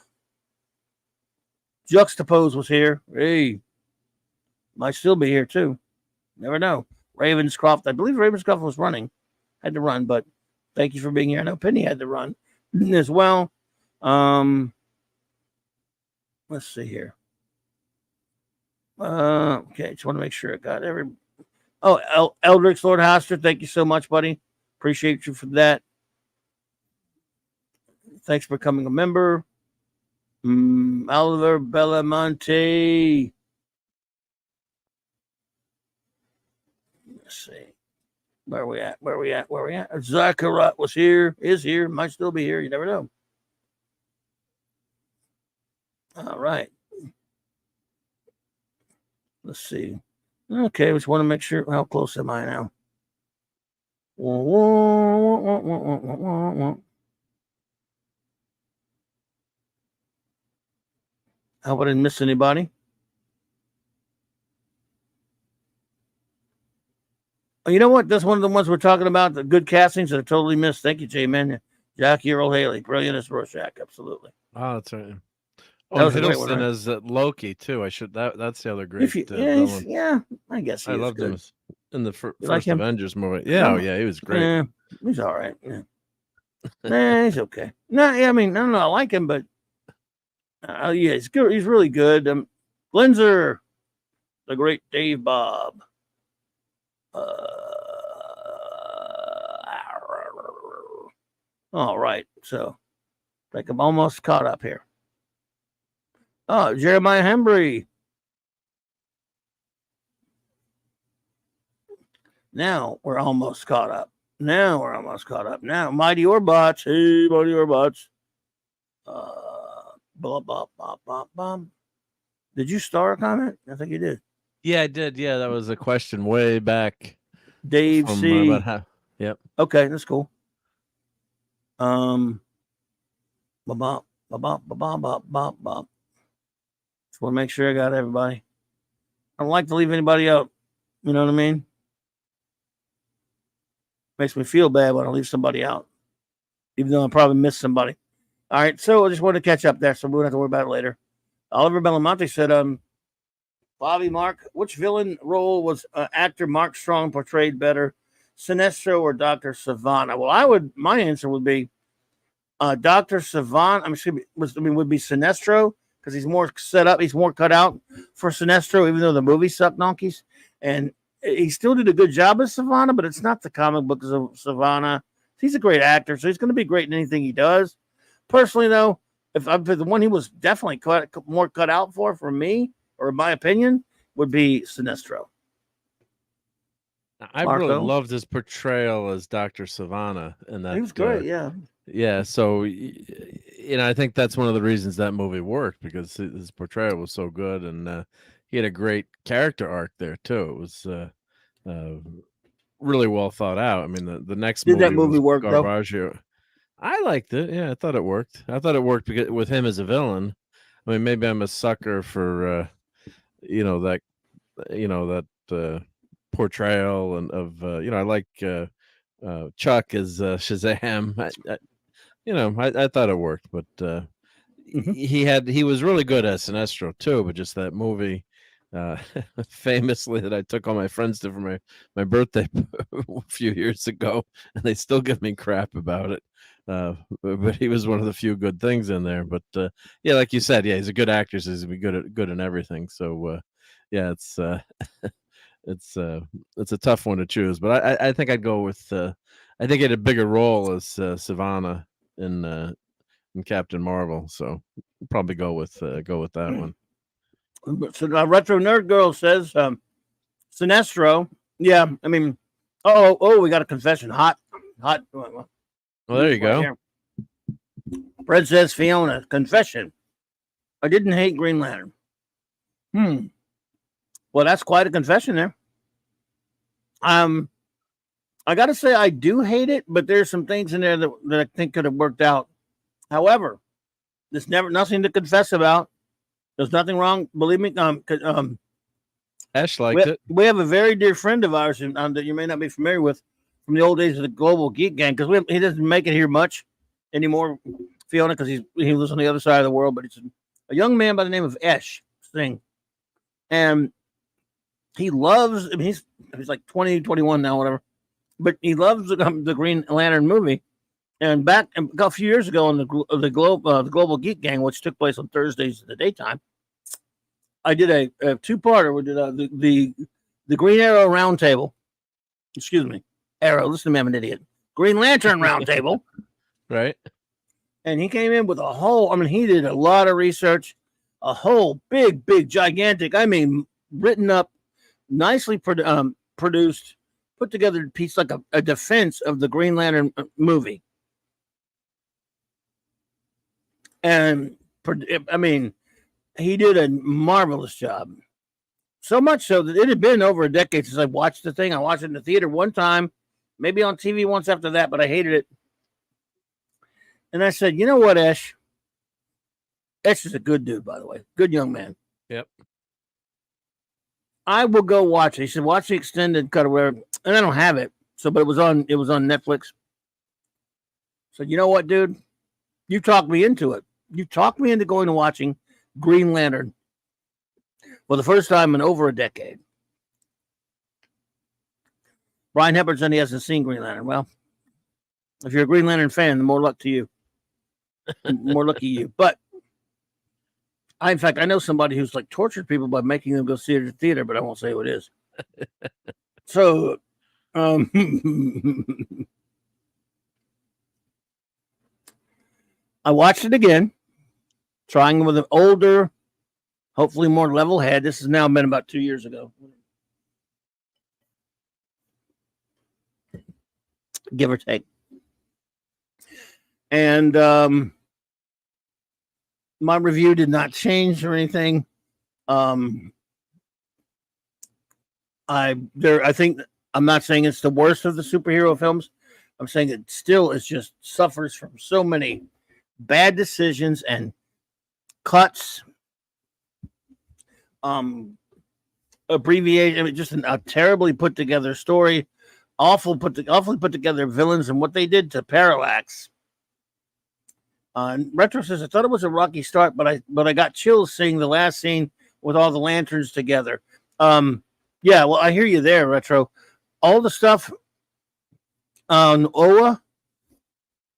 D: Juxtapose was here. Hey. Might still be here, too. Never know. Ravenscroft. I believe Ravenscroft was running. Had to run, but thank you for being here. I know Penny had to run as well. Let's see here. Okay, just want to make sure I got every. Oh, Eldrix Lord Hoster, thank you so much, buddy. Appreciate you for that. Thanks for becoming a member. Oliver Bellamonte. Let's see. Where are we at? Zachariah was here, is here, might still be here. You never know. All right. Let's see. Okay, just want to make sure. How close am I now? I hope I didn't miss anybody. Oh, you know what? That's one of the ones we're talking about. The good castings that I totally missed. Thank you, J-Man. Jackie Earl Haley. Brilliant as Rorschach. Absolutely.
G: Oh, that's right.
D: That was a great
G: Hiddleston
D: one, right?
G: as Loki too. That's the other great villain.
D: Yeah, I guess
G: I loved him in the first
D: like
G: Avengers movie. Yeah, he was great.
D: Yeah, he's all right. Yeah. He's okay. No, I mean, I don't know. I like him, but yeah, he's good. He's really good. Glenzer, the great Dave Bob. All right, so I think I'm almost caught up here. Oh, Jeremiah Hembry. Now we're almost caught up. Now, Mighty Orbots. Hey, Mighty Orbots. Blah, blah, blah, blah, blah. Did you star a comment? I think you did.
G: Yeah, I did. Yeah, that was a question way back
D: Dave
G: from
D: C.
G: about half. Yep.
D: Okay, that's cool. Bop, bop, bop, bop, bop, bop, bop, bop. Just want to make sure I got everybody. I don't like to leave anybody out. You know what I mean? Makes me feel bad when I leave somebody out, even though I probably missed somebody. All right, so I just wanted to catch up there, so we won't have to worry about it later. Oliver Belamonte said, Bobby Mark, which villain role was actor Mark Strong portrayed better, Sinestro or Dr. Savannah? Well, my answer would be Dr. Savannah. Would be Sinestro because he's more set up, he's more cut out for Sinestro, even though the movie sucked donkeys. And he still did a good job as Savannah, but it's not the comic book of Savannah. He's a great actor, so he's going to be great in anything he does. Personally, though, if I'm the one he was definitely more cut out for me, or in my opinion, would be Sinestro.
G: I
D: Marco?
G: really loved his portrayal as Dr. Savannah, and that
D: He was great, yeah.
G: Yeah, so I think that's one of the reasons that movie worked, because his portrayal was so good, and he had a great character arc there too. It was really well thought out. I mean, the next
D: Did
G: movie
D: that movie
G: was
D: work though?
G: Garbaggio. I liked it. Yeah, I thought it worked. I thought it worked because with him as a villain. I mean, maybe I'm a sucker for that portrayal and of I like Chuck as Shazam. I thought it worked, but he was really good as Sinestro too. But just that movie, famously, that I took all my friends to for my birthday a few years ago, and they still give me crap about it. But he was one of the few good things in there. But yeah, like you said, yeah, he's a good actor, so he's gonna be good in everything. So yeah, it's a tough one to choose. But I think I'd go with I think he had a bigger role as Savannah in Captain Marvel, so probably go with that one.
D: So Retro Nerd Girl says Sinestro. Yeah, I mean, we got a confession. Hot.
G: Well, there you go.
D: Here. Fred says Fiona confession. I didn't hate Green Lantern. Well, that's quite a confession there. I got to say I do hate it, but there's some things in there that I think could have worked out. However, there's nothing to confess about. There's nothing wrong. Believe me.
G: Ash liked it.
D: We have a very dear friend of ours that you may not be familiar with from the old days of the Global Geek Gang, because he doesn't make it here much anymore, Fiona, because he lives on the other side of the world. But it's a young man by the name of Ash Singh, and he loves. I mean, he's like 20, 21 now, whatever. But he loves the Green Lantern movie. And back a few years ago on the Global Geek Gang, which took place on Thursdays in the daytime, I did a two-parter. We did the Green Arrow Roundtable. Excuse me, Arrow. Listen to me, I'm an idiot. Green Lantern Roundtable.
G: Right.
D: And he came in with a whole. I mean, he did a lot of research. A whole big, gigantic. I mean, written up, nicely produced, put together piece like a defense of the Green Lantern movie. And I mean, he did a marvelous job. So much so that it had been over a decade since I watched the thing. I watched it in the theater one time, maybe on TV once after that, but I hated it. And I said, you know what, Ash? Ash is a good dude, by the way. Good young man.
G: Yep.
D: I will go watch it. He said, watch the extended cut or whatever. And I don't have it. But it was on Netflix. So you know what, dude? You talked me into it. You talked me into going and watching Green Lantern for the first time in over a decade. Brian Hepburn said he hasn't seen Green Lantern. Well, if you're a Green Lantern fan, the more luck to you. More lucky you. But in fact, I know somebody who's like tortured people by making them go see it at the theater, but I won't say who it is. So, I watched it again, trying with an older, hopefully more level head. This has now been about 2 years ago, give or take. And my review did not change or anything. I think I'm not saying it's the worst of the superhero films. I'm saying it still is just suffers from so many bad decisions and cuts, abbreviation. I mean, just a terribly put together story, awfully put together villains, and what they did to Parallax. Retro says I thought it was a rocky start, but I got chills seeing the last scene with all the lanterns together. Yeah, well, I hear you there, Retro. All the stuff on Oa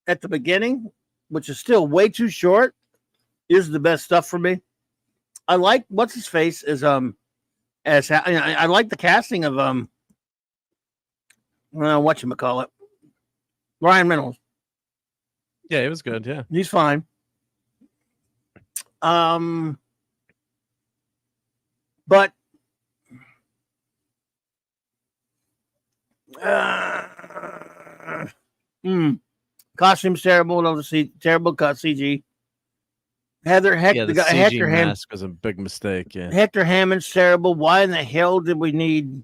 D: at the beginning, which is still way too short, is the best stuff for me. I like what's his face is I like the casting of whatchamacallit, Ryan Reynolds.
G: Yeah, it was good. Yeah,
D: He's fine. But costume's terrible. Obviously, terrible cut CG.
G: the
D: Hector
G: CG
D: Hammond.
G: mask was a big mistake. Yeah,
D: Hector Hammond's terrible. Why in the hell did we need?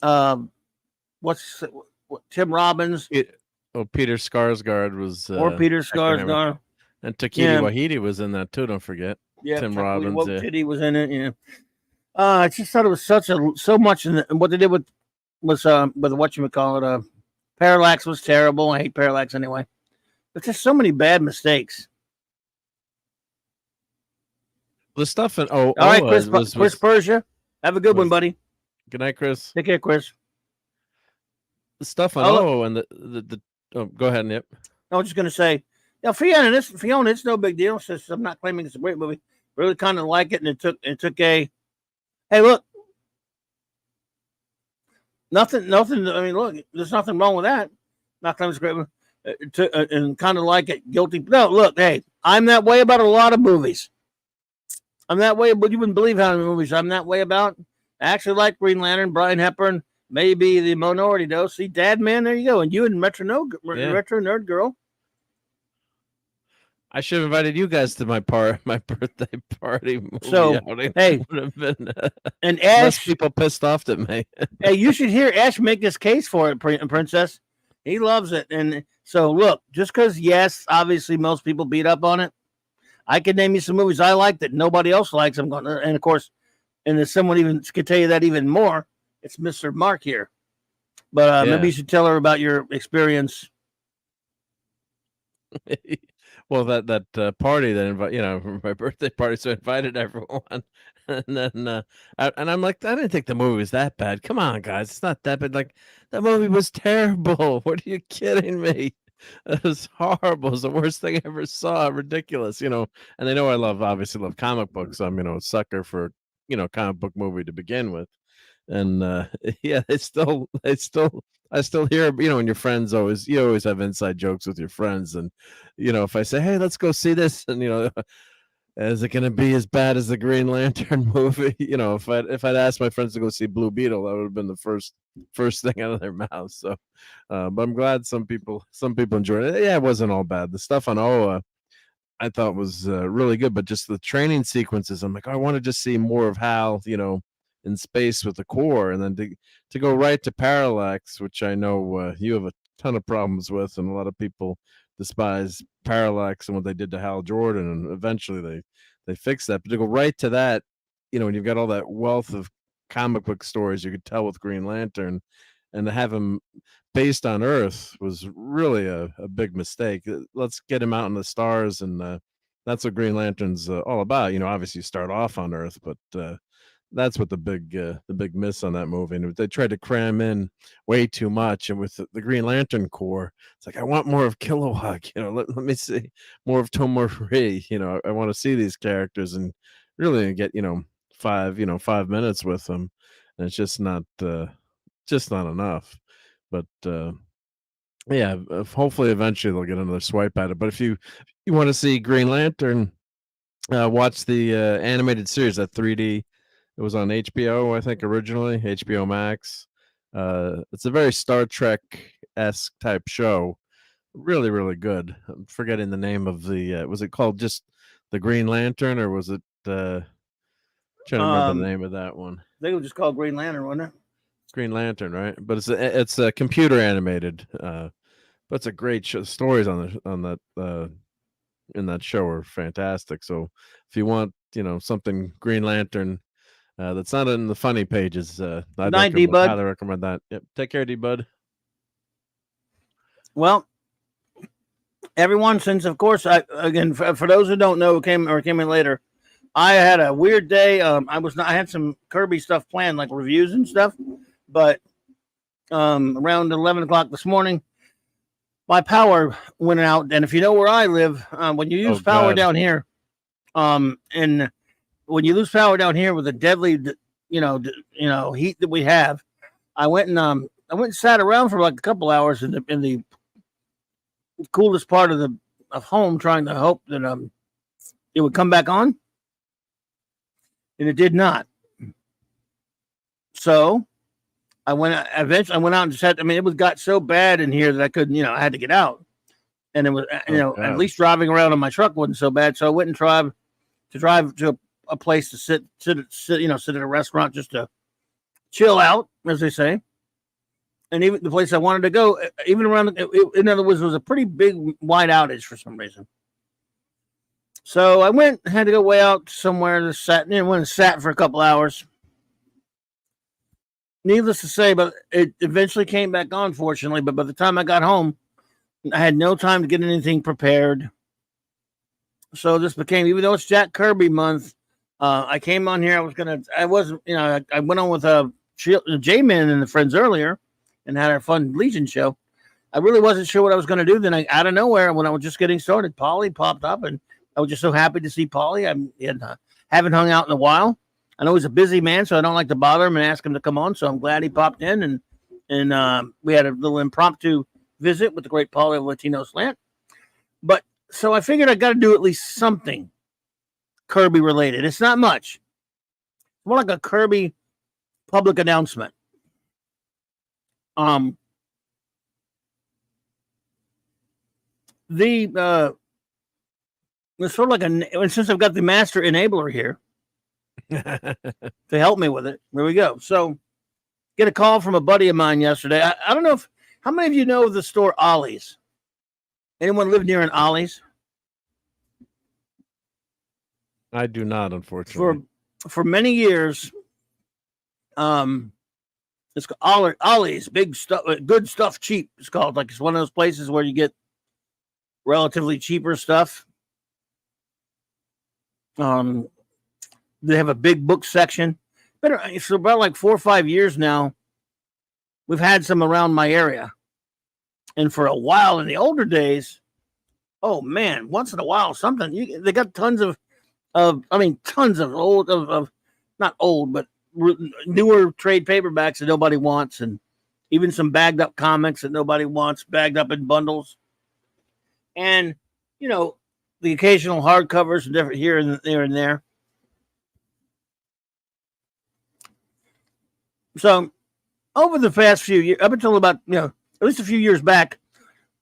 D: Tim Robbins
G: Peter Skarsgård was
D: or Peter
G: Hector Hammond.
D: Skarsgård?
G: And Takiti
D: Yeah.
G: Wahidi was in that too. Don't forget.
D: Yeah,
G: Tim Robbins.
D: He was in it. Yeah. I just thought it was so much in what they did with whatchamacallit. Parallax was terrible. I hate Parallax anyway. There's just so many bad mistakes.
G: The stuff in
D: All right, Chris Persia. Have a good one, buddy.
G: Good night, Chris.
D: Take care, Chris.
G: The stuff on and the go ahead, Nip.
D: I was just gonna say, Fiona, it's no big deal. Since I'm not claiming it's a great movie, really kind of like it, and it took a. Hey, look, nothing. I mean, look, there's nothing wrong with that. Not claiming it's a great movie, and kind of like it. Guilty. No, look, hey, I'm that way about a lot of movies. I'm that way, but you wouldn't believe how many movies I'm that way about. I actually like Green Lantern, Brian Hepburn, maybe the minority though. See, Dad, man, there you go. And you and Retro Nerd Girl.
G: I should have invited you guys to my birthday party.
D: So, hey,
G: would have been
D: and Ash,
G: people pissed off at me.
D: Hey, you should hear Ash make his case for it, Princess. He loves it. And so, look, just because, yes, obviously most people beat up on it, I could name you some movies I like that nobody else likes. I'm going to, and of course, and if someone even could tell you that even more, it's Mr. Mark here. But maybe you should tell her about your experience.
G: Well, that party that for my birthday party, so I invited everyone, and then and I'm like, I didn't think the movie was that bad. Come on, guys, it's not that bad. Like, that movie was terrible. What are you kidding me? It was horrible. It was the worst thing I ever saw. Ridiculous, And they know I obviously love comic books. So I'm a sucker for comic book movie to begin with, and I still hear, and your friends you always have inside jokes with your friends. And, if I say, hey, let's go see this. And, is it going to be as bad as the Green Lantern movie? If I'd asked my friends to go see Blue Beetle, that would have been the first thing out of their mouth. So, but I'm glad some people enjoyed it. Yeah, it wasn't all bad. The stuff on Oa, I thought was really good, but just the training sequences, I'm like, I want to just see more of Hal, in space with the core, and then to go right to Parallax, which I know you have a ton of problems with, and a lot of people despise Parallax and what they did to Hal Jordan, and eventually they fixed that. But to go right to that, when you've got all that wealth of comic book stories you could tell with Green Lantern, and to have him based on Earth was really a big mistake. Let's get him out in the stars, and that's what Green Lantern's all about. Obviously you start off on Earth, but that's what the big miss on that movie. And they tried to cram in way too much. And with the Green Lantern Corps, it's like, I want more of Kilowog. Let me see more of TwoMorrows. I want to see these characters and really get 5 minutes with them. And it's just not enough. But yeah, hopefully eventually they'll get another swipe at it. But if you want to see Green Lantern, watch the animated series, that 3D. It was on HBO, I think, originally, HBO Max. It's a very Star Trek-esque type show, Really, really good. I'm forgetting the name of the. Was it called just the Green Lantern, or was it? Trying to remember the
D: Um,
G: name of that one.
D: they were just called Green Lantern, wasn't it?
G: Green Lantern, right? But it's a computer animated. But it's a great show. Stories on that in that show are fantastic. So if you want, something Green Lantern that's not in the funny pages,
D: Good night, D Bud.
G: highly recommend that. Yep. Take care, D Bud.
D: Well, everyone, since of course, again for those who don't know, who came in later, I had a weird day. I had some Kirby stuff planned, like reviews and stuff, but around 11 o'clock this morning, my power went out. And if you know where I live, when you use power down here, and when you lose power down here with the deadly, heat that we have, I went and sat around for like a couple hours in the coolest part of home, trying to hope that it would come back on, and it did not. So I went out and just had. I mean, it got so bad in here that I couldn't. I had to get out, and it was at least driving around in my truck wasn't so bad. So I went and tried to drive to a place to sit at a restaurant just to chill out, as they say. And even the place I wanted to go, even around, in other words, it was a pretty big, wide outage for some reason. So I had to go way out somewhere, went and sat for a couple hours. Needless to say, but it eventually came back on, fortunately. But by the time I got home, I had no time to get anything prepared. So this became, even though it's Jack Kirby month, I came on here. I went on with J-Man and the friends earlier and had our fun Legion show. I really wasn't sure what I was going to do. Then out of nowhere, when I was just getting started, Polly popped up, and I was just so happy to see Polly. I haven't hung out in a while. I know he's a busy man, so I don't like to bother him and ask him to come on. So I'm glad he popped in, and we had a little impromptu visit with the great Polly of Latino Slant. But so I figured I got to do at least something Kirby related. It's not much. It's more like a Kirby public announcement. It's sort of like since I've got the master enabler here to help me with it. Here we go. So, get a call from a buddy of mine yesterday. I don't know how many of you know the store Ollie's. Anyone live near an Ollie's?
G: I do not, unfortunately.
D: For many years, it's called Ollie's, big stuff, good stuff, cheap. It's called, like, it's one of those places where you get relatively cheaper stuff. They have a big book section. It's about like 4 or 5 years now. We've had some around my area, and for a while in the older days, oh man, once in a while something. They got tons of old not old, but newer trade paperbacks that nobody wants, and even some bagged up comics that nobody wants, bagged up in bundles, and the occasional hardcovers and different here and there. So over the past few years, up until about at least a few years back,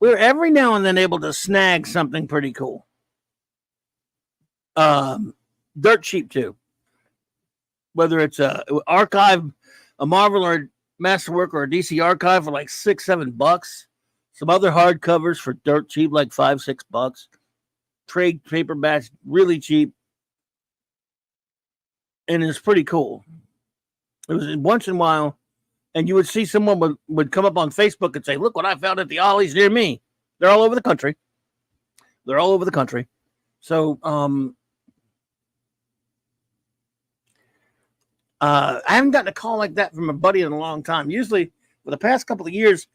D: we were every now and then able to snag something pretty cool. Dirt cheap too. Whether it's a archive, a Marvel or a Masterwork or a DC archive for like $6-7. Some other hardcovers for dirt cheap, like $5-6. Trade paperbacks really cheap, and it's pretty cool. It was once in a while, and you would see someone would come up on Facebook and say, "Look what I found at the Ollie's near me." They're all over the country. So, I haven't gotten a call like that from a buddy in a long time. Usually, for the past couple of years,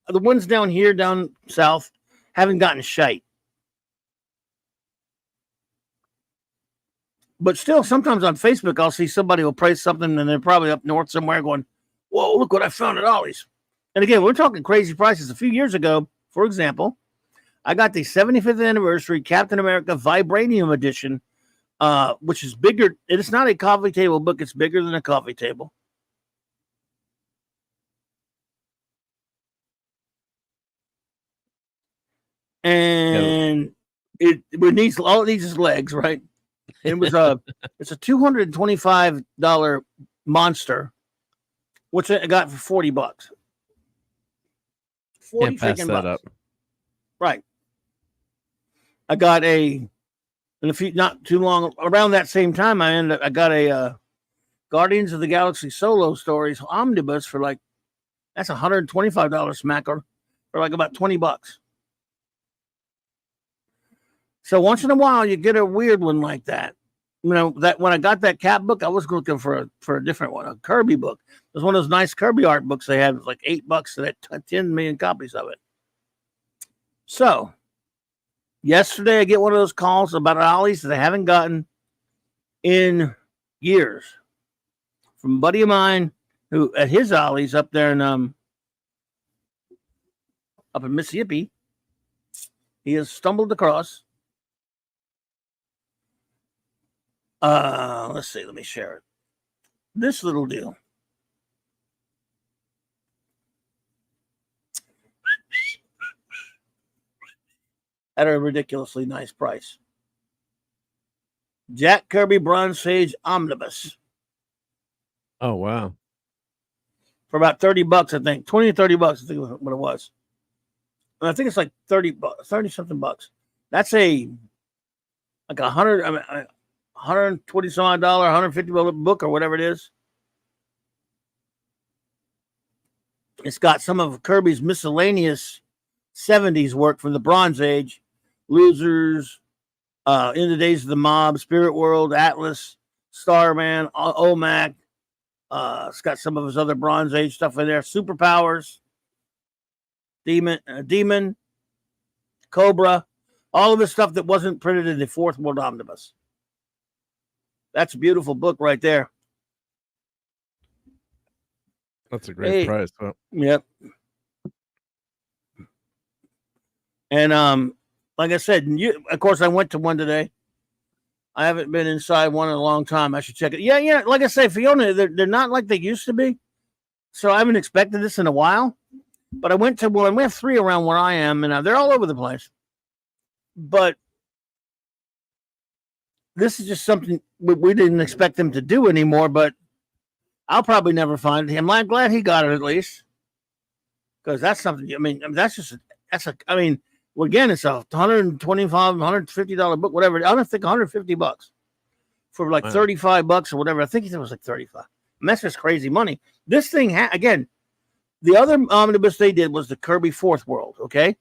D: the ones down south haven't gotten shite. But still, sometimes on Facebook, I'll see somebody will praise something, and they're probably up north somewhere going, "Whoa, look what I found at Ollie's." And again, we're talking crazy prices. A few years ago, for example, I got the 75th anniversary Captain America Vibranium edition, which is bigger. It's not a coffee table book. It's bigger than a coffee table. and it needs all it needs is legs, right? It was it's a $225 monster, which I got for $40. 40
G: Can't pass
D: freaking
G: that
D: bucks.
G: up.
D: Right. I got not too long around that same time, I got a Guardians of the Galaxy solo stories omnibus for like, that's $125 smacker for like about $20. So once in a while you get a weird one like that. You know, that when I got that cat book, I was looking for a different one, a Kirby book. It was one of those nice Kirby art books they had. It was like $8 so that 10 million copies of it. So yesterday I get one of those calls about ollies that I haven't gotten in years from a buddy of mine who at his ollies up there in up in Mississippi, he has stumbled across. Let's see, let me share it. This little deal. At a ridiculously nice price. Jack Kirby Bronze Age Omnibus.
G: Oh wow.
D: For about $30, I think. 20 to $30, I think what it was. And I think it's like 30 something bucks. That's like $120 some odd $150 book or whatever it is. It's got some of Kirby's miscellaneous 70s work from the Bronze Age, Losers, In the Days of the Mob, Spirit World, Atlas, Starman, OMAC. It's got some of his other Bronze Age stuff in there. Superpowers, Demon, Cobra, all of his stuff that wasn't printed in the Fourth World Omnibus. That's a beautiful book right there.
G: That's a great price. Well,
D: yep. And like I said, of course, I went to one today. I haven't been inside one in a long time. I should check it. Yeah. Like I say, Fiona, they're not like they used to be. So I haven't expected this in a while. But I went to one. We have 3 around where I am, and they're all over the place. But this is just something we didn't expect them to do anymore. But I'll probably never find him. I'm glad he got it at least, because that's something. I mean, well, again, it's a $125, $150 book, whatever. I don't think $150 for like $35 or whatever. I think it was like 35. And that's just crazy money. This thing, again, the other omnibus they did was the Kirby Fourth World. Okay,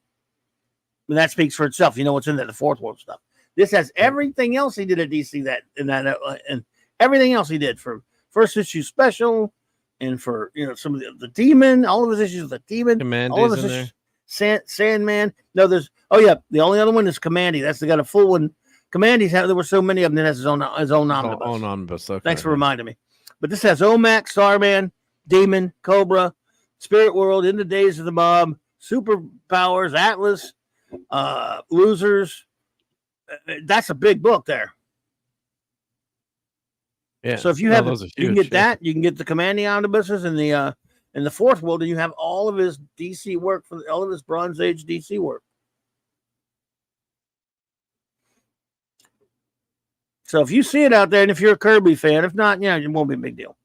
D: and that speaks for itself. You know what's in there, the Fourth World stuff. This has everything else he did at DC and everything else he did for first issue special, and for some of the Demon, all of his issues with the Demon, all of his issues. Sandman. No, the only other one is Commandy. That's got a full one. Commandy's there were so many of them that has his own omnibus.
G: Own omnibus. Okay.
D: Thanks for reminding me. But this has OMAC, Starman, Demon, Cobra, Spirit World, In the Days of the Mob, Superpowers, Atlas, Losers. That's a big book there.
G: Yeah.
D: So if you have, you can get that. You can get the Commandy omnibuses and the Fourth World, and you have all of his DC work all of his Bronze Age DC work. So if you see it out there, and if you're a Kirby fan, if not, it won't be a big deal.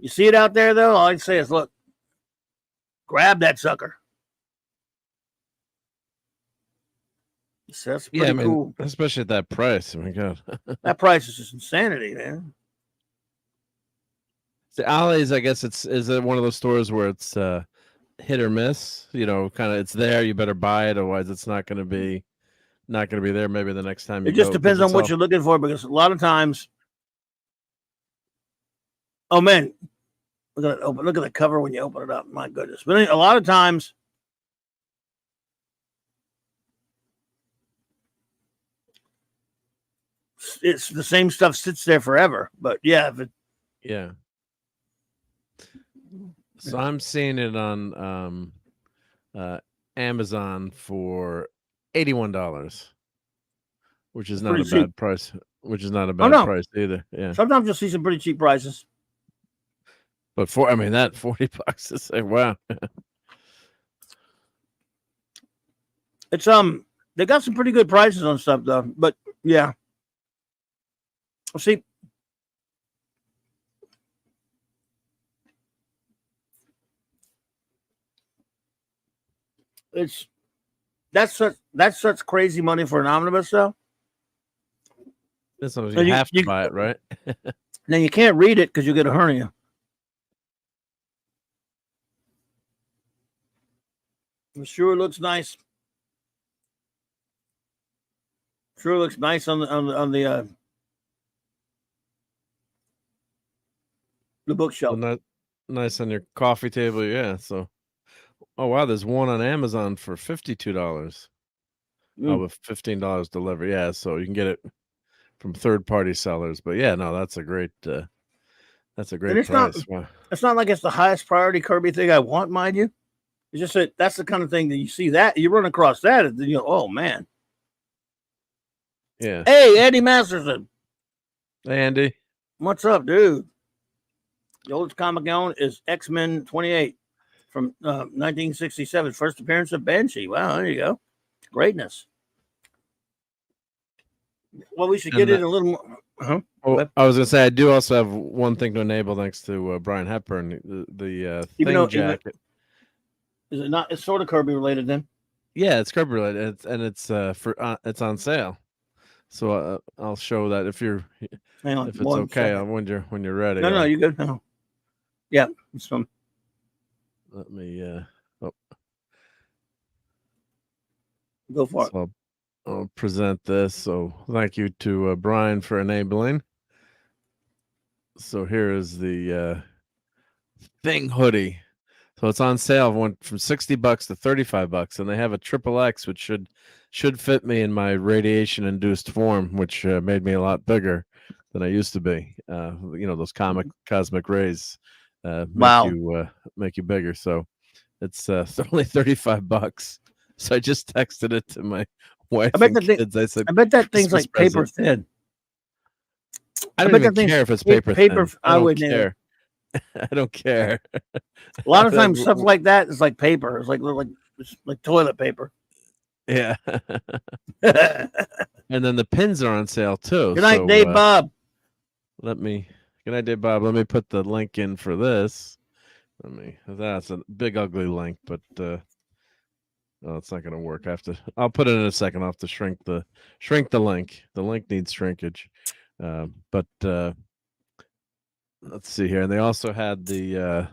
D: You see it out there, though, all I'd say is, look, grab that sucker. So that's pretty cool.
G: Especially at that price. Oh my God.
D: That price is just insanity, man.
G: The Ollie's, I guess is it one of those stores where it's hit or miss, kind of it's there, you better buy it, otherwise it's not going to be there maybe the next time you
D: go. It just depends on what you're looking for, because a lot of times, oh man, look at the cover when you open it up. My goodness. But a lot of times it's the same stuff sits there forever. But yeah,
G: so I'm seeing it on Amazon for $81, which is not a bad price. Which is not a bad price either. Yeah.
D: Sometimes you'll see some pretty cheap prices.
G: But that $40 is like, wow.
D: It's They got some pretty good prices on stuff though. But yeah, see, that's such crazy money for an omnibus though.
G: This one,
D: So
G: you have to buy it, right?
D: Now you can't read it because you get a hernia. It sure looks nice. Sure looks nice on the bookshelf.
G: Well, nice on your coffee table, yeah. So, oh wow, there's one on Amazon for $52. Oh, with $15 delivery, yeah. So you can get it from third-party sellers. But yeah, no, that's a great price. Wow.
D: It's not like it's the highest priority Kirby thing I want, mind you. It's just that that's the kind of thing that you see that you run across that, and you know, oh man.
G: Yeah.
D: Hey, Andy Masterson.
G: Hey, Andy.
D: What's up, dude? The oldest comic known is X-Men 28 from 1967. First appearance of Banshee. Wow, there you go. Greatness. Well, we should get it a little more. Uh-huh.
G: Oh, I was gonna say I do also have one thing to enable thanks to Brian Hepburn, the thing jacket.
D: Is it not? It's sort of Kirby related then.
G: Yeah, it's Kirby related, it's on sale. So I'll show that if you're
D: Hang on,
G: if it's okay when you're ready.
D: No, you good? No. Yeah, it's from.
G: Let me
D: Go for it.
G: So I'll present this. So thank you to Brian for enabling. So here is the thing hoodie. So it's on sale. Went from $60 to $35, and they have a XXX, which should fit me in my radiation-induced form, which made me a lot bigger than I used to be. You know, those cosmic rays make you bigger. So it's only $35. So I just texted it to my wife and kids. I said,
D: I bet that thing's like paper thin.
G: I don't even care if it's paper thin.
D: I wouldn't care.
G: I don't care.
D: A lot of times stuff like that is like paper. It's like toilet paper.
G: Yeah. And then the pins are on sale too.
D: Good night, Dave Bob.
G: Good night, Dave Bob. Let me put the link in for this. That's a big ugly link, but it's not gonna work. I'll put it in a second. I'll have to shrink the link. The link needs shrinkage. But let's see here. And they also had the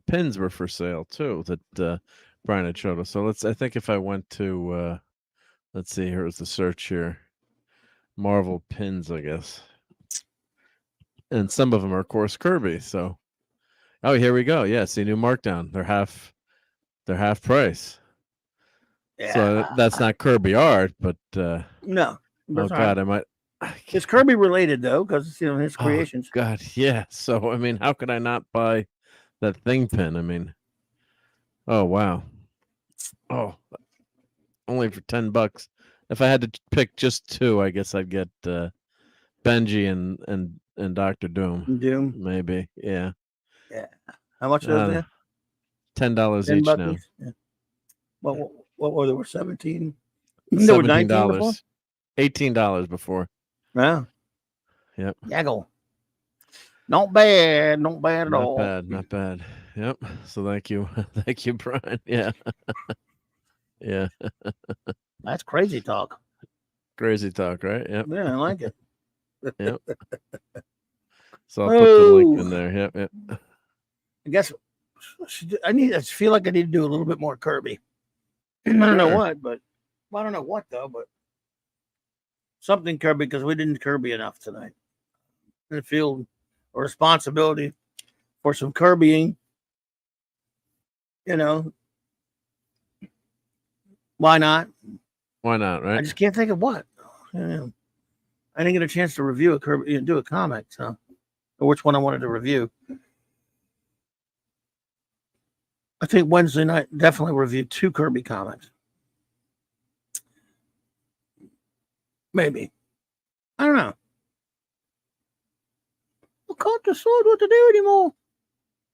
G: pins were for sale too that Brian had showed us. So I think if I went to let's see, here's the search here. Marvel pins, I guess. And some of them are of course Kirby. So here we go. Yeah, see, new markdown. They're half price. Yeah. So that's not Kirby art, but
D: no.
G: Oh God, I might.
D: It's Kirby related though, because it's his creations.
G: Oh, God, yeah. So I mean, how could I not buy that thing pin? I mean, oh wow, only for $10. If I had to pick just two, I guess I'd get Benji and Dr. Doom.
D: Doom,
G: maybe, yeah.
D: Yeah. How much are they?
G: $10 each now.
D: Yeah. What were they? Were 17?
G: They were $19. $18 before.
D: Wow.
G: Yep.
D: Yaggle. Not bad. Not bad at all.
G: Not bad. Yep. So thank you. Thank you, Brian. Yeah. Yeah.
D: That's crazy talk.
G: Crazy talk, right? Yep.
D: Yeah, I like it.
G: Yep. So I'll put the link in there. Yep.
D: I guess I feel like I need to do a little bit more Kirby. I don't know what, but I don't know what though, but something Kirby, because we didn't Kirby enough tonight. I feel a responsibility for some Kirbying. You know, why not?
G: Why not? Right?
D: I just can't think of what. You know, I didn't get a chance to review a Kirby, do a comic, so or which one I wanted to review. I think Wednesday night definitely review 2 Kirby comics. Maybe. I don't know. I can't decide what to do anymore.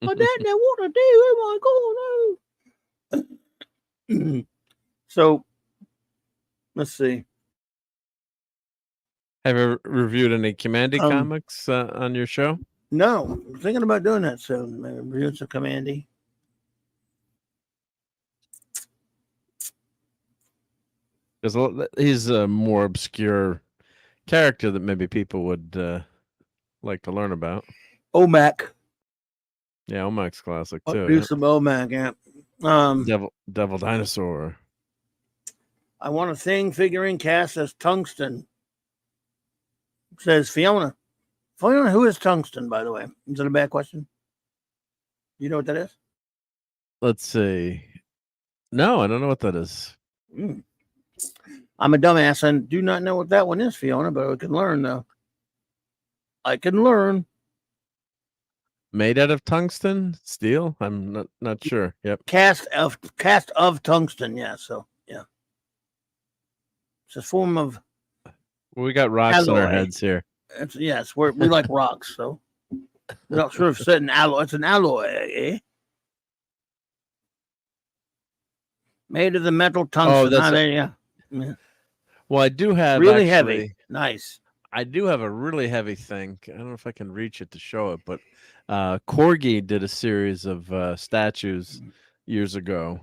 D: I don't know what to do. Oh my God, no. So Let's see.
G: Have you reviewed any Commandy
D: Um,
G: comics on your show?
D: No, I'm thinking about doing that soon. Maybe review some Commandy.
G: Because he's a more obscure character that maybe people would like to learn about.
D: OMAC.
G: Yeah, Omac's classic
D: I'll
G: too.
D: do
G: Yeah.
D: some OMAC. Yeah.
G: Devil Dinosaur.
D: I want a thing figurine cast as Tungsten. Says Fiona. Fiona, who is Tungsten, by the way? Is that a bad question? You know what that is?
G: Let's see. No, I don't know what that is.
D: I'm a dumbass and do not know what that one is, Fiona, but I can learn, though. I can learn.
G: Made out of tungsten, steel. I'm not sure. Yep.
D: Cast of tungsten. Yeah. So yeah, it's a form of.
G: Well, we got rocks on our
D: alloy.
G: heads here.
D: Yes, we like rocks, so we don't sort of sit in alloy. It's an alloy, eh? Made of the metal tungsten. Yeah.
G: Well, I do have
D: Really heavy. Nice.
G: I do have a really heavy thing. I don't know if I can reach it to show it, but Corgi did a series of statues years ago,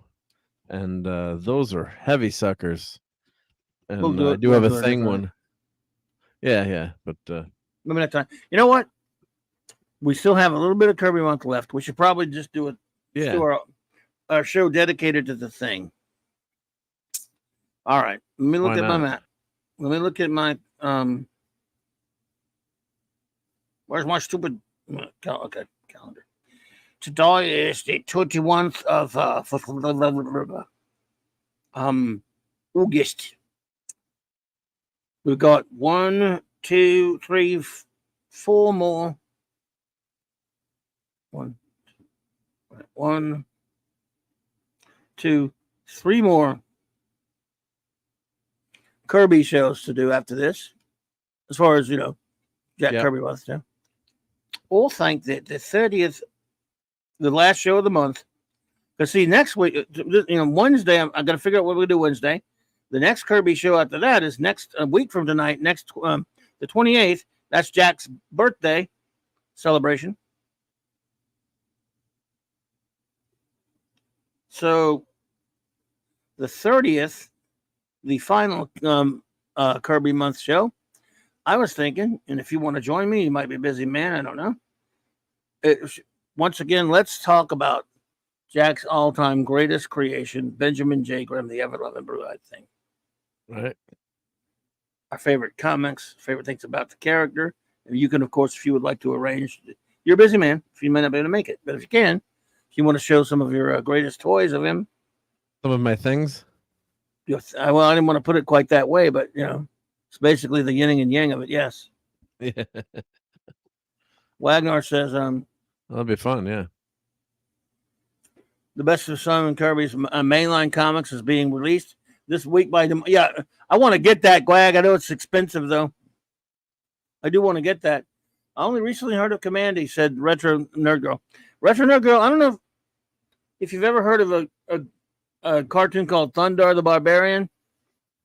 G: and those are heavy suckers. And I do have a thing one. Yeah, but
D: maybe that time. You know what? We still have a little bit of Kirby month left. We should probably just do it.
G: Yeah.
D: Do our show dedicated to the thing. All right. Let me look at my map. Let me look at my where's my stupid calendar? Today is the 21st of August. We've got 1, 2, 3, 4 more. One, 2, 3 more Kirby shows to do after this, as far as Jack Kirby was. Yeah. All think that the 30th, the last show of the month, because see next week, Wednesday, I got to figure out what we do Wednesday. The next Kirby show after that is next week from tonight, the 28th. That's Jack's birthday celebration. So the 30th, the final Kirby month show, I was thinking, and if you want to join me, you might be a busy man, I don't know. Once again, let's talk about Jack's all-time greatest creation, Benjamin J. Grimm, the Ever-Loving Blue-Eyed Thing.
G: Right.
D: Our favorite comics, favorite things about the character. And you can, of course, if you would like to arrange, you're a busy man, if you may not be able to make it, but if you can, if you want to show some of your greatest toys of him.
G: Some of my things?
D: Well, I didn't want to put it quite that way, but, it's basically the yin and yang of it, yes.
G: Yeah.
D: Wagner says,
G: that'll be fun, yeah.
D: The best of Simon Kirby's mainline comics is being released this week by them. Yeah, I want to get that, Gwag. I know it's expensive, though. I do want to get that. I only recently heard of Commandy, said Retro Nerd Girl. Retro Nerd Girl, I don't know if you've ever heard of a cartoon called Thundar the Barbarian.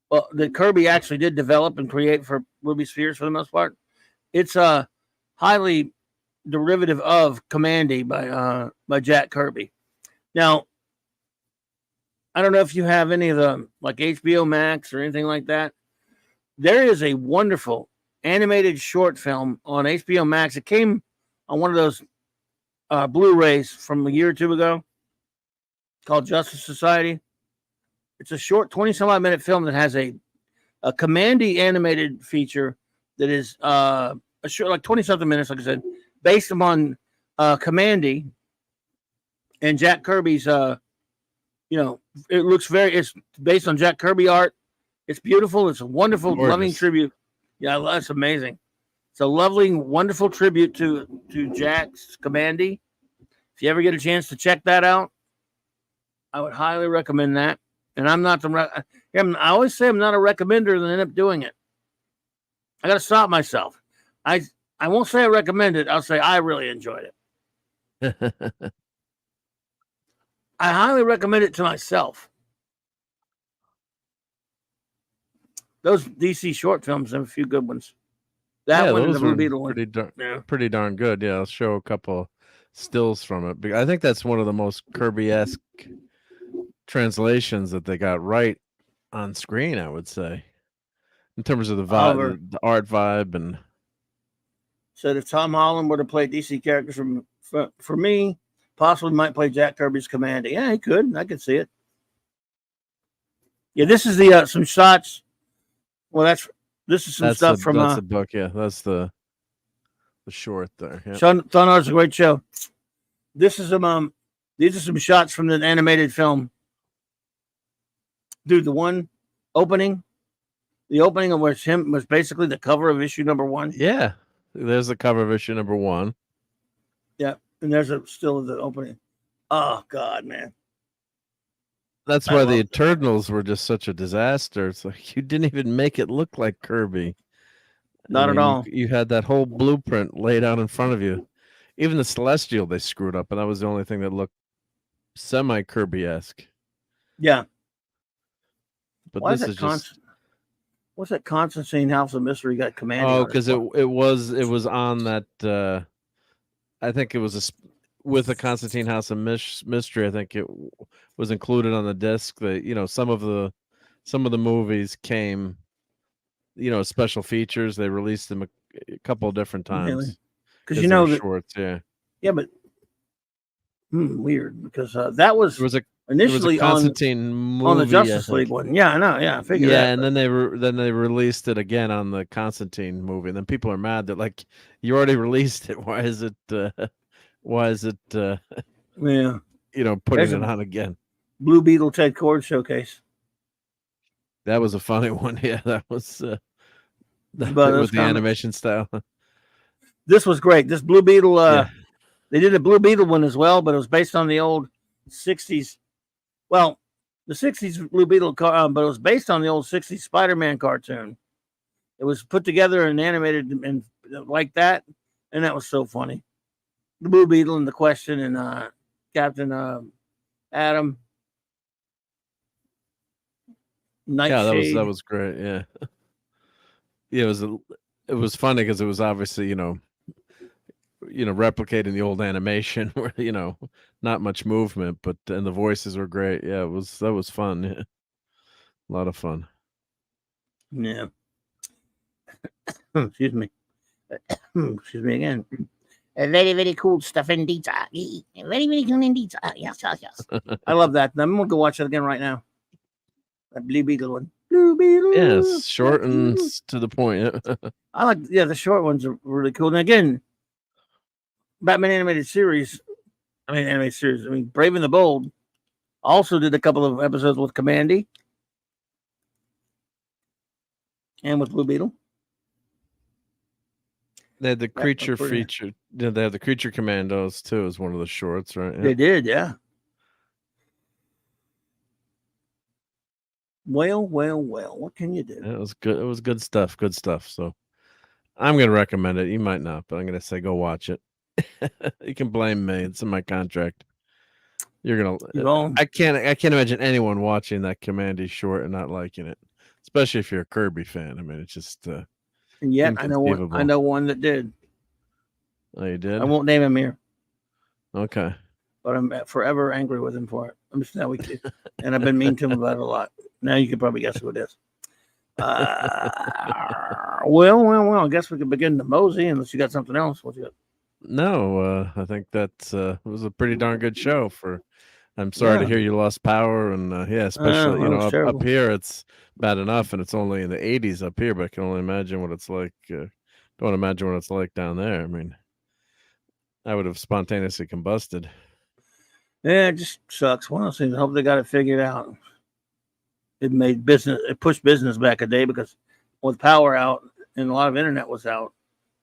D: Well, that Kirby actually did develop and create for Ruby Spheres for the most part. It's a highly derivative of Commandy by Jack Kirby. Now, I don't know if you have any of the like HBO Max or anything like that. There is a wonderful animated short film on HBO Max. It came on one of those Blu-rays from a year or two ago called Justice Society. It's a short 20-some-odd minute film that has a Commandy animated feature that is a short, like 20-something minutes, like I said, based upon Commandy and Jack Kirby's, it looks it's based on Jack Kirby art. It's beautiful. It's a wonderful, loving tribute. Yeah, that's amazing. It's a lovely, wonderful tribute to Jack's Commandy. If you ever get a chance to check that out, I would highly recommend that. And I'm not I always say I'm not a recommender and end up doing it. I got to stop myself. I won't say I recommend it. I'll say I really enjoyed it. I highly recommend it to myself. those DC short films have a few good ones. That
G: Yeah,
D: one and
G: those
D: the Blue
G: were
D: Beetle one.
G: yeah, pretty darn good. Yeah, I'll show a couple stills from it. I think that's one of the most Kirby-esque translations that they got right on screen, I would say, in terms of the
D: Oliver
G: vibe, the art vibe, and
D: said if Tom Holland were to play DC characters for me, possibly might play Jack Kirby's Commander. Yeah, he could. I could see it. Yeah, this is the some shots. Well, this is some stuff from
G: that's the book. Yeah, that's the short there. Yeah.
D: Sean Thunar's a great show. This is these are some shots from the animated film. Dude, the opening of which was basically the cover of issue number 1.
G: Yeah, there's the cover of issue number 1.
D: Yeah, and there's still the opening. Oh God, man.
G: That's why the Eternals were just such a disaster. It's like you didn't even make it look like Kirby.
D: Not at all.
G: You had that whole blueprint laid out in front of you. Even the Celestial they screwed up, and that was the only thing that looked semi-Kirby-esque.
D: Yeah.
G: But
D: Why
G: this is just...
D: What's that Constantine House of Mystery got commanded?
G: Oh, because it was on that. I think it was with the Constantine House of Mystery. I think it was included on the disc. That some of the movies came, special features. They released them a couple of different times.
D: Because the
G: shorts, yeah.
D: Yeah, but weird because that was initially
G: a Constantine movie,
D: on the Justice League one. Yeah, I know. Yeah, I figured.
G: Yeah, and then they released it again on the Constantine movie. And then people are mad that like you already released it. Why is it?
D: Yeah.
G: Putting it on again.
D: Blue Beetle Ted Cord showcase.
G: That was a funny one. Yeah, that was. With the animation style.
D: This was great. This Blue Beetle. They did a Blue Beetle one as well, but it was based on the old 60s. Well, the 60s Blue Beetle, but it was based on the old 60s Spider-Man cartoon. It was put together and animated and like that, and that was so funny. The Blue Beetle and the Question and Captain Adam.
G: Nightshade. Yeah, that was great. Yeah, yeah. It was funny because it was obviously replicating the old animation where not much movement, but and the voices were great. Yeah, that was fun. Yeah. A lot of fun.
D: Yeah. Excuse me. Excuse me again. Very, very cool stuff indeed. Very, very cool indeed. Yes. I love that. I'm gonna go watch it again right now. That Blue Beetle one. Blue Beetle.
G: Yes, short and to the point.
D: I like. Yeah, the short ones are really cool. And again, Batman animated series. Brave and the Bold also did a couple of episodes with Commandy and with Blue Beetle.
G: They had the creature feature. Yeah, they had the Creature Commandos too as one of the shorts, right? Yeah.
D: They did, yeah. Well. What can you do?
G: It was good. It was good stuff. Good stuff. So I'm gonna recommend it. You might not, but I'm gonna say go watch it. You can blame me. It's in my contract. You're gonna. I can't imagine anyone watching that Commandy short and not liking it, especially if you're a Kirby fan. I mean, it's just.
D: And yet, I know one that did.
G: Oh, you did?
D: I won't name him here.
G: Okay.
D: But I'm forever angry with him for it. I'm just now and I've been mean to him about it a lot. Now you can probably guess who it is. Well. I guess we could begin to mosey unless you got something else. What you got?
G: No, I think that it was a pretty darn good show. I'm sorry to hear you lost power, and especially up here it's bad enough, and it's only in the 80s up here, but I can only imagine what it's like. Don't imagine what it's like down there. I mean, I would have spontaneously combusted.
D: Yeah, it just sucks. One of those things. I hope they got it figured out. It pushed business back a day because with power out and a lot of internet was out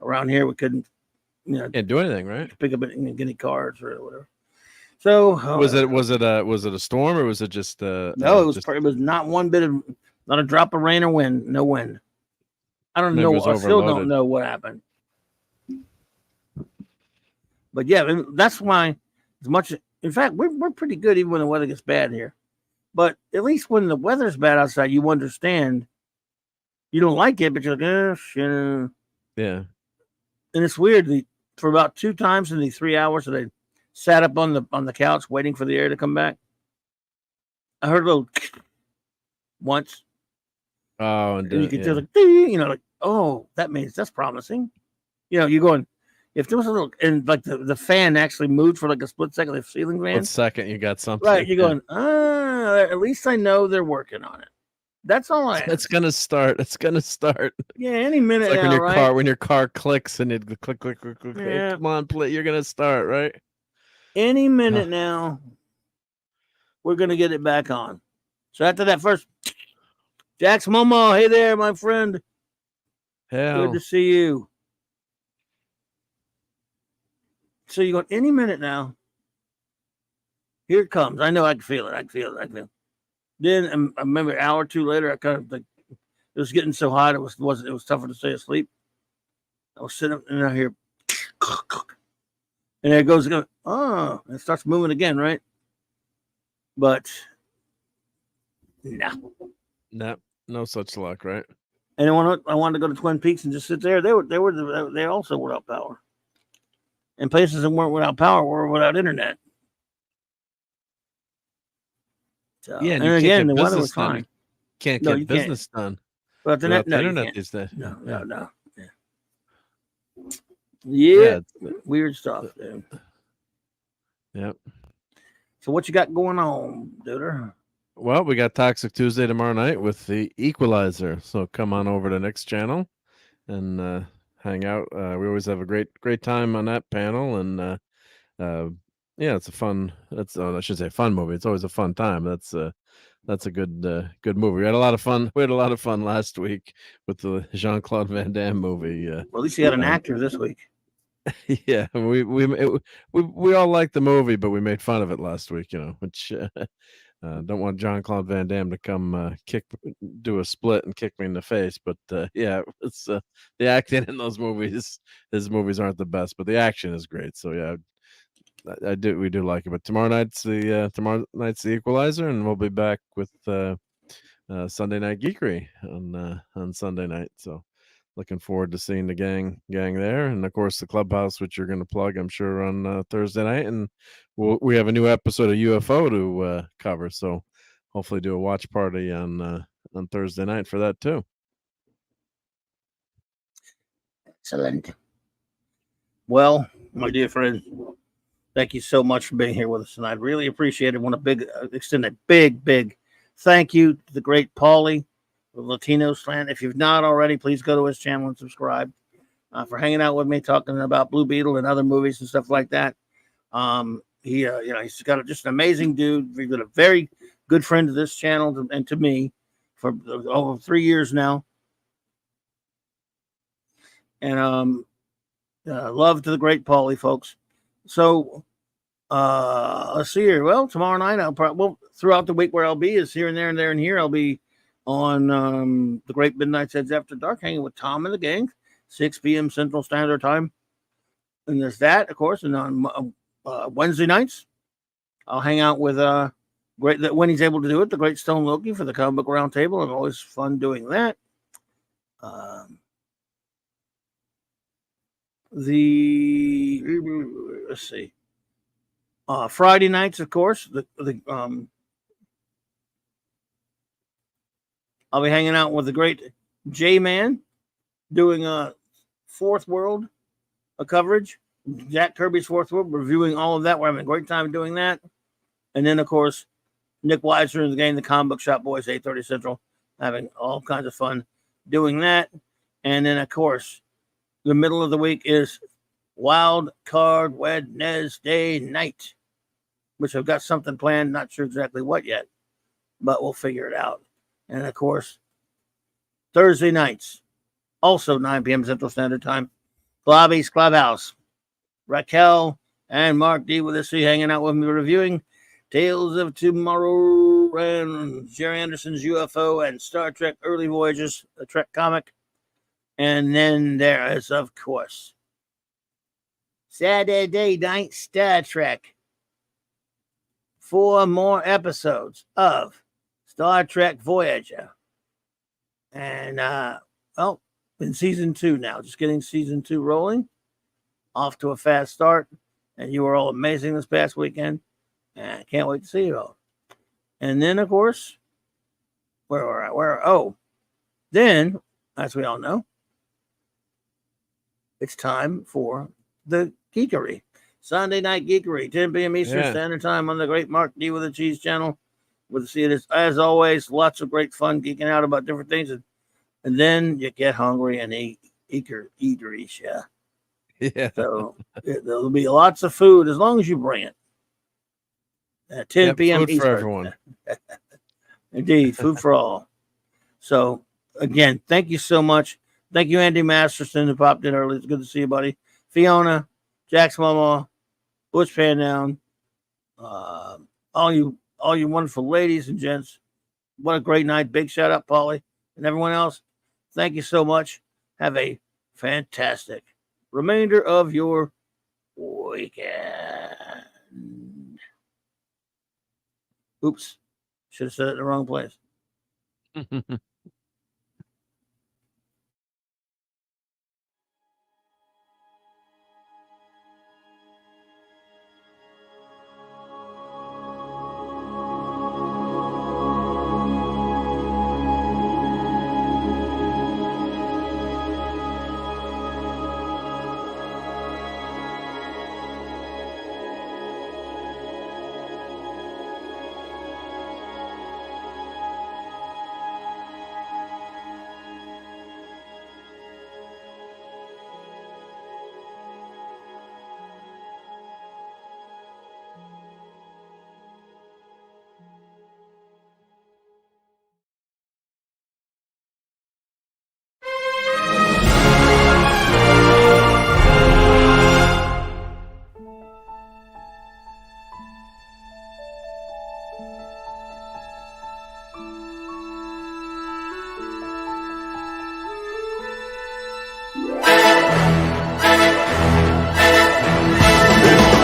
D: around here, we couldn't,
G: can't do anything, right?
D: Pick up get any cards or whatever. So
G: was it a storm or was it just
D: no? It was not one bit of, not a drop of rain or wind. No wind. I don't know. I still don't know what happened. But yeah, that's why as much. In fact, we're pretty good even when the weather gets bad here. But at least when the weather's bad outside, you understand You don't like it, but you're like, shit.
G: Yeah.
D: And it's weird. For about 2 times in the 3 hours that I sat up on the couch waiting for the air to come back, I heard a little once.
G: Oh,
D: And you could just like, like, oh, that means that's promising. You're going, if there was a little, and like the fan actually moved for like a split second, the ceiling fan.
G: 1 second, you got something.
D: Right. You're going, at least I know they're working on it. That's all I ask.
G: It's gonna start. It's gonna start.
D: Yeah, any minute.
G: It's like
D: now,
G: when your car clicks and it click, click, click, click.
D: Yeah.
G: Hey, come on, play. You're gonna start, right?
D: Any minute now, we're gonna get it back on. So after that first, Jax Momo, hey there, my friend.
G: Hell.
D: Good to see you. So you're going any minute now. Here it comes. I know I can feel it. I can feel it. Then I remember an hour or two later, I kind of like it was getting so hot it was tougher to stay asleep. I was sitting and I hear, and there it goes again. Oh, and it starts moving again, right? But
G: no such luck, right?
D: And I wanted to go to Twin Peaks and just sit there. They also were without power. And places that weren't without power were without internet. So,
G: Yeah,
D: and again, the weather was fine.
G: You can't get business done.
D: But the
G: internet these days.
D: No. Yeah. Weird stuff, dude.
G: Yep.
D: So what you got going on, dude?
G: Well, we got Toxic Tuesday tomorrow night with the Equalizer. So come on over to Nick's channel and hang out. We always have a great time on that panel, and it's a fun. I should say fun movie. It's always a fun time. That's a good movie. We had a lot of fun. We had a lot of fun last week with the Jean-Claude Van Damme movie.
D: Well, at least you got an actor this week.
G: Yeah, we all liked the movie, but we made fun of it last week. Which don't want Jean-Claude Van Damme to come do a split and kick me in the face. But it's the acting in those movies. His movies aren't the best, but the action is great. So yeah. We do like it, but tomorrow night's the Equalizer, and we'll be back with Sunday Night Geekery on Sunday night. So looking forward to seeing the gang there, and of course the Clubhouse, which you're going to plug, I'm sure, on Thursday night, and we have a new episode of UFO to cover. So hopefully do a watch party on Thursday night for that too.
D: Excellent. Well, my dear friend, thank you so much for being here with us tonight. Really appreciate it. Want to extend a big thank you to the great Paulie of Latino Slant. If you've not already, please go to his channel and subscribe. For hanging out with me, talking about Blue Beetle and other movies and stuff like that. He's got just an amazing dude. He's been a very good friend to this channel and to me for over 3 years now. And love to the great Paulie, folks. So let's see here. Well, tomorrow night throughout the week where I'll be is here and there and there and here. I'll be on the Great Midnight Heads After Dark, hanging with Tom and the gang, 6 p.m. Central Standard Time. And there's that, of course. And on Wednesday nights, I'll hang out with when he's able to do it, the Great Stone Loki for the Comic Book Roundtable. And always fun doing that. Let's see. Friday nights, of course, I'll be hanging out with the great J-Man doing Fourth World coverage. Jack Kirby's Fourth World, reviewing all of that. We're having a great time doing that. And then, of course, Nick Weiser and the gang, the Comic Book Shop Boys, 8:30 Central, having all kinds of fun doing that. And then, of course, the middle of the week is Wild Card Wednesday night, which I've got something planned. Not sure exactly what yet, but we'll figure it out. And of course, Thursday nights, also 9 p.m. Central Standard Time, Globby's Clubhouse. Raquel and Mark D with us, hanging out with me, reviewing Tales of Tomorrow and Jerry Anderson's UFO and Star Trek Early Voyages, a Trek comic. And then there is, of course, Saturday night Star Trek. 4 more episodes of Star Trek Voyager. And well, in season 2 now, just getting season 2 rolling, off to a fast start. And you were all amazing this past weekend. And I can't wait to see you all. And then, of course, then, as we all know, it's time for the Geekery. Sunday Night Geekery, 10 p.m. Eastern Standard Time on the Great Mark D with a Cheese channel. We'll see it as always, lots of great fun geeking out about different things. And then you get hungry and eateries, yeah.
G: Yeah.
D: So there'll be lots of food as long as you bring it. At 10 p.m.
G: Food
D: Eastern.
G: for everyone.
D: Indeed, food for all. So, again, thank you so much. Thank you, Andy Masterson, who popped in early. It's good to see you, buddy. Fiona, Jack's Mama, Butch Pandown, all you wonderful ladies and gents. What a great night. Big shout out, Paulie, and everyone else. Thank you so much. Have a fantastic remainder of your weekend. Oops. Should have said it in the wrong place.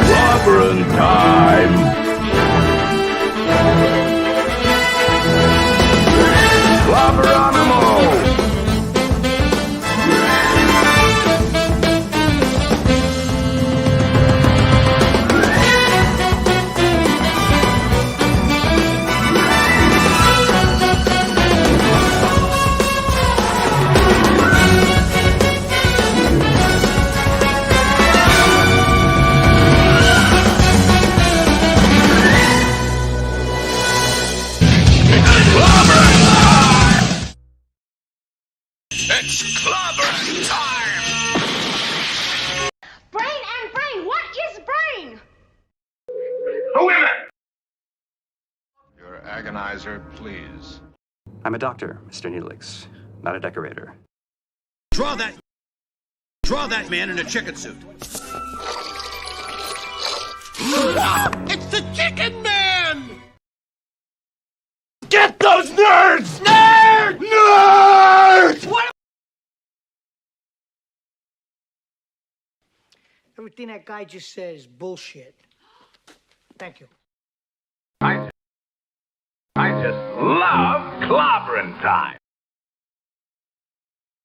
A: Clobberin time! Clobberonimo! It's clobbering time!
H: Brain and brain, what is brain?
C: Your agonizer, please.
I: I'm a doctor, Mr. Neelix, not a decorator.
J: Draw that man in a chicken suit. It's the chicken man!
A: Get those nerds! Nerds! Nerds!
J: What?
F: Everything that guy just said is bullshit. Thank you.
A: I just love clobbering time.